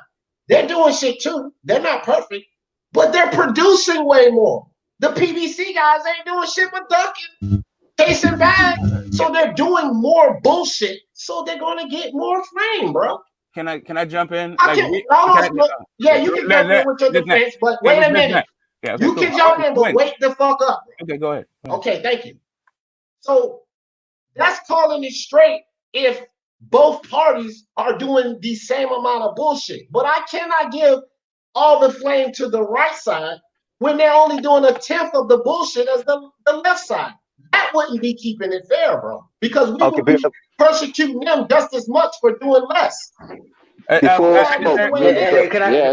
They're doing shit too. They're not perfect, but they're producing way more. The PBC guys ain't doing shit but ducking, chasing bags. So they're doing more bullshit. So they're gonna get more flame, bro. Can I jump in? You can jump in with your defense, but wait a minute. Yeah, okay, you can jump in, but wait the fuck up. Okay, go ahead. Okay, thank you. So that's calling it straight if both parties are doing the same amount of bullshit. But I cannot give all the flame to the right side when they're only doing 1/10 of the bullshit as the left side. That wouldn't be keeping it fair, bro. Because we would be persecuting them just as much for doing less.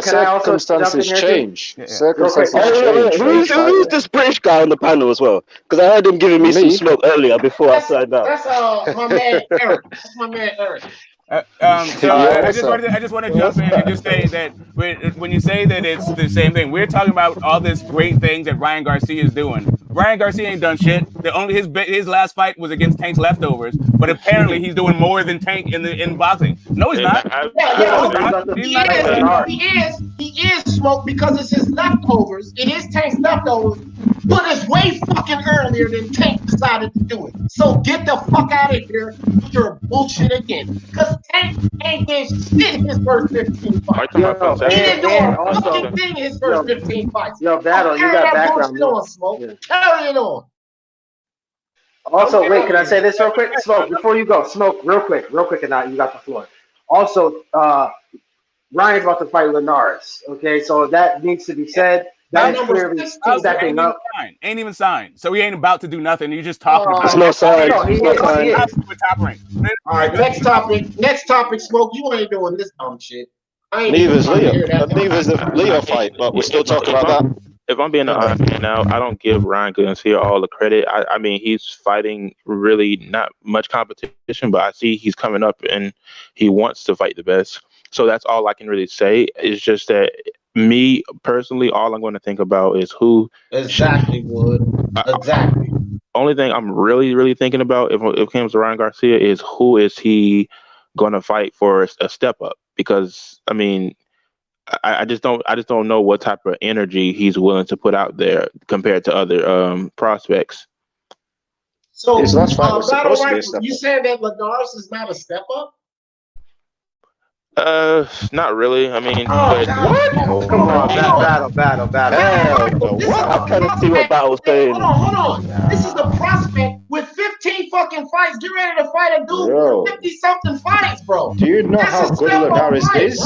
Circumstances change. Circumstances change. Who's this British guy on the panel as well? Because I heard him giving me some smoke earlier before I signed out. That's my man Eric. That's my man Eric. I just want to jump in and just say that when you say that it's the same thing, we're talking about all this great things that Ryan Garcia is doing. Ryan Garcia ain't done shit. His last fight was against Tank's leftovers, but apparently he's doing more than Tank in boxing. No, he's not. He is smoke because it's his leftovers. It is Tank's leftovers, but it's way fucking earlier than Tank decided to do it. So get the fuck out of here with your bullshit again. Because Tank ain't did shit his first 15 fights. He didn't do a fucking thing his first 15 fights. Yo, Battle, you got background. Smoke. Carry it on. Also, wait, can I say this real quick? Smoke, before you go, Smoke, real quick, and now you got the floor. Also, Ryan's about to fight Linares. Okay, so that needs to be said. That is clearly stepping up. Ain't even signed. So he ain't about to do nothing. You're just talking about it. It's no sign. All right, next topic, Smoke. You ain't doing this dumb shit. Neither's Leo. Neither's the Leo fight, but we're still talking about that. If I'm being honest now, I don't give Ryan Garcia all the credit. I mean, he's fighting really not much competition, but I see he's coming up and he wants to fight the best. So that's all I can really say. It's just that me personally, all I'm going to think about is who exactly would exactly. Only thing I'm really thinking about if it comes to Ryan Garcia is who is he going to fight for a step up? Because I mean, I just don't know what type of energy he's willing to put out there compared to other prospects. So, you saying that Linares is not a step up? Not really. I mean, come on, battle. I can't see what Battle's saying. Hold on. This is the prospect with 15 fucking fights. Get ready to fight a dude with 50-something fights, bro. Do you know how good Linares is?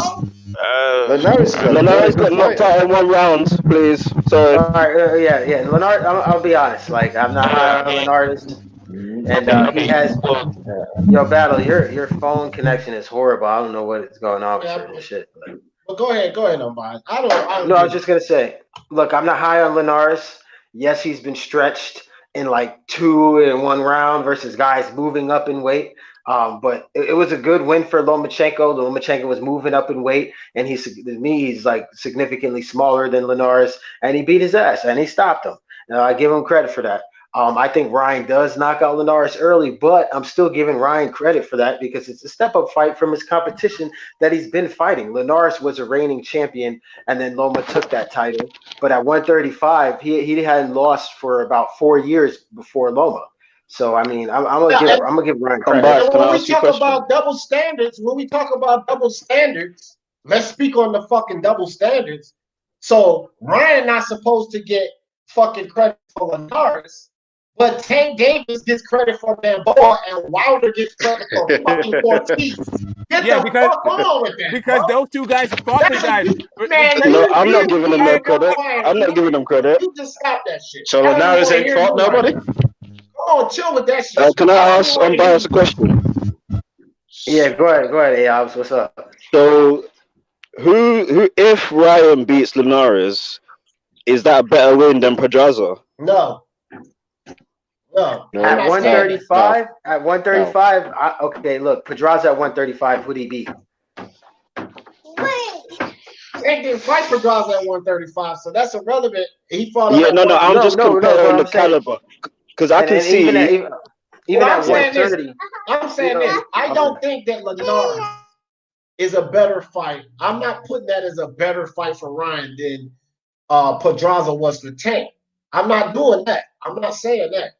Linares got knocked out in 1 round, please. Sorry. All right, yeah. Linares, I'll be honest. Like, I'm not high on Linares. And he has Battle. Your phone connection is horrible. I don't know what is going on with certain shit. But go ahead, Umbine. I was just gonna say, look, I'm not high on Linares. Yes, he's been stretched in like 2 in 1 round versus guys moving up in weight. But it was a good win for Lomachenko. Lomachenko was moving up in weight, and he's like significantly smaller than Linares, and he beat his ass and he stopped him. I give him credit for that. I think Ryan does knock out Linares early, but I'm still giving Ryan credit for that because it's a step-up fight from his competition that he's been fighting. Linares was a reigning champion, and then Loma took that title. But at 135, he hadn't lost for about 4 years before Loma. So I mean, I'm gonna give Ryan credit. When we talk about double standards, let's speak on the fucking double standards. So Ryan not supposed to get fucking credit for Linares. But Tank Davis gets credit for Balboa, and Wilder gets credit for fucking Ortiz. Because those two guys fought the guys. I'm not giving them no credit. I'm not giving them credit. You just stop that shit. So Linares ain't fought nobody? Come on, chill with that shit. Can I ask Unbiased a question? Yeah, go ahead, Ayabs. What's up? So, who if Ryan beats Linares, is that a better win than Pedraza? No. At 135, okay, look, Pedraza at 135, who'd he beat? Tank didn't fight Pedraza at 135, so that's irrelevant. He fought. I'm just comparing the caliber. Because I can see even at 130. I'm saying this. I don't think that Linares is a better fight. I'm not putting that as a better fight for Ryan than Pedraza was for Tank. I'm not doing that. I'm not saying that.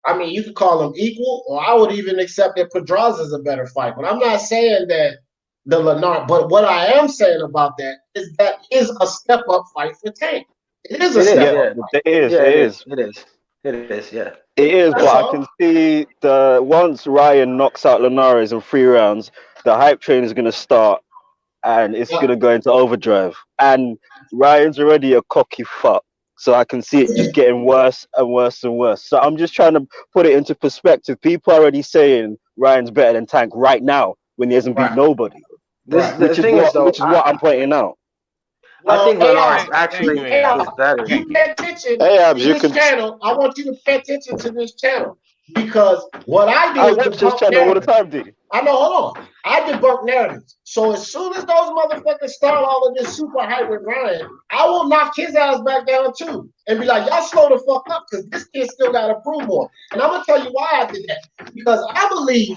I mean, you could call them equal, or I would even accept that Pedraza is a better fight. But I'm not saying that the Linares. But what I am saying about that is a step up fight for Tank. It is a step up. It is. Yeah. It is, but I can see once Ryan knocks out Linares in 3 rounds, the hype train is going to start, and it's going to go into overdrive. And Ryan's already a cocky fuck, so I can see it just getting worse and worse and worse. So I'm just trying to put it into perspective. People are already saying Ryan's better than Tank right now when he hasn't beat nobody. Which is what I'm pointing out. Well, I think Linares actually is better. You pay attention to this channel. I want you to pay attention to this channel because what I do is watch this channel all the time, D. I know, hold on. I debunk narratives. So as soon as those motherfuckers start all of this super hype with Ryan, I will knock his ass back down too and be like, y'all slow the fuck up because this kid still got to prove more. And I'm going to tell you why I did that. Because I believe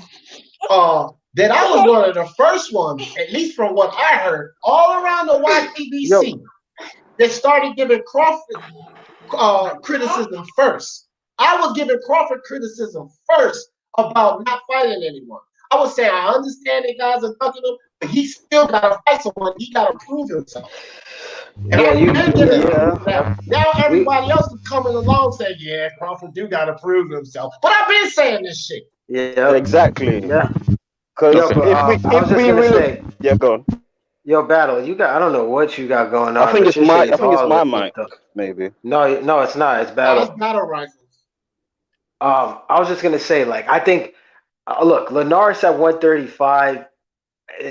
that I was one of the first ones, at least from what I heard, all around the YTBC that started giving Crawford criticism first. I was giving Crawford criticism first about not fighting anyone. I was saying, I understand that guys are ducking him, but he still got to fight someone. He got to prove himself. Now everybody else is coming along saying, yeah, Crawford do got to prove himself. But I've been saying this shit. Yeah, exactly. Yeah. Because if we really go on. Yo, Battle, I don't know what you got going on. I think it's my mic, maybe. No, it's not. It's Battle. It's Battle Rifles. I was just gonna say, like, I think, look, Linares at 135,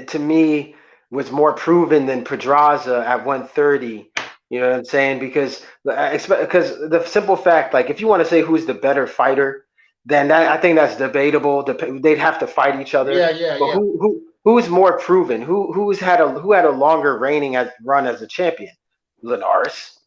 to me, was more proven than Pedraza at 130. You know what I'm saying? Because the simple fact, like, if you want to say who's the better fighter, then I think that's debatable. They'd have to fight each other. But who's more proven? Who had a longer run as a champion? Linares.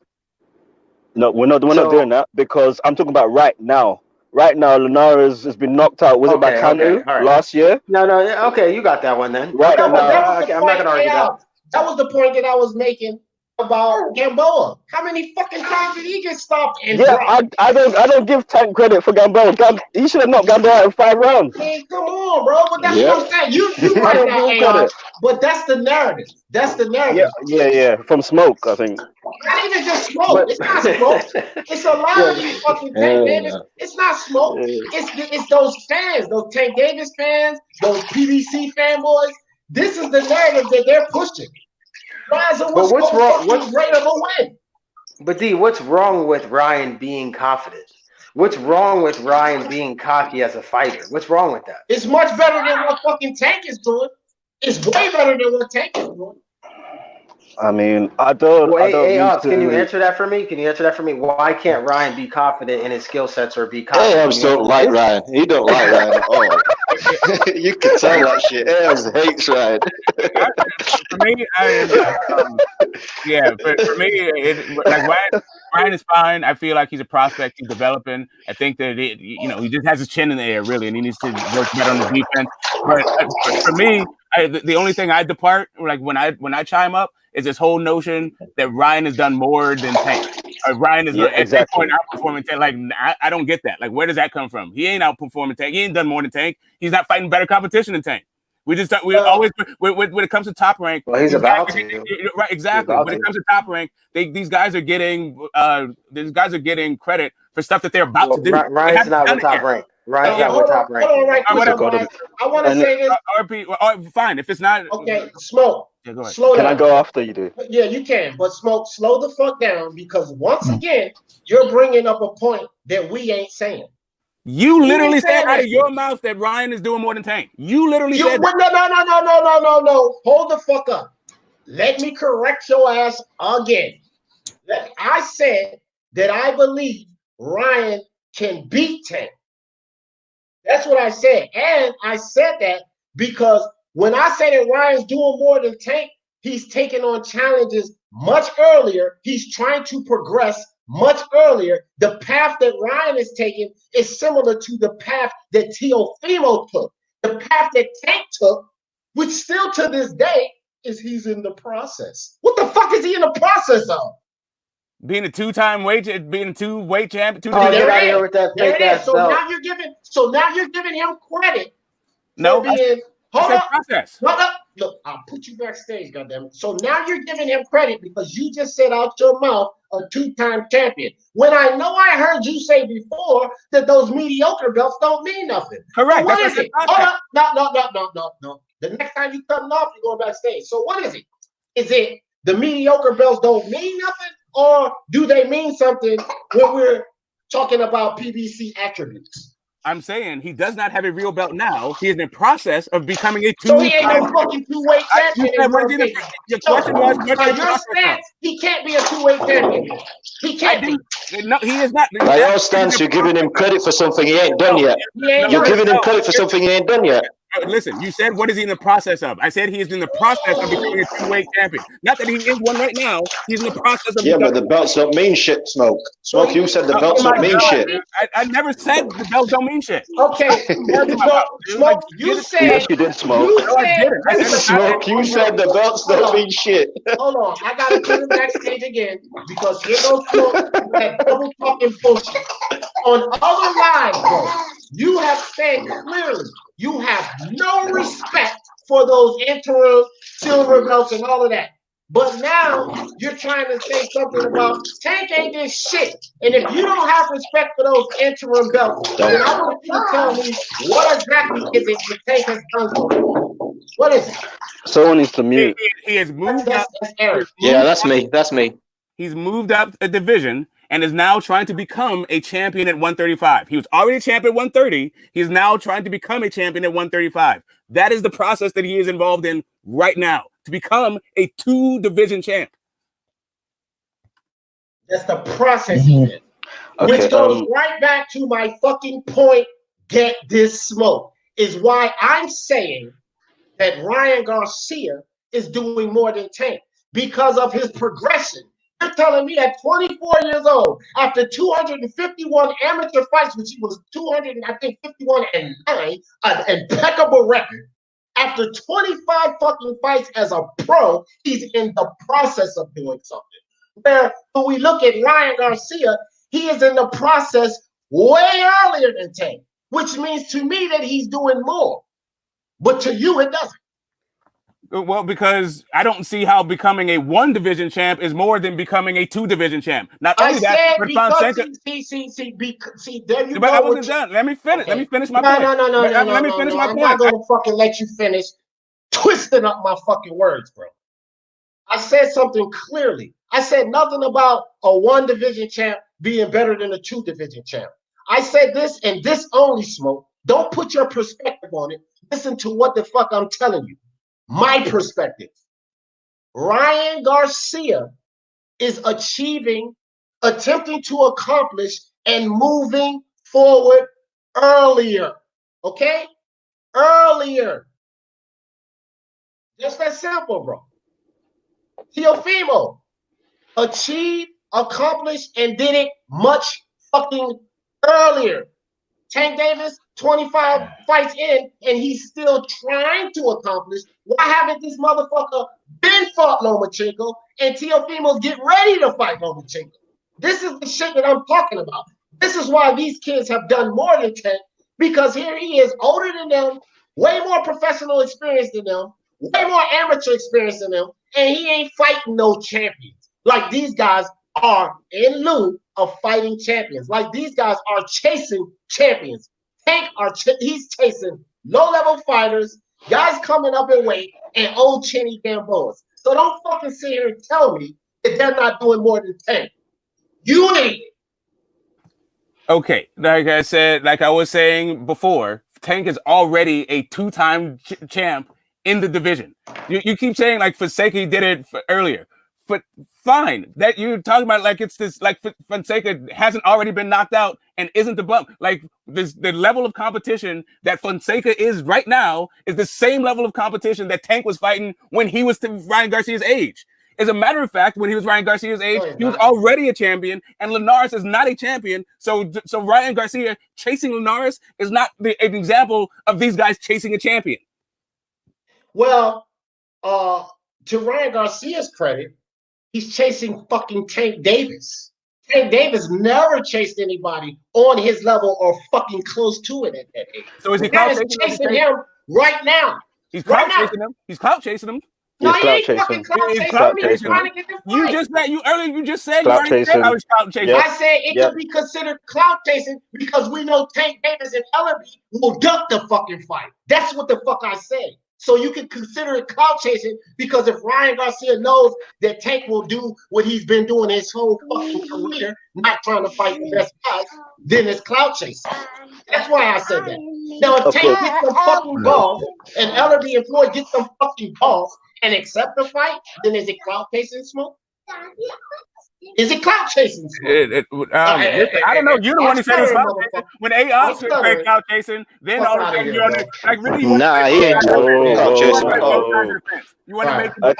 No, we're not doing that because I'm talking about right now. Right now, Linares has been knocked out. Was it by Kanu last year? No. Okay, you got that one then. Right now, I'm not gonna argue that. That was the point that I was making about Gamboa. How many fucking times did he get stopped? I don't give Tank credit for Gamboa. He should have knocked Gamboa out in 5 rounds. Hey, come on, bro. But that's what I'm saying. You right now, AR, but that's the narrative. That's the narrative. Yeah. From Smoke, I think. Not even just Smoke. It's not Smoke. It's a lot of these fucking Tank Davis. It's not Smoke. It's those fans, those Tank Davis fans, those PBC fanboys. This is the narrative that they're pushing. But what's wrong? But D, what's wrong with Ryan being confident? What's wrong with Ryan being cocky as a fighter? What's wrong with that? It's much better than what fucking Tank is doing. It's way better than what Tank is doing. I mean, I don't. Can you answer that for me? Why can't Ryan be confident in his skill sets or be confident? Abs don't like Ryan. He don't like Ryan at all. You can tell that shit. Abs hates Ryan. For me, for me, Ryan is fine. I feel like he's a prospect. He's developing. I think that he just has his chin in the air, really, and he needs to work better on the defense. But for me, the only thing I depart, like when I chime up, is this whole notion that Ryan has done more than Tank. Ryan is at that point outperforming Tank. Like, I don't get that. Like, where does that come from? He ain't outperforming Tank. He ain't done more than Tank. He's not fighting better competition than Tank. We always when it comes to top rank. Well, he's about to. Right, exactly. When it comes to top rank, these guys are getting credit for stuff that they're about to do. Ryan's not with top rank. Ryan's not with top rank. I want to say this. Fine, if it's not okay. Smoke. Yeah, go ahead. Slow down. Can I go after you do? Yeah, you can. But Smoke, slow the fuck down because once again, you're bringing up a point that we ain't saying. You literally said out of your mouth that Ryan is doing more than Tank. You literally said that. No. Hold the fuck up. Let me correct your ass again. I said that I believe Ryan can beat Tank. That's what I said. And I said that because when I say that Ryan's doing more than Tank, he's taking on challenges much earlier. He's trying to progress much earlier. The path that Ryan is taking is similar to the path that Teofimo took. The path that Tank took, which still to this day is he's in the process. What the fuck is he in the process of? Being a two-time weight champ. There it is. With that There fake it is. ass So belt. now you're giving him credit for No, being. Hold up. process. Look, I'll put you backstage, goddamn. So now you're giving him credit because you just said out your mouth a two-time champion. When I know I heard you say before that those mediocre belts don't mean nothing. Correct. So what is it? Hold up. No. The next time you cut off, you're going backstage. So what is it? Is it the mediocre belts don't mean nothing, or do they mean something when we're talking about PBC attributes? I'm saying he does not have a real belt now. He is in the process of becoming a two. So he ain't no fucking two-weight champion. Your question was, your stance, he can't be a two-weight champion. He can't be. No, he is not. By your stance, you're giving him credit for something he ain't done yet. You're giving him credit for something he ain't done yet. Listen, you said, what is he in the process of? I said he is in the process of becoming a two-weight champion. Not that he is one right now. He's in the process of but the belts don't mean shit, Smoke. Smoke, you said the belts don't mean shit. I never said the belts don't mean shit. Okay. Smoke, you said. Yes, you did, Smoke. Smoke, you said the belts don't mean shit. Hold on. I got to put him backstage again because here goes Smoke. That double talking bullshit. On other lines, bro, you have said clearly you have no respect for those interim silver belts and all of that. But now you're trying to say something about Tank ain't this shit. And if you don't have respect for those interim belts, then I want you to tell me what exactly is it that Tank has done so far? What is it? Someone needs to mute. He has moved up. Yeah, that's me. That's me. He's moved up a division and is now trying to become a champion at 135. He was already a champion at 130. He's now trying to become a champion at 135. That is the process that he is involved in right now, to become a two-division champ. That's the process he's in. Okay, which goes right back to my fucking point, get this smoke, is why I'm saying that Ryan Garcia is doing more than Tank because of his progression. You're telling me at 24 years old, after 251 amateur fights, which he was 251 and 9, an impeccable record. After 25 fucking fights as a pro, he's in the process of doing something. Where when we look at Ryan Garcia, he is in the process way earlier than Tank, which means to me that he's doing more. But to you, it doesn't. Well, because I don't see how becoming a one-division champ is more than becoming a two-division champ. Not only that, but Fonseca. See, there you but go. I wasn't done. Let me finish. Okay. Let me finish my point. Let me finish my point. I'm not gonna fucking let you finish twisting up my fucking words, bro. I said something clearly. I said nothing about a one-division champ being better than a two-division champ. I said this and this only, Smoke. Don't put your perspective on it. Listen to what the fuck I'm telling you. My perspective. Ryan Garcia is attempting to accomplish and moving forward earlier. Okay? Earlier. Just that simple, bro. Teofimo achieved, accomplished, and did it much fucking earlier. Tank Davis, 25 fights in, and he's still trying to accomplish. Why haven't this motherfucker been fought Lomachenko and Teofimo's get ready to fight Lomachenko? This is the shit that I'm talking about. This is why these kids have done more than Tank, because here he is older than them, way more professional experience than them, way more amateur experience than them, and he ain't fighting no champions. Like these guys are in lieu of fighting champions. Like these guys are chasing champions. Tank he's chasing low-level fighters, guys coming up in weight, and old chinny Gamboas. So don't fucking sit here and tell me that they're not doing more than Tank. You ain't. Okay, like I said, like I was saying before, Tank is already a two-time champ in the division. You keep saying like Fonseca did it earlier, but fine. That you're talking about like it's this like Fonseca hasn't already been knocked out and isn't the bump. Like the level of competition that Fonseca is right now is the same level of competition that Tank was fighting when he was to Ryan Garcia's age. As a matter of fact, when he was Ryan Garcia's age, he was already a champion, and Linares is not a champion. So Ryan Garcia chasing Linares is not an example of these guys chasing a champion. Well, to Ryan Garcia's credit, he's chasing fucking Tank Davis. Tank Davis never chased anybody on his level or fucking close to it at that age. So is he chasing him right now? He's clout chasing him. He's clout chasing him. No, he ain't fucking clout chasing. He's trying to get this fight. You just said I was clout chasing. I said it could be considered clout chasing because we know Tank Davis and Ellaby will duck the fucking fight. That's what the fuck I said. So you can consider it clout chasing because if Ryan Garcia knows that Tank will do what he's been doing his whole fucking career, not trying to fight the best guys, then it's clout chasing. That's why I said that. Now, if Tank gets some fucking balls and Ellaby and Floyd get some fucking balls and accept the fight, then is it clout chasing, Smoke? Is it clout chasing? I don't know. You're the one who said it was clout chasing. When AI said clout chasing, then all of a sudden you're on it. Like, really? Nah, he ain't clout chasing. You want to make it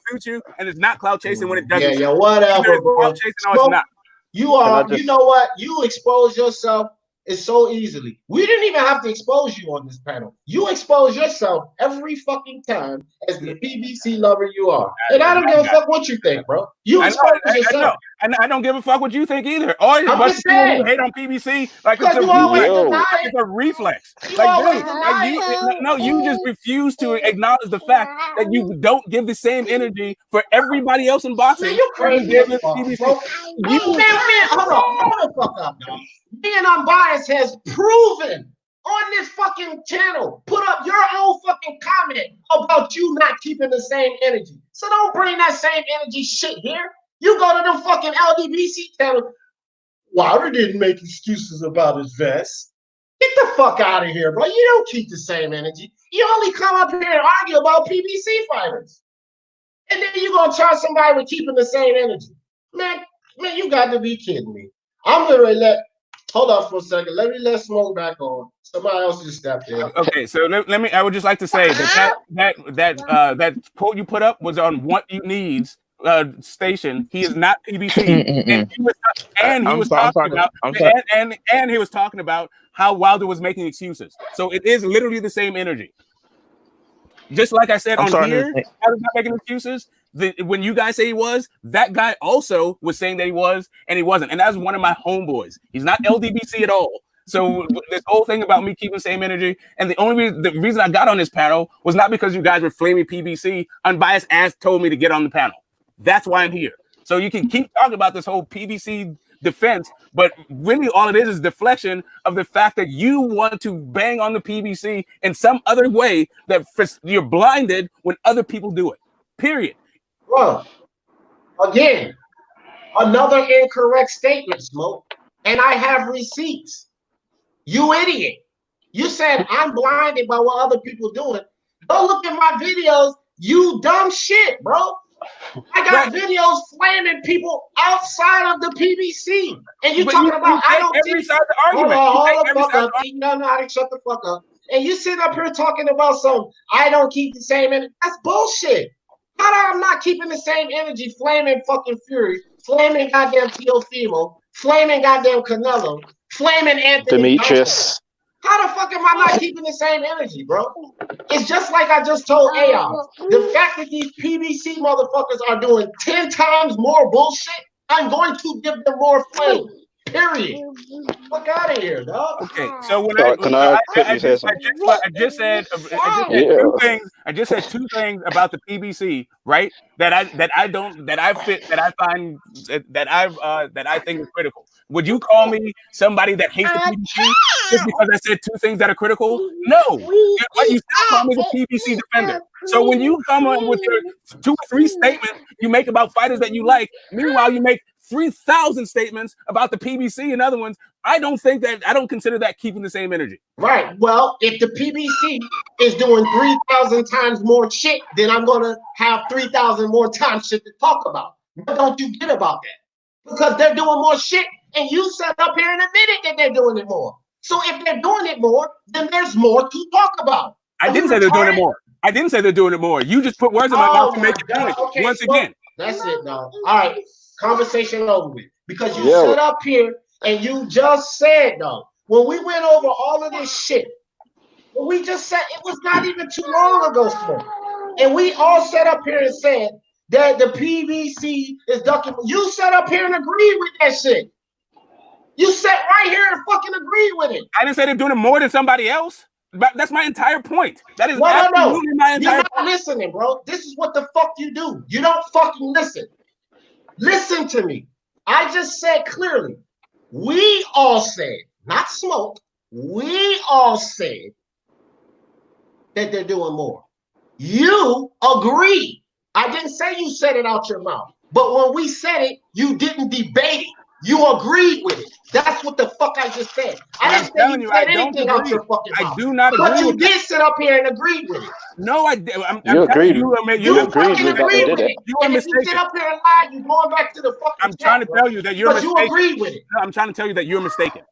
suit you, and it's not clout chasing when it doesn't. Yeah, whatever, bro. Clout chasing, no, it's not. You are, you know what? You expose yourself so easily. We didn't even have to expose you on this panel. You expose yourself every fucking time as the PBC lover you are. And I don't give a fuck what you think, bro. You expose yourself. And I don't give a fuck what you think either. Or I'm just saying. You hate on PBC like it's a reflex. You just refuse to acknowledge the fact that you don't give the same energy for everybody else in boxing. Man, you crazy. PBC. Hold the fuck up, dog. Being unbiased has proven on this fucking channel. Put up your own fucking comment about you not keeping the same energy. So don't bring that same energy shit here. You go to the fucking LDBC channel. Wilder didn't make excuses about his vest. Get the fuck out of here, bro. You don't keep the same energy. You only come up here and argue about PBC fighters. And then you're going to charge somebody with keeping the same energy. Man, you got to be kidding me. I'm going to hold on for a second. Let me let Smoke back on. Somebody else just stepped in. Okay, so let me. I would just like to say that quote you put up was on What You Need's station. He is not PBC, and he was talking about how Wilder was making excuses. So it is literally the same energy. Just like I said here, Wilder's not making excuses. When you guys say he was, that guy also was saying that he was, and he wasn't. And that's one of my homeboys. He's not LDBC at all. So this whole thing about me keeping the same energy, and the reason I got on this panel was not because you guys were flaming PBC. Unbiased ass told me to get on the panel. That's why I'm here. So you can keep talking about this whole PBC defense, but really all it is deflection of the fact that you want to bang on the PBC in some other way that you're blinded when other people do it. Period. Bro, again, another incorrect statement, Smoke. And I have receipts. You idiot. You said I'm blinded by what other people doing. Go look at my videos, you dumb shit, bro. I got videos flaming people outside of the PBC. And you talking about I don't every side of the argument. Hold the fuck up. You know how to shut the fuck up. And you sit up here talking about some I don't keep the same energy. That's bullshit. I'm not keeping the same energy, flaming fucking Fury, flaming goddamn Teofimo, flaming goddamn Canelo, flaming Anthony Demetrius. How the fuck am I not keeping the same energy, bro? It's just like I just told AI. The fact that these PBC motherfuckers are doing 10 times more bullshit, I'm going to give them more flame. Period. Fuck out of here, dog. Okay, so I just said two things about the PBC, right? That I think is critical. Would you call me somebody that hates the PBC just because I said two things that are critical? No. What you call me is a PBC defender. So when you come on with your 2 or 3 statements you make about fighters that you like, meanwhile you make 3,000 statements about the PBC and other ones, I don't consider that keeping the same energy. Right. Well, if the PBC is doing 3,000 times more shit, then I'm going to have 3,000 more times shit to talk about. What don't you get about that? Because they're doing more shit, and you sat up here and admitted that they're doing it more. So if they're doing it more, then there's more to talk about. I didn't say they're doing it more. You just put words in my mouth to make it point once again. That's it, dog. All right, conversation over with. Because you sat up here and you just said, dog, when we went over all of this shit, when we just said it was not even too long ago, Smoke. And we all sat up here and said that the PBC is ducking. You sat up here and agreed with that shit. You sat right here and fucking agreed with it. I didn't say they're doing it more than somebody else. But that's my entire point. That is no. my entire You're not listening, bro. This is what the fuck you do. You don't fucking listen. Listen to me. I just said clearly. We all said, not Smoke. We all said that they're doing more. You agree. I didn't say you said it out your mouth. But when we said it, you didn't debate it. You agreed with it. That's what the fuck I just said. I didn't say you said anything out your fucking mouth. I do not agree. But you did sit up here and agree with it. No, I did. You agreed. You fucking agreed with it. You are mistaken. If you sit up here and lie, you're going back to the fucking. I'm trying to tell you that you're mistaken. But you agreed with it. No, I'm trying to tell you that you're mistaken.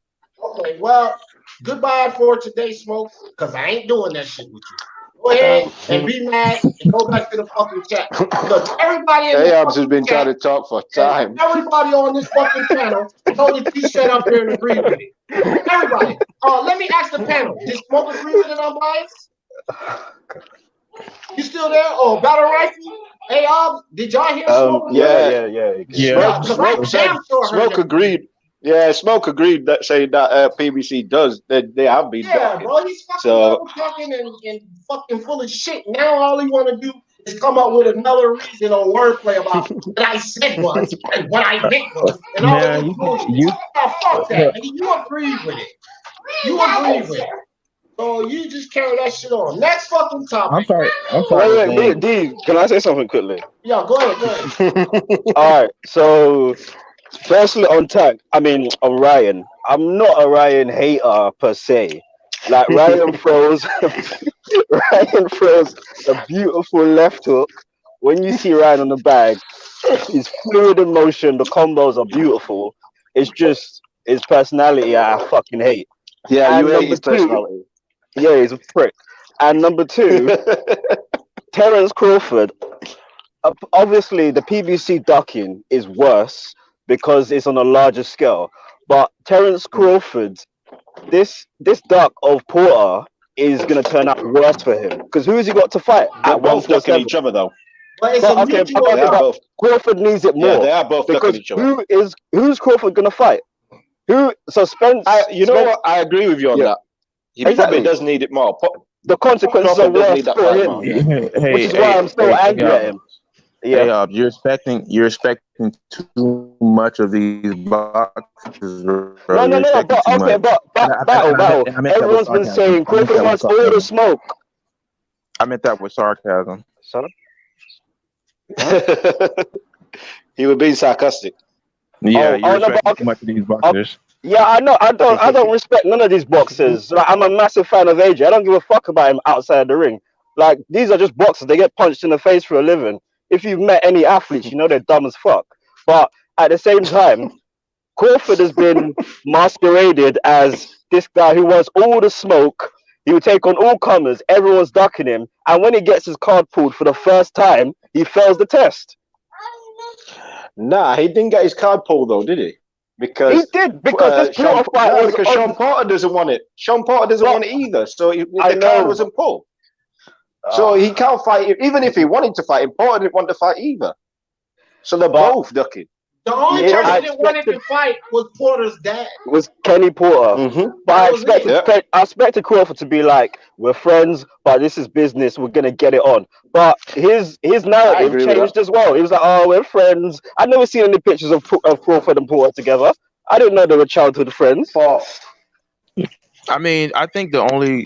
Okay, well, goodbye for today, Smoke, because I ain't doing that shit with you. Go ahead and be mad and go back to the fucking chat. Because everybody in Abs has been trying to talk for time. Everybody on this fucking panel know that you sat up here and agreed with it. Everybody. Let me ask the panel. Did Smoke agree with it on bias? You still there? Oh, Battle Rifle? Hey, did y'all hear Smoke? Yeah. Smoke agreed. Yeah, Smoke agreed that saying that PBC does. They have been. Yeah, bro, he's fucking talking and fucking full of shit. Now all he want to do is come up with another reason or wordplay about what I said was and what I meant was and all of this bullshit. Fuck that. Nigga, you agreed with it. You agreed with it. So you just carry that shit on. Next fucking topic. I'm sorry. Wait, D, can I say something quickly? Yeah, go ahead. All right, so firstly on Ryan, I'm not a Ryan hater per se. Like Ryan throws a beautiful left hook. When you see Ryan on the bag, he's fluid in motion. The combos are beautiful. It's just his personality I fucking hate. Yeah, and you hate his personality. Yeah, he's a prick. And number two, Terence Crawford. Obviously, the PBC ducking is worse because it's on a larger scale. But Terence Crawford, this duck of Porter is going to turn out worse for him. Because who has he got to fight? They're both ducking each other, though. But Crawford needs it more. Yeah, they are both ducking each other. Who's Crawford going to fight? So Spence... what? I agree with you on that. He probably does need it more. The consequences are worse for him. Which is why I'm so angry at him. Yeah, you're expecting too much of these boxes. No. But battle. Everyone's been saying Crawford wants all the smoke. I meant that with sarcasm. Son He was being sarcastic. Yeah, you're expecting too much of these boxers. Yeah, I know. I don't respect none of these boxers. Like, I'm a massive fan of AJ. I don't give a fuck about him outside the ring. Like, these are just boxers. They get punched in the face for a living. If you've met any athletes, you know they're dumb as fuck. But at the same time, Crawford has been masqueraded as this guy who wants all the smoke. He would take on all comers. Everyone's ducking him. And when he gets his card pulled for the first time, he fails the test. Nah, he didn't get his card pulled, though, did he? Because he did, because Sean Porter doesn't want it. Sean Porter doesn't want it either. So the card wasn't pulled. So he can't fight. Even if he wanted to fight him, Porter didn't want to fight either. So they're both ducking. The only person that wanted to fight was Porter's dad. It was Kenny Porter. Mm-hmm. But I expected Crawford to be like, we're friends, but this is business. We're going to get it on. But his narrative changed as well. He was like, oh, we're friends. I've never seen any pictures of Crawford and Porter together. I didn't know they were childhood friends. I mean, I think the only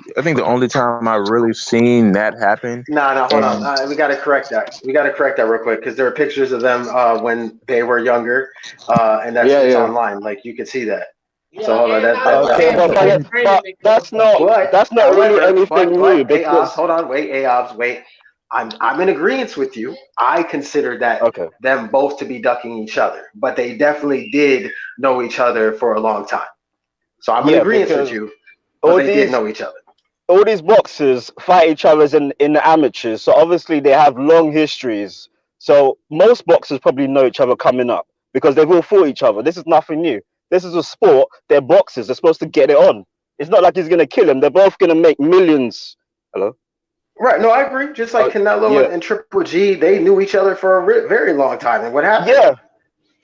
time I really seen that happen. No, hold on. We got to correct that. We got to correct that real quick because there are pictures of them when they were younger, and that's online. Like you can see that. Yeah, so hold on. But that's not really anything new. Hold on. Wait. I'm in agreement with you. I consider that them both to be ducking each other, but they definitely did know each other for a long time. So I'm in agreement with you. But they did know each other. All these boxers fight each other in the amateurs, so obviously they have long histories. So most boxers probably know each other coming up because they've all fought each other. This is nothing new. This is a sport. They're boxers. They're supposed to get it on. It's not like he's going to kill him. They're both going to make millions. Hello? Right. No, I agree. Just like Canelo and Triple G, they knew each other for a very long time. And what happened? Yeah.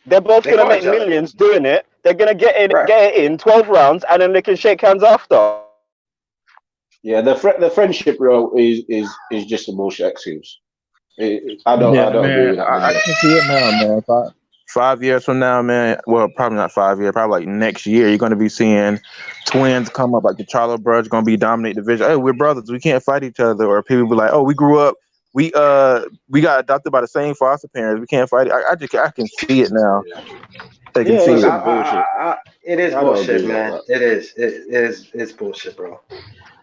They're both going to make millions doing it. They're going to get it in 12 rounds, and then they can shake hands after. Yeah, the friendship, bro, is just a bullshit excuse. I don't agree with that. I can see it now, man. 5 years from now, man. Well, probably not 5 years. Probably like next year, you're going to be seeing twins come up. Like the Charlo brothers going to be dominate the division. Hey, we're brothers. We can't fight each other. Or people be like, oh, we grew up. We got adopted by the same foster parents. We can't fight. I can see it now. They can see it. Bullshit. It is bullshit, man. It is. It's bullshit, bro.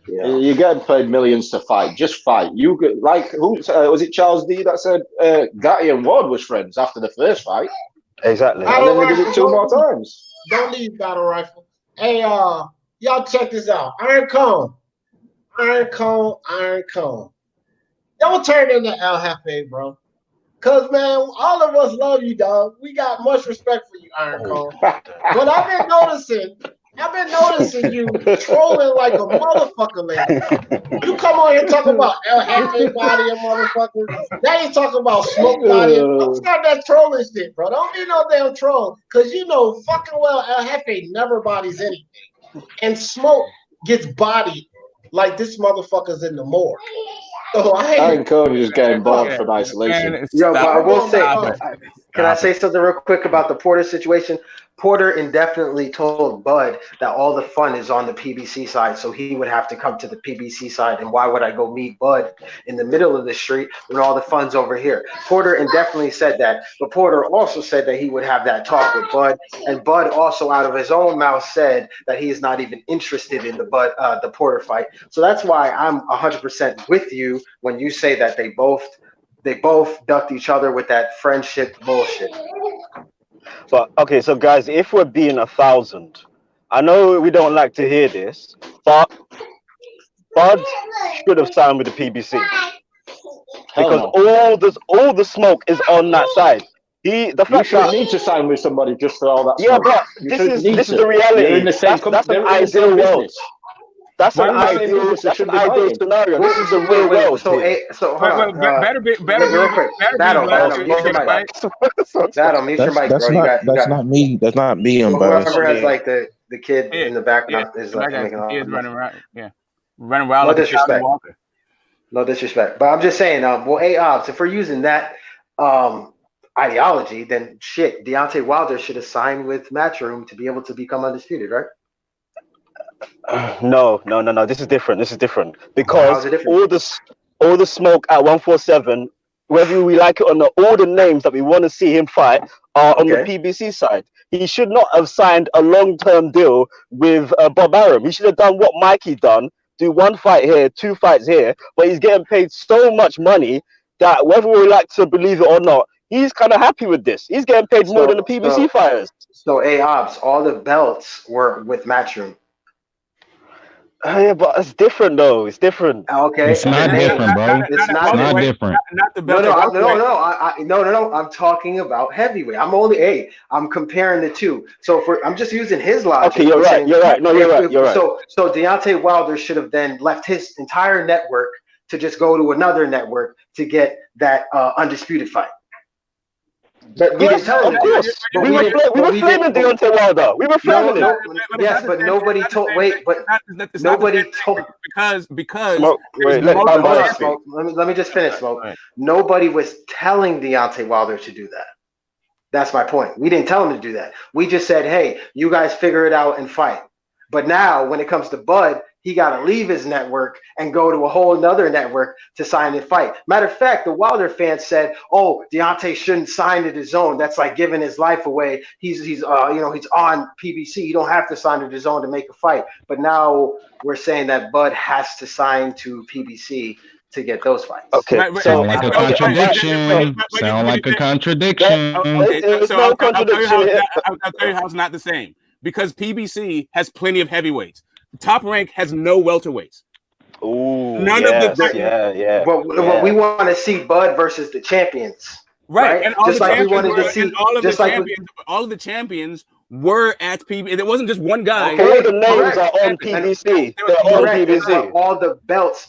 Yeah. You get paid millions to fight. Just fight. You could, like, who was it? Charles D that said Gatti and Ward was friends after the first fight. Exactly. And then they did it 2 more times. Don't leave Battle Rifle. Hey, y'all check this out. Iron Cone. Don't turn into El Jefe, bro. Cause man, all of us love you, dog. We got much respect for you, Iron Cone. But I've been noticing you trolling like a motherfucker lately. You come on here talking about El Jefe body and motherfuckers. Now you talking about Smoke body. Don't start that trolling shit, bro. Don't be no damn troll. Cause you know fucking well El Jefe never bodies anything. And Smoke gets bodied like this motherfucker's in the morgue. So Iron Cone is getting bored from isolation. Yo, but I will say, can I say something real quick about the Porter situation? Porter indefinitely told Bud that all the fun is on the PBC side, so he would have to come to the PBC side. And why would I go meet Bud in the middle of the street when all the fun's over here? Porter indefinitely said that, but Porter also said that he would have that talk with Bud, and Bud also out of his own mouth said that he is not even interested in the Porter fight. So that's why I'm 100% with you when you say that they both ducked each other with that friendship bullshit. But okay, so guys, if we're being 1,000, I know we don't like to hear this, but Bud should have signed with the PBC because all the smoke is on that side. You shouldn't need to sign with somebody just for all that. Yeah, but this is the reality. You're in the same that's an ideal world. That's an ideal scenario. This is the real world. So hold on. Better be real quick. Battle, mute your mic. Battle, mute your mic, bro. That's not me. That's not me. Whoever has like the kid in the background is like making all running around. Yeah, running around. No disrespect. No disrespect. But I'm just saying. If we're using that ideology, then shit, Deontay Wilder should have signed with Matchroom to be able to become undisputed, right? No. This is different because all the smoke at 147, whether we like it or not, all the names that we want to see him fight are on the PBC side. He should not have signed a long-term deal with Bob Arum. He should have done what Mikey done, do 1 fight here, 2 fights here, but he's getting paid so much money that whether we like to believe it or not, he's kind of happy with this. He's getting paid more than the PBC fighters. So, AOBS, all the belts were with Matchroom. Yeah, but it's different though. It's different. Okay, it's not different, bro. It's not different. Not the belt. No. I'm talking about heavyweight. I'm comparing the two. So I'm just using his logic. Okay, you're right. No, you're right. So Deontay Wilder should have then left his entire network to just go to another network to get that undisputed fight. But we didn't tell him. Of course. We were flaming Deontay Wilder. We were flaming him. Yes, but nobody told. Wait, but nobody told. Because. Let me just finish, Smoke. Nobody was telling Deontay Wilder to do that. That's my point. We didn't tell him to do that. We just said, hey, you guys figure it out and fight. But now, when it comes to Bud, he got to leave his network and go to a whole other network to sign and fight. Matter of fact, the Wilder fans said, "Oh, Deontay shouldn't sign to DAZN. That's like giving his life away. He's on PBC. You don't have to sign to DAZN to make a fight." But now we're saying that Bud has to sign to PBC to get those fights. Okay, sound like a contradiction. Sound like a contradiction. So I'll tell you how it's not the same. Because PBC has plenty of heavyweights. Top Rank has no welterweights. Ooh, But we want to see Bud versus the champions. Right, and all just the like we champions wanted to see, all of the champions were at PBC. There wasn't just one guy. Okay, all the names are on PBC. They're on PBC. All the belts,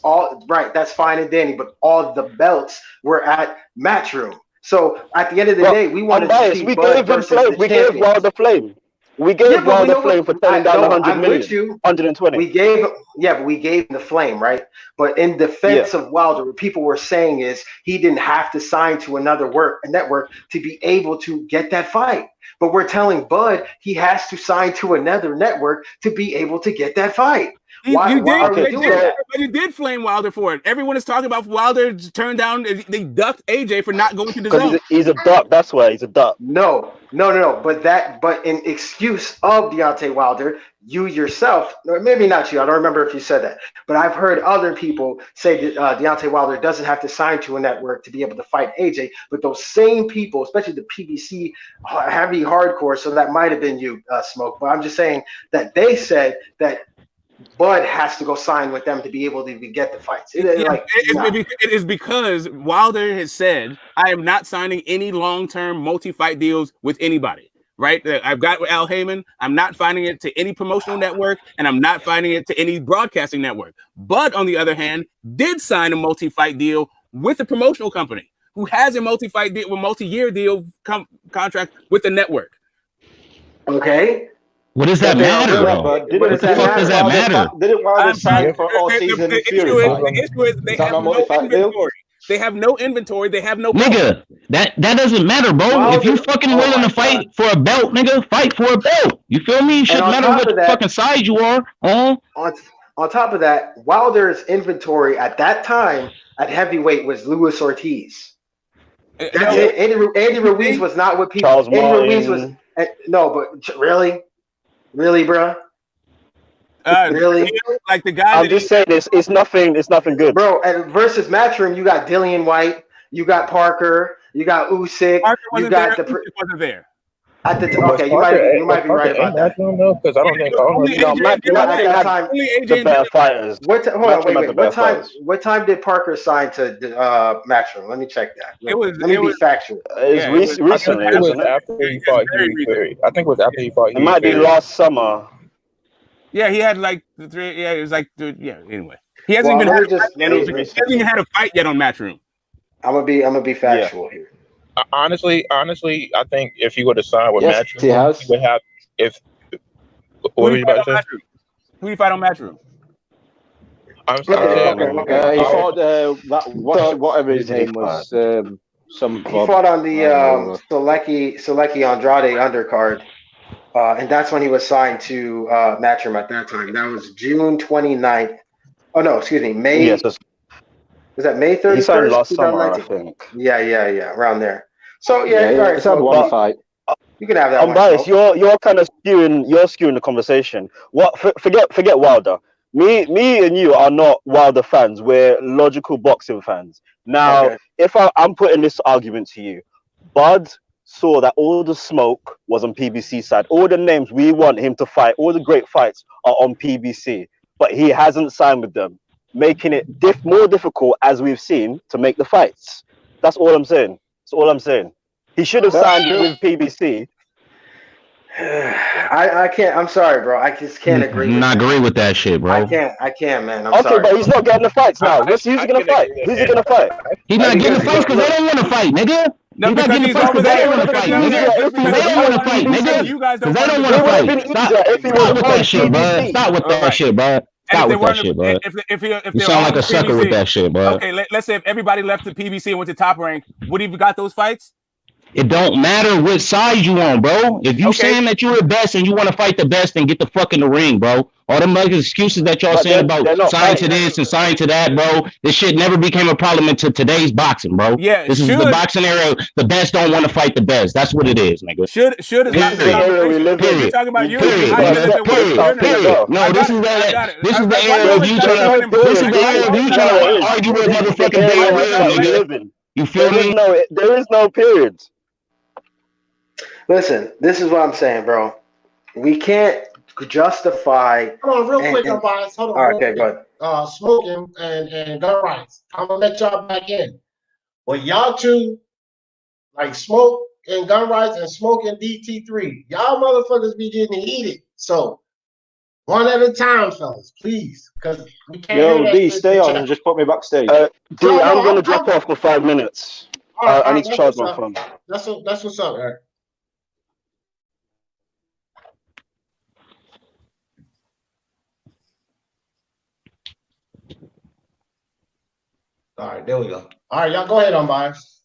that's fine and dandy, but all the belts were at Matchroom. So at the end of the day, we wanted to see Bud versus the champions. We gave Wilder Flame. We gave Wilder Flame for turning down 100 million. 120. We gave the Flame, right? But in defense of Wilder, what people were saying is he didn't have to sign to another network to be able to get that fight. But we're telling Bud he has to sign to another network to be able to get that fight. But you did flame Wilder for it. Everyone is talking about Wilder turned down. They ducked AJ for not going to the zone. He's a duck. That's why he's a duck. No. But in excuse of Deontay Wilder, you yourself, or maybe not you, I don't remember if you said that, but I've heard other people say that Deontay Wilder doesn't have to sign to a network to be able to fight AJ. But those same people, especially the PBC heavy hardcore, so that might have been you, Smoke. But I'm just saying that they said that Bud has to go sign with them to be able to even get the fights. It is because Wilder has said, I am not signing any long-term multi-fight deals with anybody, right? I've got with Al Heyman. I'm not finding it to any promotional network, and I'm not finding it to any broadcasting network. Bud, on the other hand, did sign a multi-fight deal with a promotional company who has a multi-fight deal, multi-year deal contract with the network. Okay. What does that matter, bro? What the fuck does that matter? Didn't Wilder sign for all season in Fury? The issue is they have no inventory. They have no inventory. They have no. Nigga, that doesn't matter, bro. If you fucking willing to fight for a belt, nigga, fight for a belt. You feel me? It shouldn't matter what fucking side you are. On top of that, Wilder's inventory at that time at heavyweight was Luis Ortiz. That's it. Andy Ruiz was not what people. Andy Ruiz was but really, bro. Really? Like the guy. I'm just saying it's nothing good, bro. And versus Matchroom, you got Dillian White, you got Parker, you got Usyk, you got wasn't there. Okay, you might be right about that. Because I don't think the better fighters. What time did Parker sign to Matchroom? Let me check that. Let me be factual. Recently. It was after he fought Fury. I think it was after he fought. It might be last summer. Yeah, he had like the three. Yeah, it was like anyway. He hasn't even had a fight yet on Matchroom. I'm gonna be factual here. Honestly, I think if he would have signed with Matchroom, he would have. What were you about to say? Who you fight on Matchroom? I'm sorry. He fought whatever his name was. He fought on the Selecki Andrade undercard, and that's when he was signed to Matchroom at that time. That was June 29th. Oh no, excuse me, May. Yes, was that May 31st? He signed last summer, I think. Yeah, around there. So all right. It's had one fight. You can have that. I'm biased. You're kind of skewing the conversation. Forget Wilder. Me and you are not Wilder fans. We're logical boxing fans. Now, if I'm putting this argument to you, Bud saw that all the smoke was on PBC side. All the names we want him to fight, all the great fights are on PBC, but he hasn't signed with them, making it more difficult, as we've seen, to make the fights. That's all I'm saying. He should have signed with PBC. I can't. I'm sorry, bro. I just can't agree. Agree with that shit, bro. I can't, man. I'm sorry. But he's not getting the fights now. Who's he gonna fight? Who's he gonna fight? He's not getting the fights because they don't want to fight, nigga. No, he's not getting the fights because they don't want to fight, nigga. They don't want to fight, nigga. You guys don't want to fight. Stop with that shit, bro. Stop with that shit, bro. Stop with that shit, bro. You sound like a sucker with that shit, bro. Okay, let's say if everybody left the PBC and went to Top Rank, would he have got those fights? It don't matter which side you on, bro. If you saying that you're the best and you want to fight the best, then get the fuck in the ring, bro. All them other excuses that y'all saying about sign to this and sign to that, bro. This shit never became a problem until today's boxing, bro. Yeah, this is the boxing era. The best don't want to fight the best. That's what it is, nigga. Should is not the era we live in. You're talking about you. Period. No, this is the era of you trying to argue with motherfucking nigga. You feel me? There is no period. Listen, this is what I'm saying, bro. We can't justify. Hold on, real quick, guys. Hold on. All right, okay, go ahead. Smoking and gun rights. I'm gonna let y'all back in. Well, y'all two, like smoke and gun rights and smoke and DT3. Y'all motherfuckers be getting heated. So one at a time, fellas, please, because we can't hear that. D, stay on and just put me backstage. D, I'm gonna drop off for 5 minutes. I need to charge my phone. That's what's up, Eric. All right, there we go. All right, y'all go ahead, umpires.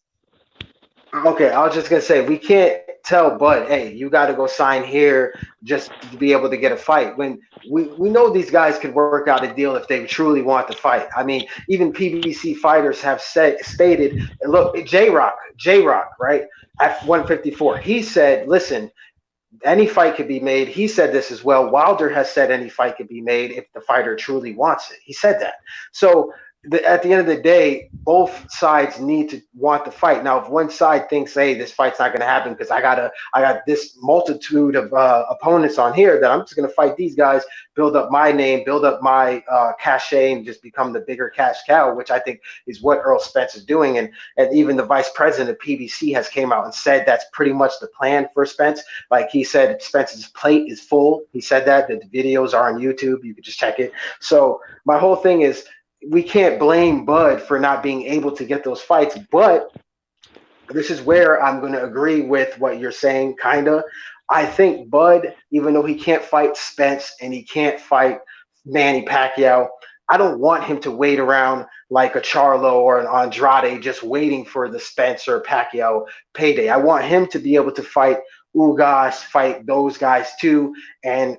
Okay, I was just gonna say we can't tell Bud, hey, you got to go sign here just to be able to get a fight. When we know these guys could work out a deal if they truly want to fight. I mean, even PBC fighters have stated, look, J-Rock, right, at 154, he said, listen, any fight could be made. He said this as well. Wilder has said any fight could be made if the fighter truly wants it. He said that. So at the end of the day, both sides need to want the fight. Now, if one side thinks, hey, this fight's not going to happen because I got this multitude of opponents on here that I'm just going to fight these guys, build up my name, build up my cachet, and just become the bigger cash cow, which I think is what Earl Spence is doing. And even the vice president of PBC has came out and said that's pretty much the plan for Spence. Like he said, Spence's plate is full. He said that. The videos are on YouTube. You can just check it. So my whole thing is, we can't blame Bud for not being able to get those fights, but this is where I'm going to agree with what you're saying, kind of. I think Bud, even though he can't fight Spence and he can't fight Manny Pacquiao, I don't want him to wait around like a Charlo or an Andrade just waiting for the Spence or Pacquiao payday. I want him to be able to fight Ugas, fight those guys too, and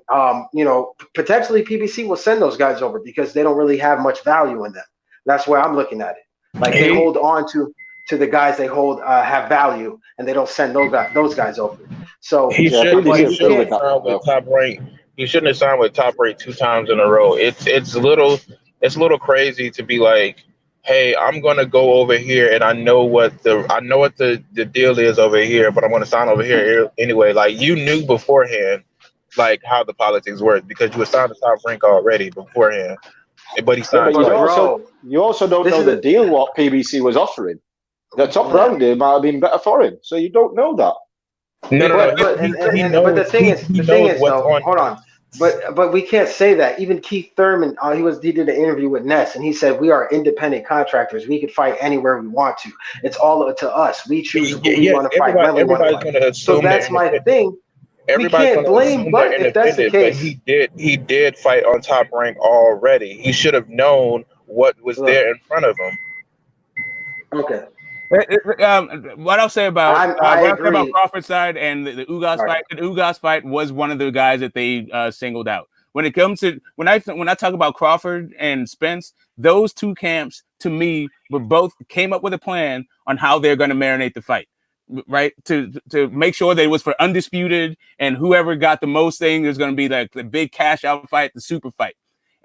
potentially PBC will send those guys over because they don't really have much value in them. That's where I'm looking at it. Like they hold on to the guys they hold have value, and they don't send those guys over. So he shouldn't have signed with Top Rank. He shouldn't have signed with Top Rank 2 times in a row. It's a little crazy to be like, hey, I'm gonna go over here and I know what the deal is over here, but I'm gonna sign over here anyway. Like you knew beforehand, like how the politics work because you were signed to Top Rank already beforehand. But he signed. You also don't know the deal what PBC was offering. The Top Rank deal might have been better for him, so you don't know that. But the thing is, hold on. But we can't say that. Even Keith Thurman, he did an interview with Ness, and he said we are independent contractors. We could fight anywhere we want to. It's all up to us. We choose who we want to fight, when we want to fight. So that's my thing. We can't blame Bud if that's the case. But he did fight on Top Rank already. He should have known what was there in front of him. Okay. What I'll say about Crawford's side and the Ugas fight, the Ugas fight was one of the guys that they singled out. When it comes to when I talk about Crawford and Spence, those two camps to me came up with a plan on how they're going to marinate the fight, right? To make sure that it was for undisputed, and whoever got the most thing is going to be like the big cash out fight, the super fight.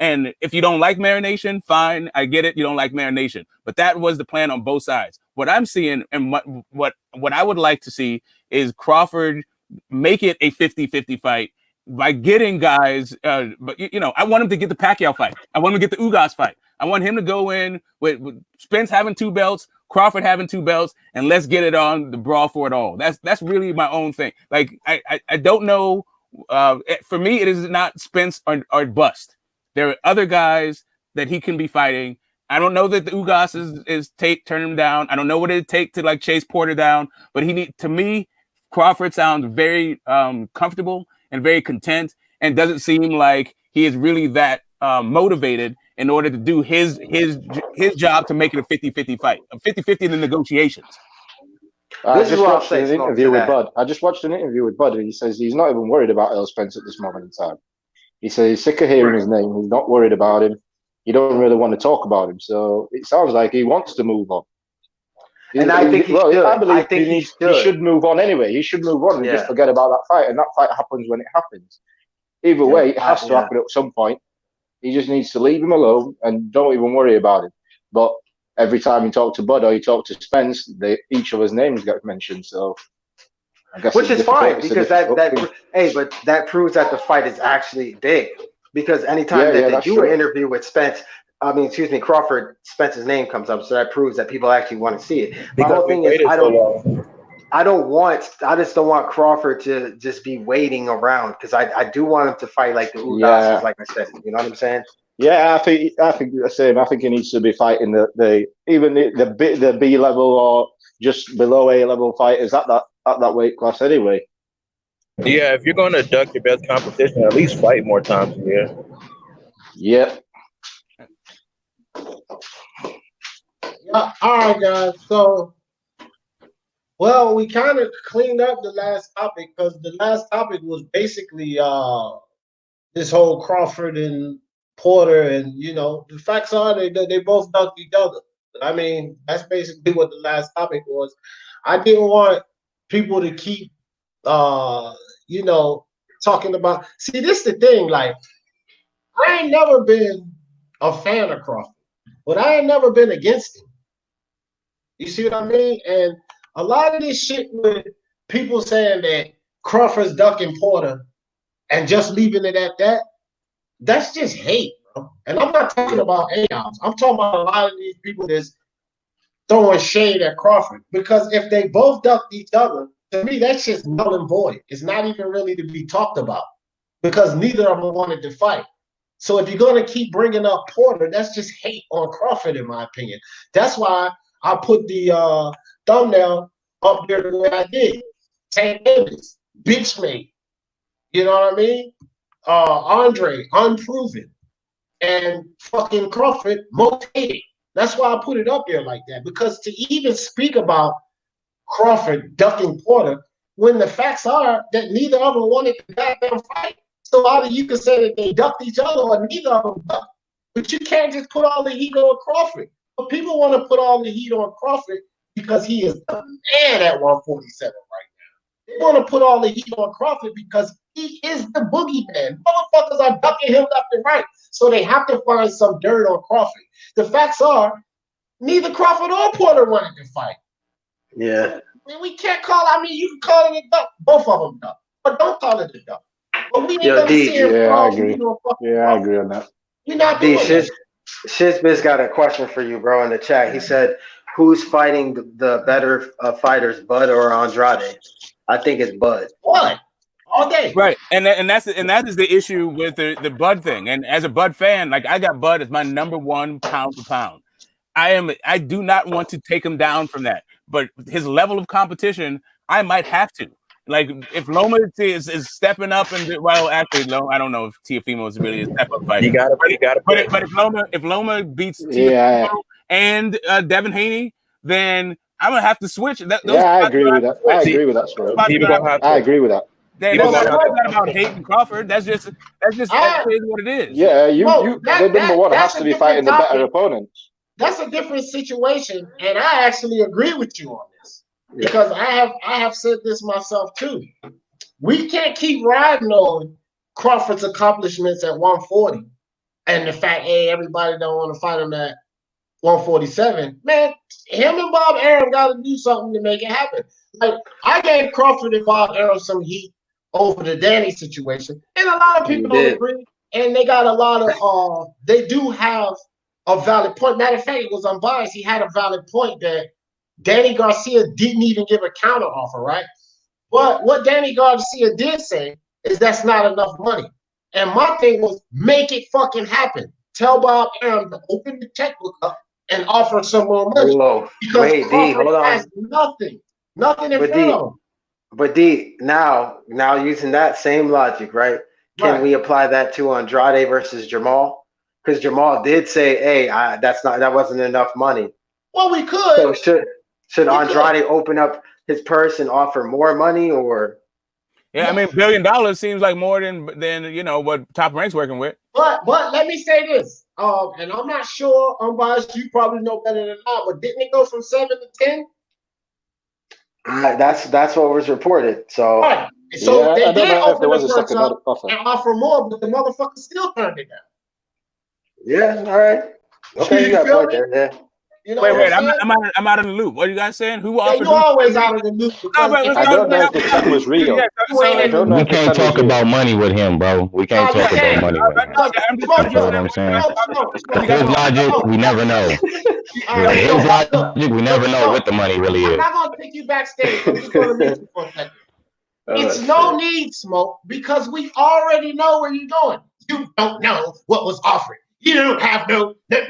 And if you don't like marination, fine, I get it. You don't like marination, but that was the plan on both sides. What I'm seeing and what I would like to see is Crawford make it a 50-50 fight by getting guys. But I want him to get the Pacquiao fight. I want him to get the Ugas fight. I want him to go in with Spence having 2 belts, Crawford having 2 belts, and let's get it on the brawl for it all. That's really my own thing. Like I don't know. For me, it is not Spence or bust. There are other guys that he can be fighting. I don't know that the Ugas is turn him down. I don't know what it'd take to like chase Porter down, but to me, Crawford sounds very comfortable and very content, and doesn't seem like he is really that motivated in order to do his job to make it a 50-50 fight, a 50-50 in the negotiations. I just watched an interview with Bud. And he says he's not even worried about Earl Spence at this moment in time. He says he's sick of hearing his name. He's not worried about him. He don't really want to talk about him. So it sounds like he wants to move on. And I think I believe he should move on anyway. He should move on and just forget about that fight. And that fight happens when it happens. Either way, it has to happen at some point. He just needs to leave him alone and don't even worry about it. But every time you talk to Bud or you talk to Spence, each of his names get mentioned. So I guess which is fine because that proves that the fight is actually big. Because anytime that they do an interview with Crawford, Spence's name comes up, so that proves that people actually want to see it. My whole thing is, I just don't want Crawford to just be waiting around because I do want him to fight like the Udas's, like I said. You know what I'm saying? Yeah, I think the same. I think he needs to be fighting the B level or just below A level fighters at that weight class anyway. Yeah, if you're going to duck your best competition, at least fight more times a year. Yep. Yeah. All right, guys. So, well, we kind of cleaned up the last topic because the last topic was basically this whole Crawford and Porter, and the facts are they both ducked each other. I mean, that's basically what the last topic was. I didn't want people to keep talking about. See, this is the thing. Like, I ain't never been a fan of Crawford, but I ain't never been against him. You see what I mean? And a lot of this shit with people saying that Crawford's ducking Porter and just leaving it at that, that's just hate, bro. And I'm not talking about AOs. I'm talking about a lot of these people that's throwing shade at Crawford. Because if they both ducked each other, to me, that's just null and void. It's not even really to be talked about because neither of them wanted to fight. So if you're going to keep bringing up Porter, that's just hate on Crawford, in my opinion. That's why I put the thumbnail up there the way I did. Tank Davis, bitch made. You know what I mean? Andre, unproven. And fucking Crawford, most hated. That's why I put it up there like that. Because to even speak about Crawford ducking Porter, when the facts are that neither of them wanted to goddamn fight. So either you can say that they ducked each other or neither of them ducked. But you can't just put all the heat on Crawford. But people want to put all the heat on Crawford because he is the man at 147 right now. They want to put all the heat on Crawford because he is the boogeyman. Motherfuckers are ducking him left and right. So they have to find some dirt on Crawford. The facts are neither Crawford or Porter wanted to fight. Yeah. We can't call it, you can call it a duck. Both of them duck. But don't call it a duck. But we ain't going to see him. Yeah, I agree. I agree on that. You're not doing that. Shizbiz got a question for you, bro, in the chat. He said, who's fighting the better fighters, Bud or Andrade? I think it's Bud. What? All day. Right. And that is the issue with the Bud thing. And as a Bud fan, like, I got Bud as my number one pound for pound. I do not want to take him down from that. But his level of competition, I might have to. Like, if Loma is stepping up, and actually, I don't know if Teofimo is really a step-up fighter. You got to. But if Loma beats Teofimo and Devin Haney, then I'm gonna have to switch. I agree with that. I agree with that, bro. I agree with that. That's not about hating Crawford. That's just what it is. Yeah, the number one has to be fighting the better opponent. That's a different situation, and I actually agree with you on this. Because I have said this myself too. We can't keep riding on Crawford's accomplishments at 140 and the fact, hey, everybody don't want to fight him at 147. Man, him and Bob Arum got to do something to make it happen. Like, I gave Crawford and Bob Arum some heat over the Danny situation, and a lot of people don't agree. And they got a lot of they do have a valid point. Matter of fact, it was unbiased. He had a valid point that Danny Garcia didn't even give a counter offer, right? But what Danny Garcia did say is that's not enough money. And my thing was, make it fucking happen. Tell Bob Arum to open the checkbook up and offer some more money. Because wait, D, hold on. has nothing in front of him. But D, now using that same logic, right? Can we apply that to Andrade versus Jamal? Because Jamal did say, hey, that wasn't enough money. Well, we could. So should Andrade open up his purse and offer more money, or? Yeah, I mean, $1 billion seems like more than what Top Rank's working with. But let me say this, and I'm not sure, unbiased, you probably know better than I, but didn't it go from 7 to 10? That's what was reported. So, so they did open the purse up and offer more, but the motherfucker still turned it down. Yeah, all right. Okay, you got a point there. Yeah. You know wait. I'm out of the loop. What are you guys saying? Who offered? You always out of the loop. I don't know if the check was real. I don't know We if the can't check was talk real. about money with him, bro. We can't talk about money with him. You know what I'm saying? His logic, we never know. His logic, we never know what the money really I'm is. not going to take you backstage. I'm just going to mention for a second. It's no need, Smoke, because we already know where you're going. You don't know what was offered. You don't have no. That's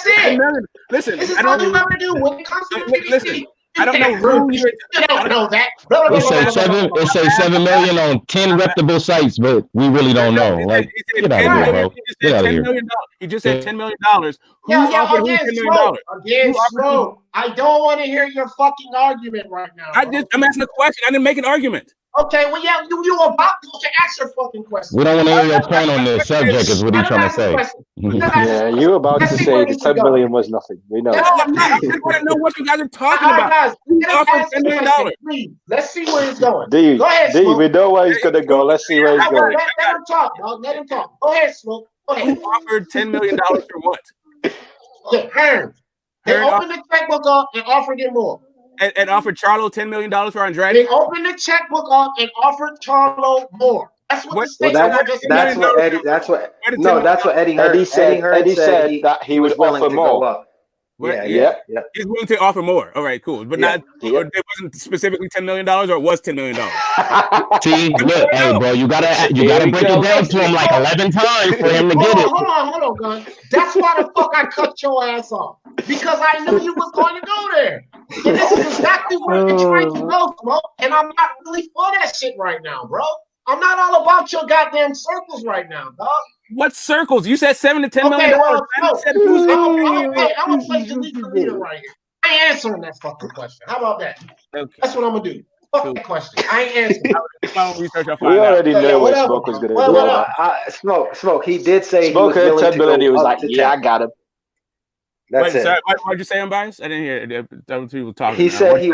it. Listen, this is all you ever do when it comes to the listen. I don't know who you don't know that. It say 7 million on 10 reputable sites, but we really don't know. Like, get out of here, bro. Get out of here. He just said $10 million. Who offered who again, $10 million? Again, Smoke. I don't want to hear your fucking argument right now. I'm asking a question. I didn't make an argument. Okay, well, yeah, you were about to ask your fucking question. We don't want to hear your point on this subject, is what he's trying to say. Yeah, you were about to say the 10 million was nothing. We know. No, I'm not. I just want to know what you guys are talking about. Guys, who offered $10 million? Please, let's see where he's going. Go ahead, Smoke. we know where he's going to go. Let's see where he's going. Let him talk, dog. Let him talk. Go ahead, Smoke. Go ahead. Who offered $10 million for what? Okay, Hearn. They opened the checkbook up and offered him more. And offered Charlo $10 million for Andrade? They opened the checkbook up and offered Charlo more. That's what the state that's what Eddie Hearn said. Eddie said that he was willing to go up. Yeah. He's willing to offer more. All right, cool. But it wasn't specifically $10 million, or it was $10 million. See, look, hey, bro, you gotta break it down to him like 11 times for him to get it. Hold on, gun. That's why the fuck I cut your ass off, because I knew you was going to go there. And this is exactly where you're trying to go, Smoke. And I'm not really for that shit right now, bro. I'm not all about your goddamn circles right now, dog. What circles? You said $7 to $10 million. I'm gonna play the leader right here. I ain't answering that fucking question. How about that? Okay. That's what I'm gonna do. Fuck that question. I ain't answering. We already know what Smoke was gonna do. Smoke. He did say Smoke he was willing 10 to million. go He was up like, to "Yeah, 10. I got him." That's it. Sorry, why'd you say I'm biased? I didn't hear it. That was people talking. He said he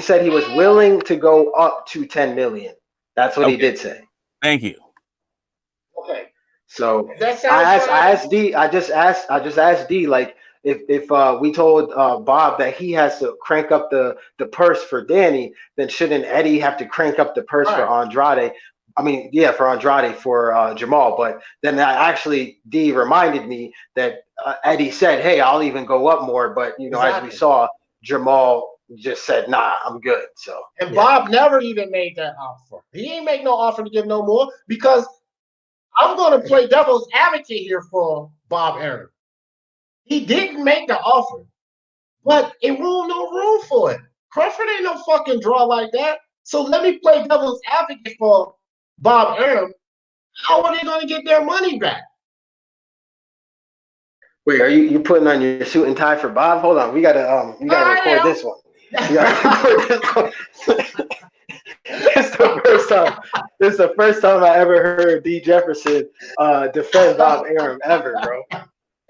said he was willing to go up to 10 million. That's what he did say. Thank you. Okay. So I just asked D like if we told Bob that he has to crank up the purse for Danny, then shouldn't Eddie have to crank up the purse for Andrade? I mean, yeah, for Andrade for Jamal. But then D reminded me that Eddie said, "Hey, I'll even go up more." But as we saw, Jamal just said, "Nah, I'm good." So Bob never even made that offer. He ain't make no offer to give no more, because I'm going to play devil's advocate here for Bob Aaron. He didn't make the offer, but it wasn't no room for it. Crawford ain't no fucking draw like that. So let me play devil's advocate for Bob Aaron. How are they going to get their money back? Wait, are you putting on your suit and tie for Bob? Hold on, we gotta record this one. This is the first time I ever heard D. Jefferson defend Bob Aaron ever, bro.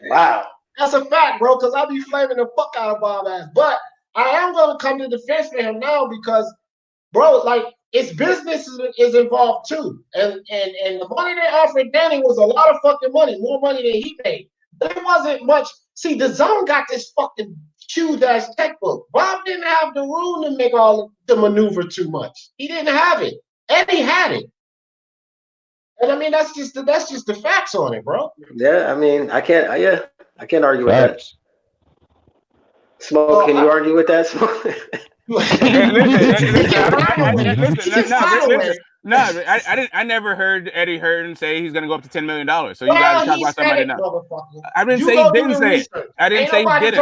Wow. That's a fact, bro, because I'll be flaming the fuck out of Bob ass. But I am going to come to defense for him now because, bro, like, it's business is involved too. And the money they offered Danny was a lot of fucking money, more money than he made. But it wasn't much. See, the zone got this fucking huge-ass checkbook. Bob didn't have the room to make all the maneuver too much. He didn't have it. Eddie had it. And I mean, that's just the facts on it, bro. Yeah, I mean, I can't argue with that. Smoke, can you argue with that, Smoke? I never heard Eddie Hearn say he's gonna go up to $10 million. So you guys talk about somebody now. I didn't say he didn't say it. I didn't say he didn't.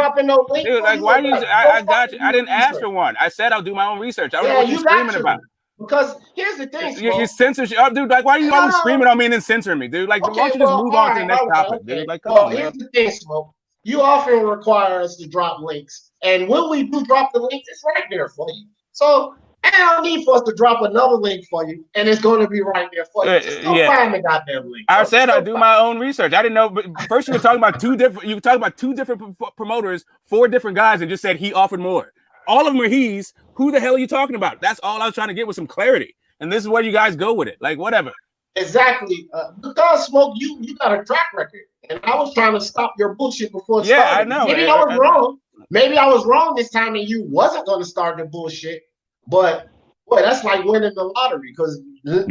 Dude, like, why you? I got you. I didn't ask for one. I said I'll do my own research. I don't know what you're screaming about. Because here's the thing, you censorship, dude. Like, why are you always screaming on me and then censoring me, dude? Like, why don't you just move on to the next topic, dude? Like, come on, here's the thing, Smoke. You often require us to drop links, and when we do drop the links, it's right there for you. So I don't need for us to drop another link for you, and it's going to be right there for you. Just go find the goddamn link. I said I do my own research. I didn't know. But first, you were talking about two different promoters, 4 different guys, and just said he offered more. All of them are he's. Who the hell are you talking about? That's all I was trying to get with some clarity. And this is where you guys go with it. Like, whatever. Exactly. Because Smoke, you got a track record, and I was trying to stop your bullshit before it started. I know. Maybe I was wrong. Maybe I was wrong this time, and you wasn't going to start the bullshit. But boy, that's like winning the lottery because you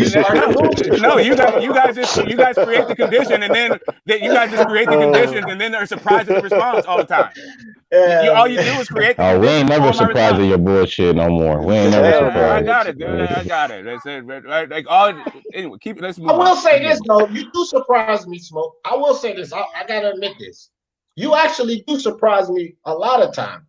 started the bullshit. No, you guys create the condition, and then you guys just create the conditions, and then they're surprised at the response all the time. All you do is create the conditions. We ain't never surprised at your bullshit no more. We ain't never surprised. I got it, dude. I got it. That's it. Right? Like anyway, keep it. Let's move I will on. say this though, you do surprise me, Smoke. I will say this. I gotta admit this. You actually do surprise me a lot of times.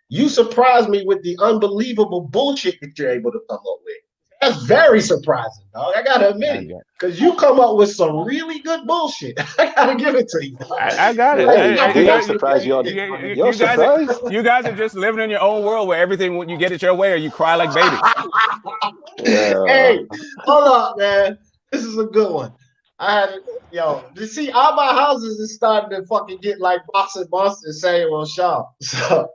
You surprise me with the unbelievable bullshit that you're able to come up with. That's very surprising, dog. I gotta admit it, because you come up with some really good bullshit. I gotta give it to you. I got it. I'm surprised you're surprised. You guys are just living in your own world where everything when you get it your way, or you cry like babies. Hey, hold up, man. This is a good one. I had you see, all my houses is starting to fucking get like Boxing Monster saying on Shaw. So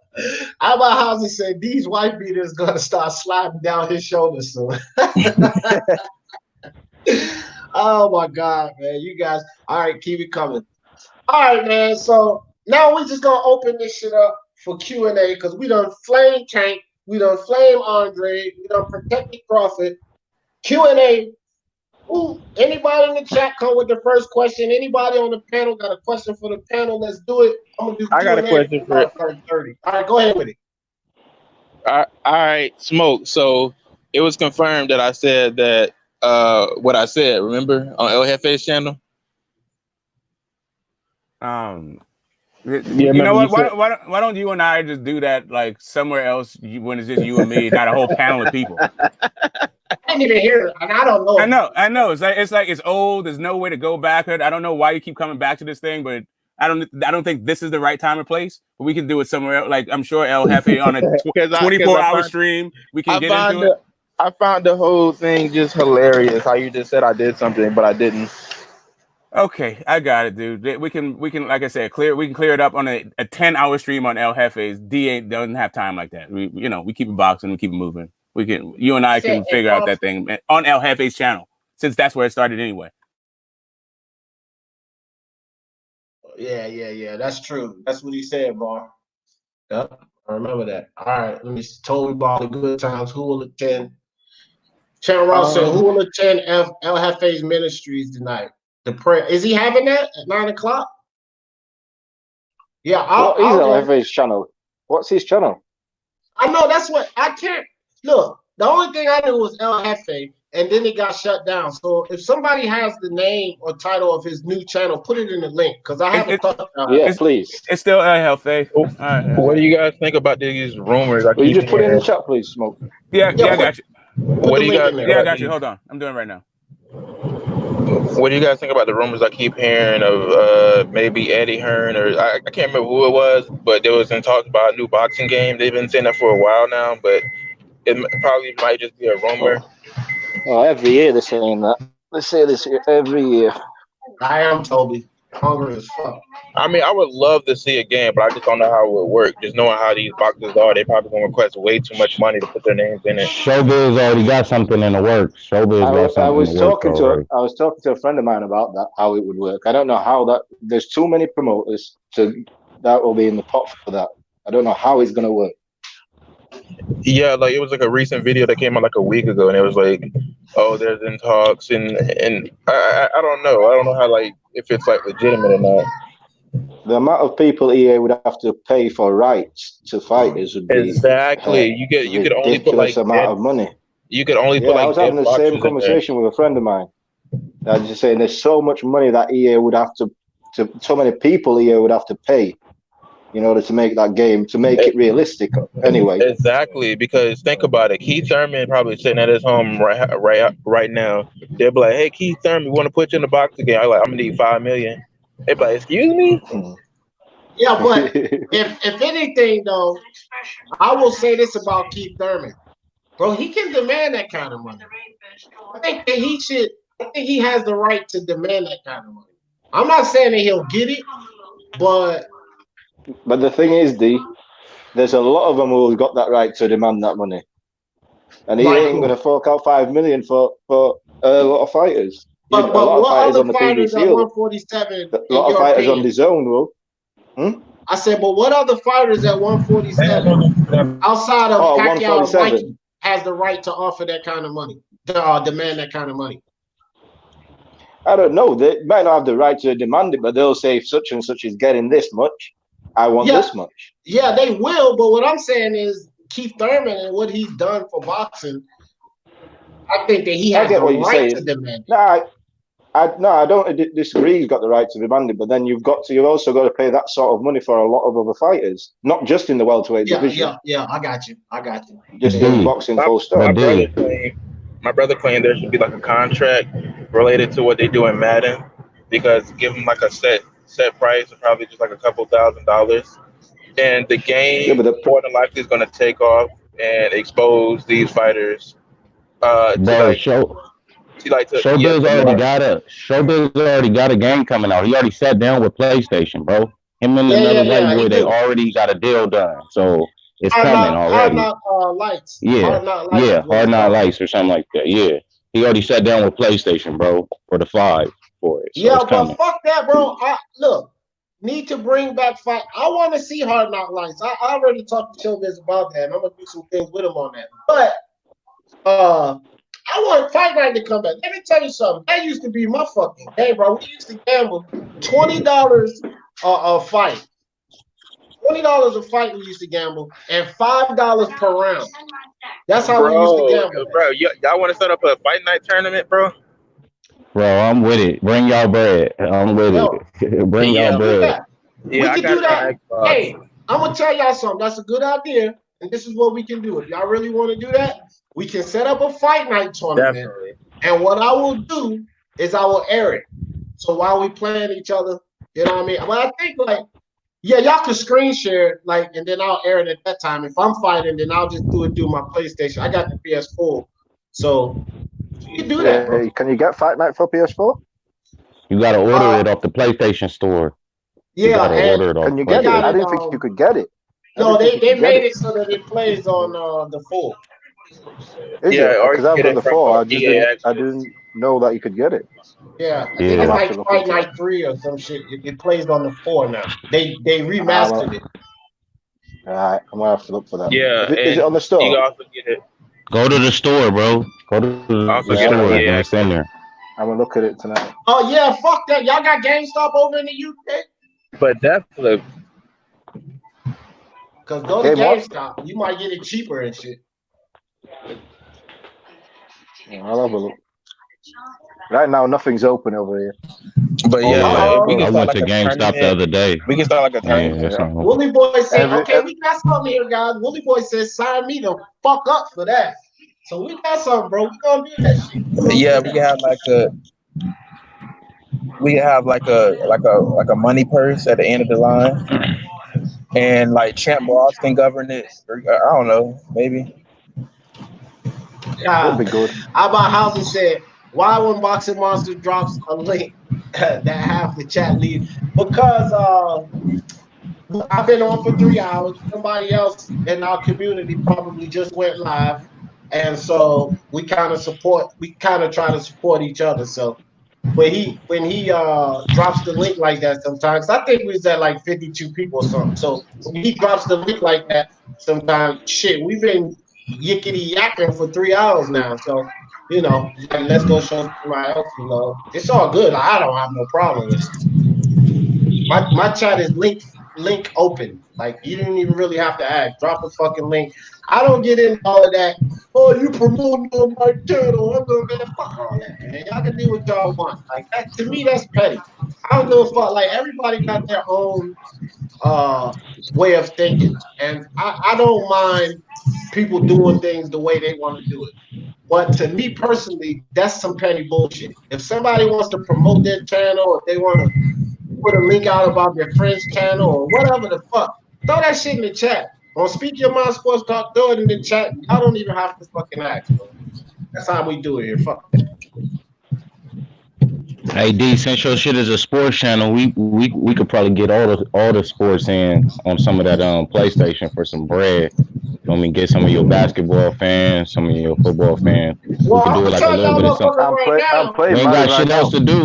all my houses said these white beaters gonna start sliding down his shoulders soon. Oh my God, man. You guys, all right, keep it coming. All right, man. So now we just gonna open this shit up for Q&A because we done flame Tank, we done flame Andre, we done protected Crawford. Q&A. Ooh, anybody in the chat come with the first question? Anybody on the panel got a question for the panel? Let's do it. I'm gonna do I got a question for it. 30. All right, go ahead with it. All right, Smoke. So it was confirmed that I said that what I said, remember, on El Jefe's channel? You know what? Why don't you and I just do that like somewhere else when it's just you and me, not a whole panel of people? I didn't even hear it, and I don't know. I know. It's old. There's no way to go back. I don't know why you keep coming back to this thing, but I don't think this is the right time or place. But we can do it somewhere else. Like I'm sure El Jefe on a 24-hour stream. We can get into it. I found the whole thing just hilarious. How you just said I did something, but I didn't. Okay, I got it, dude. We can like I said, we can clear it up on a 10-hour stream on El Jefe's. doesn't have time like that. We keep it boxing, we keep it moving. You and I can figure out that thing on El Jefe's channel, since that's where it started anyway. Yeah. That's true. That's what he said, Bar. Yep, I remember that. All right, let me totally ball the good times. Who will attend? Channel Ross said, who will attend El Jefe's ministries tonight? The prayer. Is he having that at 9:00? Yeah, What is El Jefe's channel? What's his channel? I know that's what I can't. Look, the only thing I knew was El Jefe, and then it got shut down. So if somebody has the name or title of his new channel, put it in the link because I haven't thought about it. Yeah, please. It's still El Jefe. What do you guys think about these rumors? Will you just put it in the chat, please, Smoke? Yeah, I got you. What do you guys? Yeah, I got you. Hold on, I'm doing it right now. What do you guys think about the rumors I keep hearing of maybe Eddie Hearn or I can't remember who it was, but there was in talks about a new boxing game. They've been saying that for a while now, but it probably might just be a rumor. Oh, every year they're saying that. They say this every year. I am Toby. Hungry as fuck. I mean, I would love to see a game, but I just don't know how it would work. Just knowing how these boxers are, they probably gonna request way too much money to put their names in it. Showbiz already got something in the works. I was talking to a friend of mine about that, how it would work. I don't know how that. There's too many promoters that will be in the pot for that. I don't know how it's gonna work. Yeah, like it was like a recent video that came out like a week ago, and it was like, oh, there's in talks, and I don't know. I don't know how, like, if it's like legitimate or not. The amount of people EA would have to pay for rights to fighters would be exactly. You could only put like amount of money. You could only put like. I was having the same conversation with a friend of mine. I was just saying, there's so much money that EA would have to so many people EA would have to pay in order to make that game, to make it realistic anyway. Exactly, because think about it. Keith Thurman probably sitting at his home right now. They'll be like, hey, Keith Thurman, we want to put you in the boxing game. I'm like, I'm going to need $5 million. They'll be like, excuse me? Yeah, but if anything, though, I will say this about Keith Thurman. Bro, he can demand that kind of money. I think he has the right to demand that kind of money. I'm not saying that he'll get it, but the thing is, there's a lot of them who've got that right to demand that money, and he ain't going to fork out $5 million for A lot of fighters. But a lot of what fighters other on the fighters previous at deal. 147? A lot of fighters on the zone, bro. I said, but what other fighters at 147 outside of Pacquiao and Mikey has the right to offer that kind of money, to demand that kind of money? I don't know. They might not have the right to demand it, but they'll say if such and such is getting this much, I want this much. Yeah, they will. But what I'm saying is Keith Thurman and what he's done for boxing, I think that he has the right to demand it. I don't disagree. He's got the right to demand it, but then you've also got to pay that sort of money for a lot of other fighters, not just in the welterweight division. Yeah, I got you. Just in boxing, full stop. My brother claimed there should be like a contract related to what they do in Madden, because give them like a set price of probably just like a couple $1,000s, and the game more than likely is going to take off and expose these fighters. Showbiz already got a game coming out. He already sat down with PlayStation, bro. Him and another white boy, they already got a deal done. So it's coming already. Hard Knock Lights. Hard Knock Lights or something like that. Yeah. He already sat down with PlayStation, bro, for the 5 for it. So but fuck that, bro. Look, need to bring back fight. I want to see Hard Knock Lights. I already talked to Showbiz about that, and I'm gonna do some things with him on that. But I want Fight Night to come back. Let me tell you something. That used to be my fucking game, bro. We used to gamble $20 a fight. $20 a fight we used to gamble, and $5 per round. That's how we used to gamble. Bro, y'all want to set up a fight night tournament, bro? Bro, I'm with it. Bring y'all bread. I'm with it. Bring y'all bread. We can do that. Hey, I'm going to tell y'all something. That's a good idea, and this is what we can do. If y'all really want to do that, we can set up a fight night tournament. Definitely. And what I will do is I will air it. So while we playing each other, you know what I mean? Well, I think y'all can screen share it, and then I'll air it at that time. If I'm fighting, then I'll just do it through my PlayStation. I got the PS4, so you can do that, bro. Can you get Fight Night for PS4? You got to order it off the PlayStation Store. Yeah, can you get it? I didn't think you could get it. No, they made it so that it plays on the 4. Because I've got the 4. I didn't know that you could get it. Yeah, I think it's like Fight Night 3 or some shit. It plays on the 4 now. They remastered it. All right, I'm gonna have to look for that. Yeah, is it on the store? You can also get it. Go to the store, bro. Go to the store. It's in there. I'm gonna look at it tonight. Oh yeah, fuck that. Y'all got GameStop over in the UK? But definitely. Because go to GameStop, you might get it cheaper and shit. I'll have a look. Right now, nothing's open over here. But yeah, we can start to GameStop the other day. We can start like a tournament. Wooly Boy said, okay, we got something here, guys. Wooly Boy says, sign me the fuck up for that. So we got something, bro. We gonna do that shit. Yeah, we can have like a money purse at the end of the line, and like Champ Boss can govern it. I don't know, maybe. That'd be good. How about Houser said, why when Boxing Monster drops a link that half the chat leaves? Because I've been on for 3 hours. Somebody else in our community probably just went live. And so we kind of try to support each other. So when he drops the link like that sometimes, I think we was at like 52 people or something. So when he drops the link like that, sometimes shit, we've been yickety yakking for 3 hours now. So, let's go show somebody else, It's all good. I don't have no problem with it. My chat is link open. Like, you didn't even really have to ask. Drop a fucking link. I don't get into all of that. Oh, you promoting on my channel. I'm going to fuck all that, man. Y'all can do what y'all want. Like, that, to me, that's petty. I don't give a fuck. Like, everybody got their own way of thinking. And I don't mind people doing things the way they want to do it. But to me personally, that's some petty bullshit. If somebody wants to promote their channel, or if they want to put a link out about their friend's channel or whatever the fuck, throw that shit in the chat. On Speak Your Mind Sports Talk, throw it in the chat. I don't even have to fucking ask, bro. That's how we do it here. Fuck it. Hey D, since your shit is a sports channel, we could probably get all the sports in on some of that PlayStation for some bread. feel me? Get some of your basketball fans, some of your football fans. Well, We can do I'm it gonna like a tell little y'all bit of something. motherfuckers right I'm now. playing We ain't Madden got right shit else now. to do.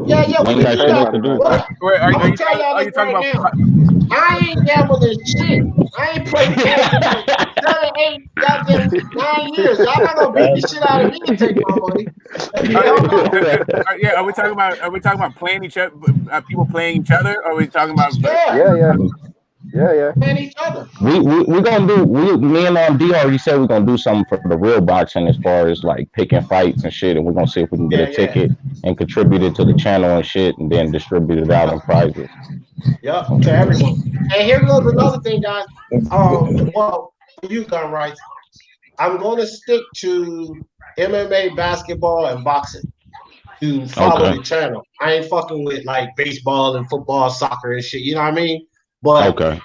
Yeah, We we ain't can got do shit else that. to Madden do. right now. But Wait, I'm gonna tell y'all are this you talking right about? now. I ain't gambling shit. I ain't played games in like 7, 8, goddamn 9 years. Y'all not gonna beat the shit out of me and take my money. Hell no. Yeah, are we talking about playing each other? People playing each other? Or are we talking about? Yeah, Yeah. playing each other. We gonna do me and D already said we're gonna do something for the real boxing as far as like picking fights and shit, and we're gonna see if we can get a Yeah. ticket and contribute it to the channel and shit, and then distribute it out in prizes. Yep, to everyone. And here goes another thing, guys. Well, you got right. I'm gonna stick to MMA, basketball, and boxing to follow Okay. the channel. I ain't fucking with like baseball and football, soccer and shit. You know what I mean? But Okay.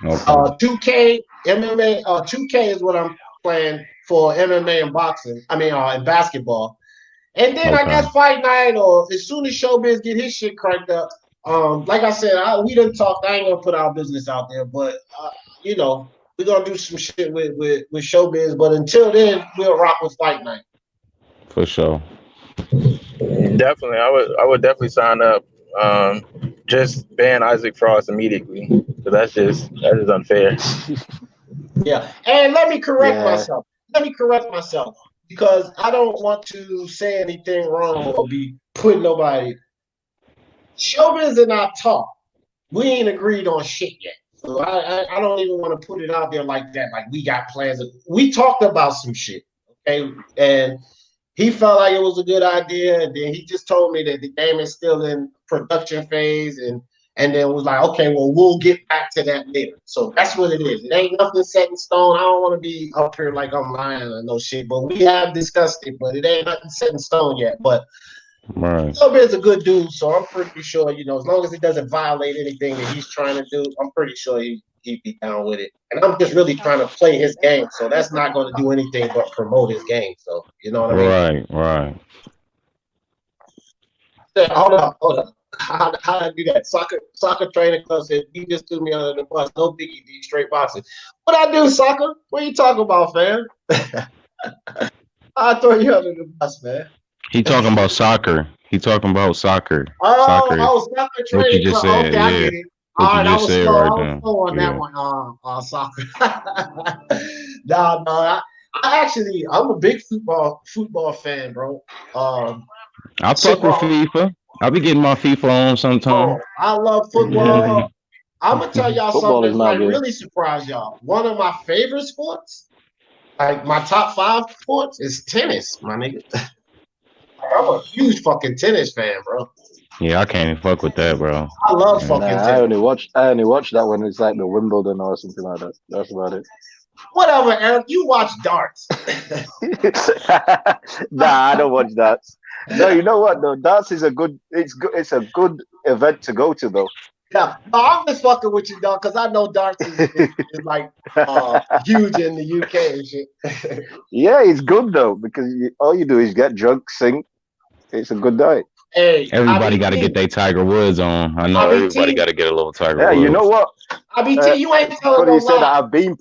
2K MMA, 2K is what I'm playing for MMA and boxing. I mean, and basketball. And then I Okay. guess Fight Night, or as soon as Showbiz get his shit cranked up. Like I said, we didn't talk. I ain't gonna put our business out there, but you know, we're gonna do some shit with Showbiz. But until then, we'll rock with Fight Night. For sure. Definitely, I would definitely sign up. Just ban Isaac Frost immediately, because that's just unfair. Yeah, and let me correct Yeah. myself because I don't want to say anything wrong or be putting nobody. Showbiz and I talk. We ain't agreed on shit yet. So I don't even want to put it out there like that. Like we got plans. We talked about some shit, okay? And he felt like it was a good idea, and then he just told me that the game is still in production phase, and then was like, okay, well, we'll get back to that later. So that's what it is. It ain't nothing set in stone. I don't want to be up here like I'm lying or no shit, but we have discussed it, but it ain't nothing set in stone yet. But Right. Showbiz a good dude, so I'm pretty sure, you know, as long as it doesn't violate anything that he's trying to do, I'm pretty sure he'd be down with it. And I'm just really trying to play his game, so that's not going to do anything but promote his game. So you know what I mean? Right. Hold up. How I do that? Soccer training club said he just threw me under the bus. No biggie, D, straight boxing. What I do, soccer? What you talking about, fam? I throw you under the bus, man. He talking about soccer. Oh, Soccer. soccer What you training just club. said, Okay, I yeah. get it. What All you right, just said I right was now. slow on that Yeah. one. Soccer. No. I'm a big football fan, bro. I fuck with FIFA. I be getting my FIFA on sometime. I love football. I'm gonna tell y'all Football something is that my might game. really surprise y'all. One of my favorite sports, like my top 5 sports, is tennis, my nigga. I'm a huge fucking tennis fan, bro. Yeah, I can't even fuck with that, bro. I love fucking Nah, tennis. I only watch that when it's like the Wimbledon or something like that. That's about it. Whatever, Eric. You watch darts. Nah, I don't watch that. No, you know what though? Darts is it's a good event to go to though. Yeah, no, I'm just fucking with you, dog, because I know darts is like huge in the UK and shit. Yeah, it's good though because all you do is get drunk, sing. It's a good night. Hey, Everybody got to get their Tiger Woods on. I know everybody got to get a little Tiger Woods. Yeah, you know what? IBT, you ain't telling Funny no you said that. lie. I've been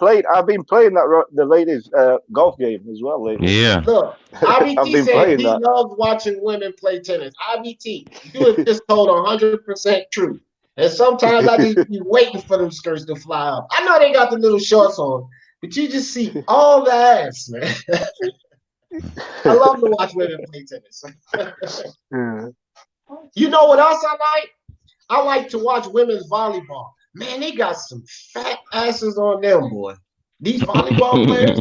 playing the latest golf game as well lately. Yeah. Look, I've IBT been said playing he that. loves watching women play tennis. IBT, you have just told 100% truth. And sometimes I just be waiting for them skirts to fly up. I know they got the little shorts on, but you just see all the ass, man. I love to watch women play tennis. You know what else I like? I like to watch women's volleyball. Man, they got some fat asses on them, boy. These volleyball players.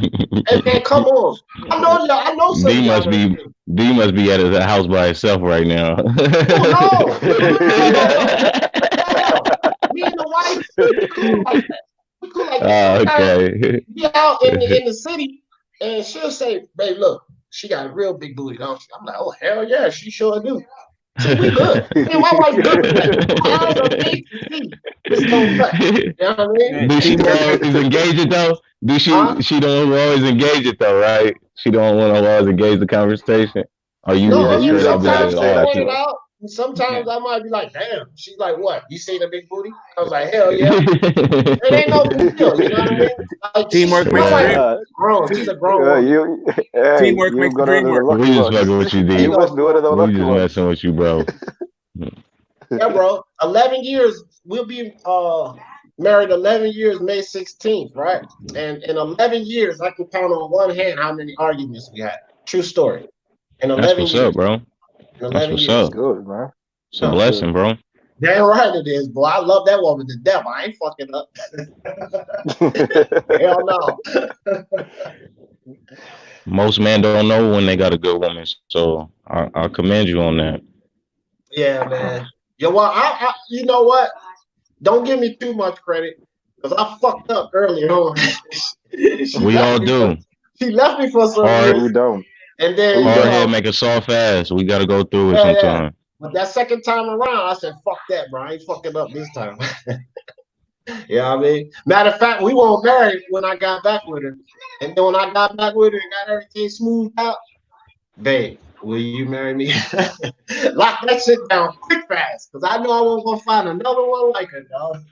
Hey, man, come on. I know some D of y'all. D must be at his house by himself right now. Oh, no. Me and the wife, we cool like that. We cool like that. Okay. We out in the city, and she'll say, babe, look, she got a real big booty, don't she? I'm like, oh, hell yeah, she sure do. See, we good. Me and my wife good with that. My eyes are made to see. Just don't cut. You know what I mean? Do she always engage it though? Do she don't always engage it though, right? She don't want to always engage the conversation. Or you No, just straight up be like, sometimes she'll point it out. sometimes I might be like, damn. She's like, what? You seen a big booty? I was like, hell yeah. It ain't no big deal. You know what I mean? Like, Teamwork makes the dream. Grown. She's a grown woman. Teamwork makes the dream work. We just fucking with you, D. You know, We just messing with you, bro. Yeah, bro. 11 years. We'll be married 11 years, May 16th, right? And in 11 years, I can count on one hand how many arguments we had. True story. In 11 That's what's years. up, bro. In 11 That's what's years. up. Good, man. It's a blessing, bro. Damn right it is, boy. I love that woman to death. I ain't fucking up. Hell no. Most men don't know when they got a good woman, so I commend you on that. Yeah, man. Yeah, well, I you know what? Don't give me too much credit because I fucked up earlier on. We all do. She left me for some Hard, reason. Don't. And then hard head make a soft ass. We got to go through it sometime. But that second time around, I said, fuck that, bro. I ain't fucking up this time. You know what I mean? Matter of fact, we weren't married when I got back with her. And then when I got back with her and got everything smoothed out, babe, will you marry me? Lock that shit down quick fast. Because I know I wasn't going to find another one like her, dog.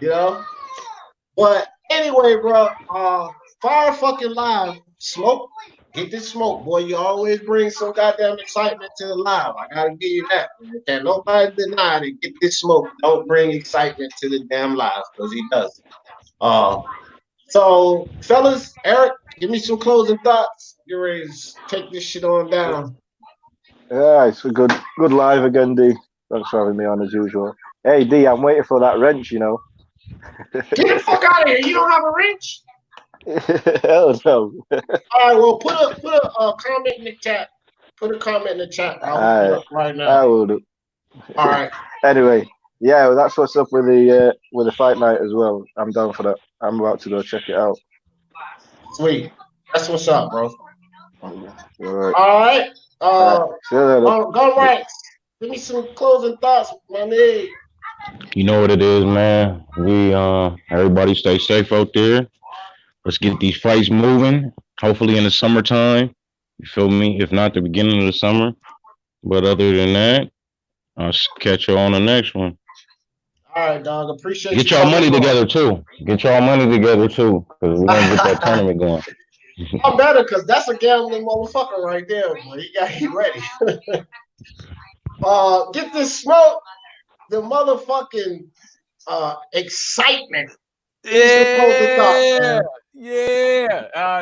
You know? But anyway, bro, fire fucking live. Smoke. Get this smoke, boy. You always bring some goddamn excitement to the live. I gotta give you that. Can't nobody deny that. Get this smoke. Don't bring excitement to the damn live, because he does. So, fellas, Eric, give me some closing thoughts. You're ready to take this shit on down. Yeah, it's a good live again, D. Thanks for having me on as usual. Hey, D, I'm waiting for that wrench, you know. Get the fuck out of here. You don't have a wrench? Hell no. All right, well, put a comment in the chat. Put a comment in the chat. I'll put it up right now. I will do. All right. Anyway, yeah, well, that's what's up with the fight night as well. I'm down for that. I'm about to go check it out. Sweet. That's what's up, bro. All right. See you later. Go right. Give me some closing thoughts, my nigga. You know what it is, man. We everybody stay safe out there. Let's get these fights moving. Hopefully in the summertime. You feel me? If not the beginning of the summer. But other than that, I'll catch you on the next one. All right, dog. Appreciate Get y'all money together too. Get y'all money together too. Because we're gonna get that tournament going. I'm better because that's a gambling motherfucker right there, boy. He got you ready. Get this smoke. The motherfucking excitement. Yeah.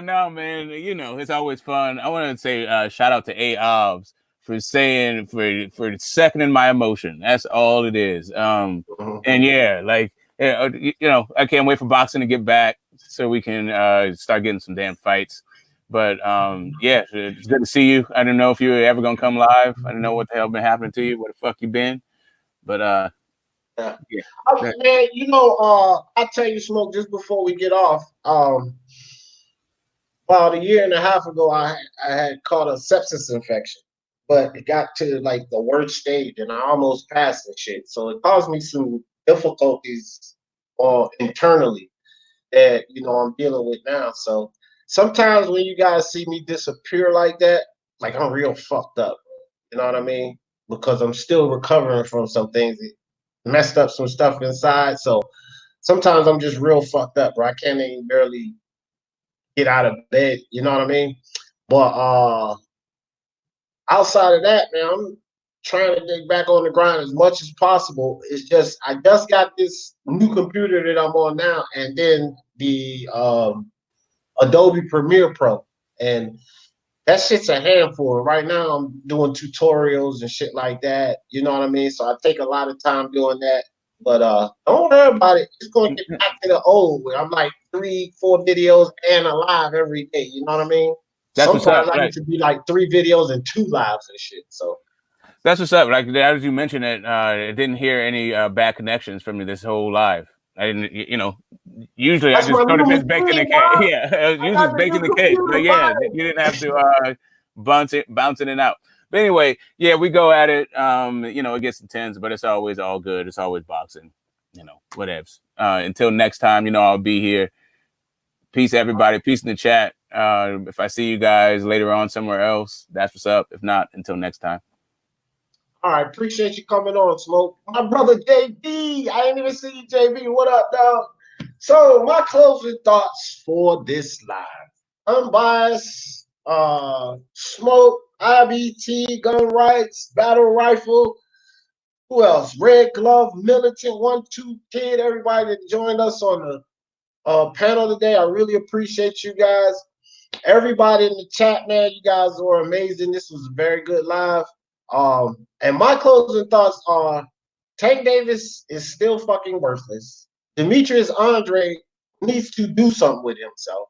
No, man. You know, it's always fun. I want to say shout out to A-Obs for saying for seconding my emotion. That's all it is. And yeah, like you know, I can't wait for boxing to get back so we can start getting some damn fights. But yeah, it's good to see you. I don't know if you were ever gonna come live. I don't know what the hell been happening to you. Where the fuck you been? But yeah. Man, you know, I'll tell you, Smoke, just before we get off. About a year and a half ago, I had caught a sepsis infection, but it got to like the worst stage, and I almost passed and shit. So it caused me some difficulties internally that I'm dealing with now. So sometimes when you guys see me disappear like that, like I'm real fucked up. You know what I mean? Because I'm still recovering from some things. That messed up some stuff inside. So sometimes I'm just real fucked up, bro. I can't even barely get out of bed. You know what I mean? But outside of that, man, I'm trying to get back on the grind as much as possible. It's just I just got this new computer that I'm on now, and then the Adobe Premiere Pro, and that shit's a handful. Right now, I'm doing tutorials and shit like that. You know what I mean? So I take a lot of time doing that. But don't worry about it. It's going to get back to the old where I'm like 3-4 videos and a live every day. You know what I mean? That's sometimes up, I right. need to be like 3 videos and 2 lives and shit. So that's what's up. Like as you mentioned it, I didn't hear any bad connections from you this whole live. I didn't, usually that's I just throw the bitch baked in the cake. Yeah, usually it's baked in the cake. But yeah, you didn't have to bounce it in and out. But anyway, yeah, we go at it. It gets intense, but it's always all good. It's always boxing. Whatevs. Until next time, I'll be here. Peace, everybody. Peace in the chat. If I see you guys later on somewhere else, that's what's up. If not, until next time. All right, appreciate you coming on, Smoke. My brother JB, I ain't even seen JB. What up, dog? So my closing thoughts for this live. Unbiased, Smoke, IBT, Gun Rights, Battle Rifle. Who else? Red Glove, Militant, 1-2-10. Everybody that joined us on the panel today. I really appreciate you guys. Everybody in the chat, man, you guys were amazing. This was a very good live. And my closing thoughts are Tank Davis is still fucking worthless. Demetrius Andrade needs to do something with himself.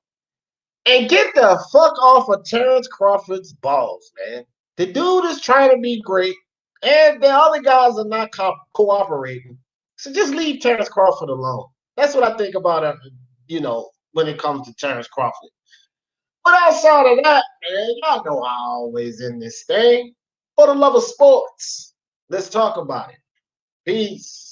And get the fuck off of Terrence Crawford's balls, man. The dude is trying to be great, and the other guys are not cooperating. So just leave Terrence Crawford alone. That's what I think about it, when it comes to Terrence Crawford. But outside of that, man, y'all know I always in this thing. For the love of sports, let's talk about it. Peace.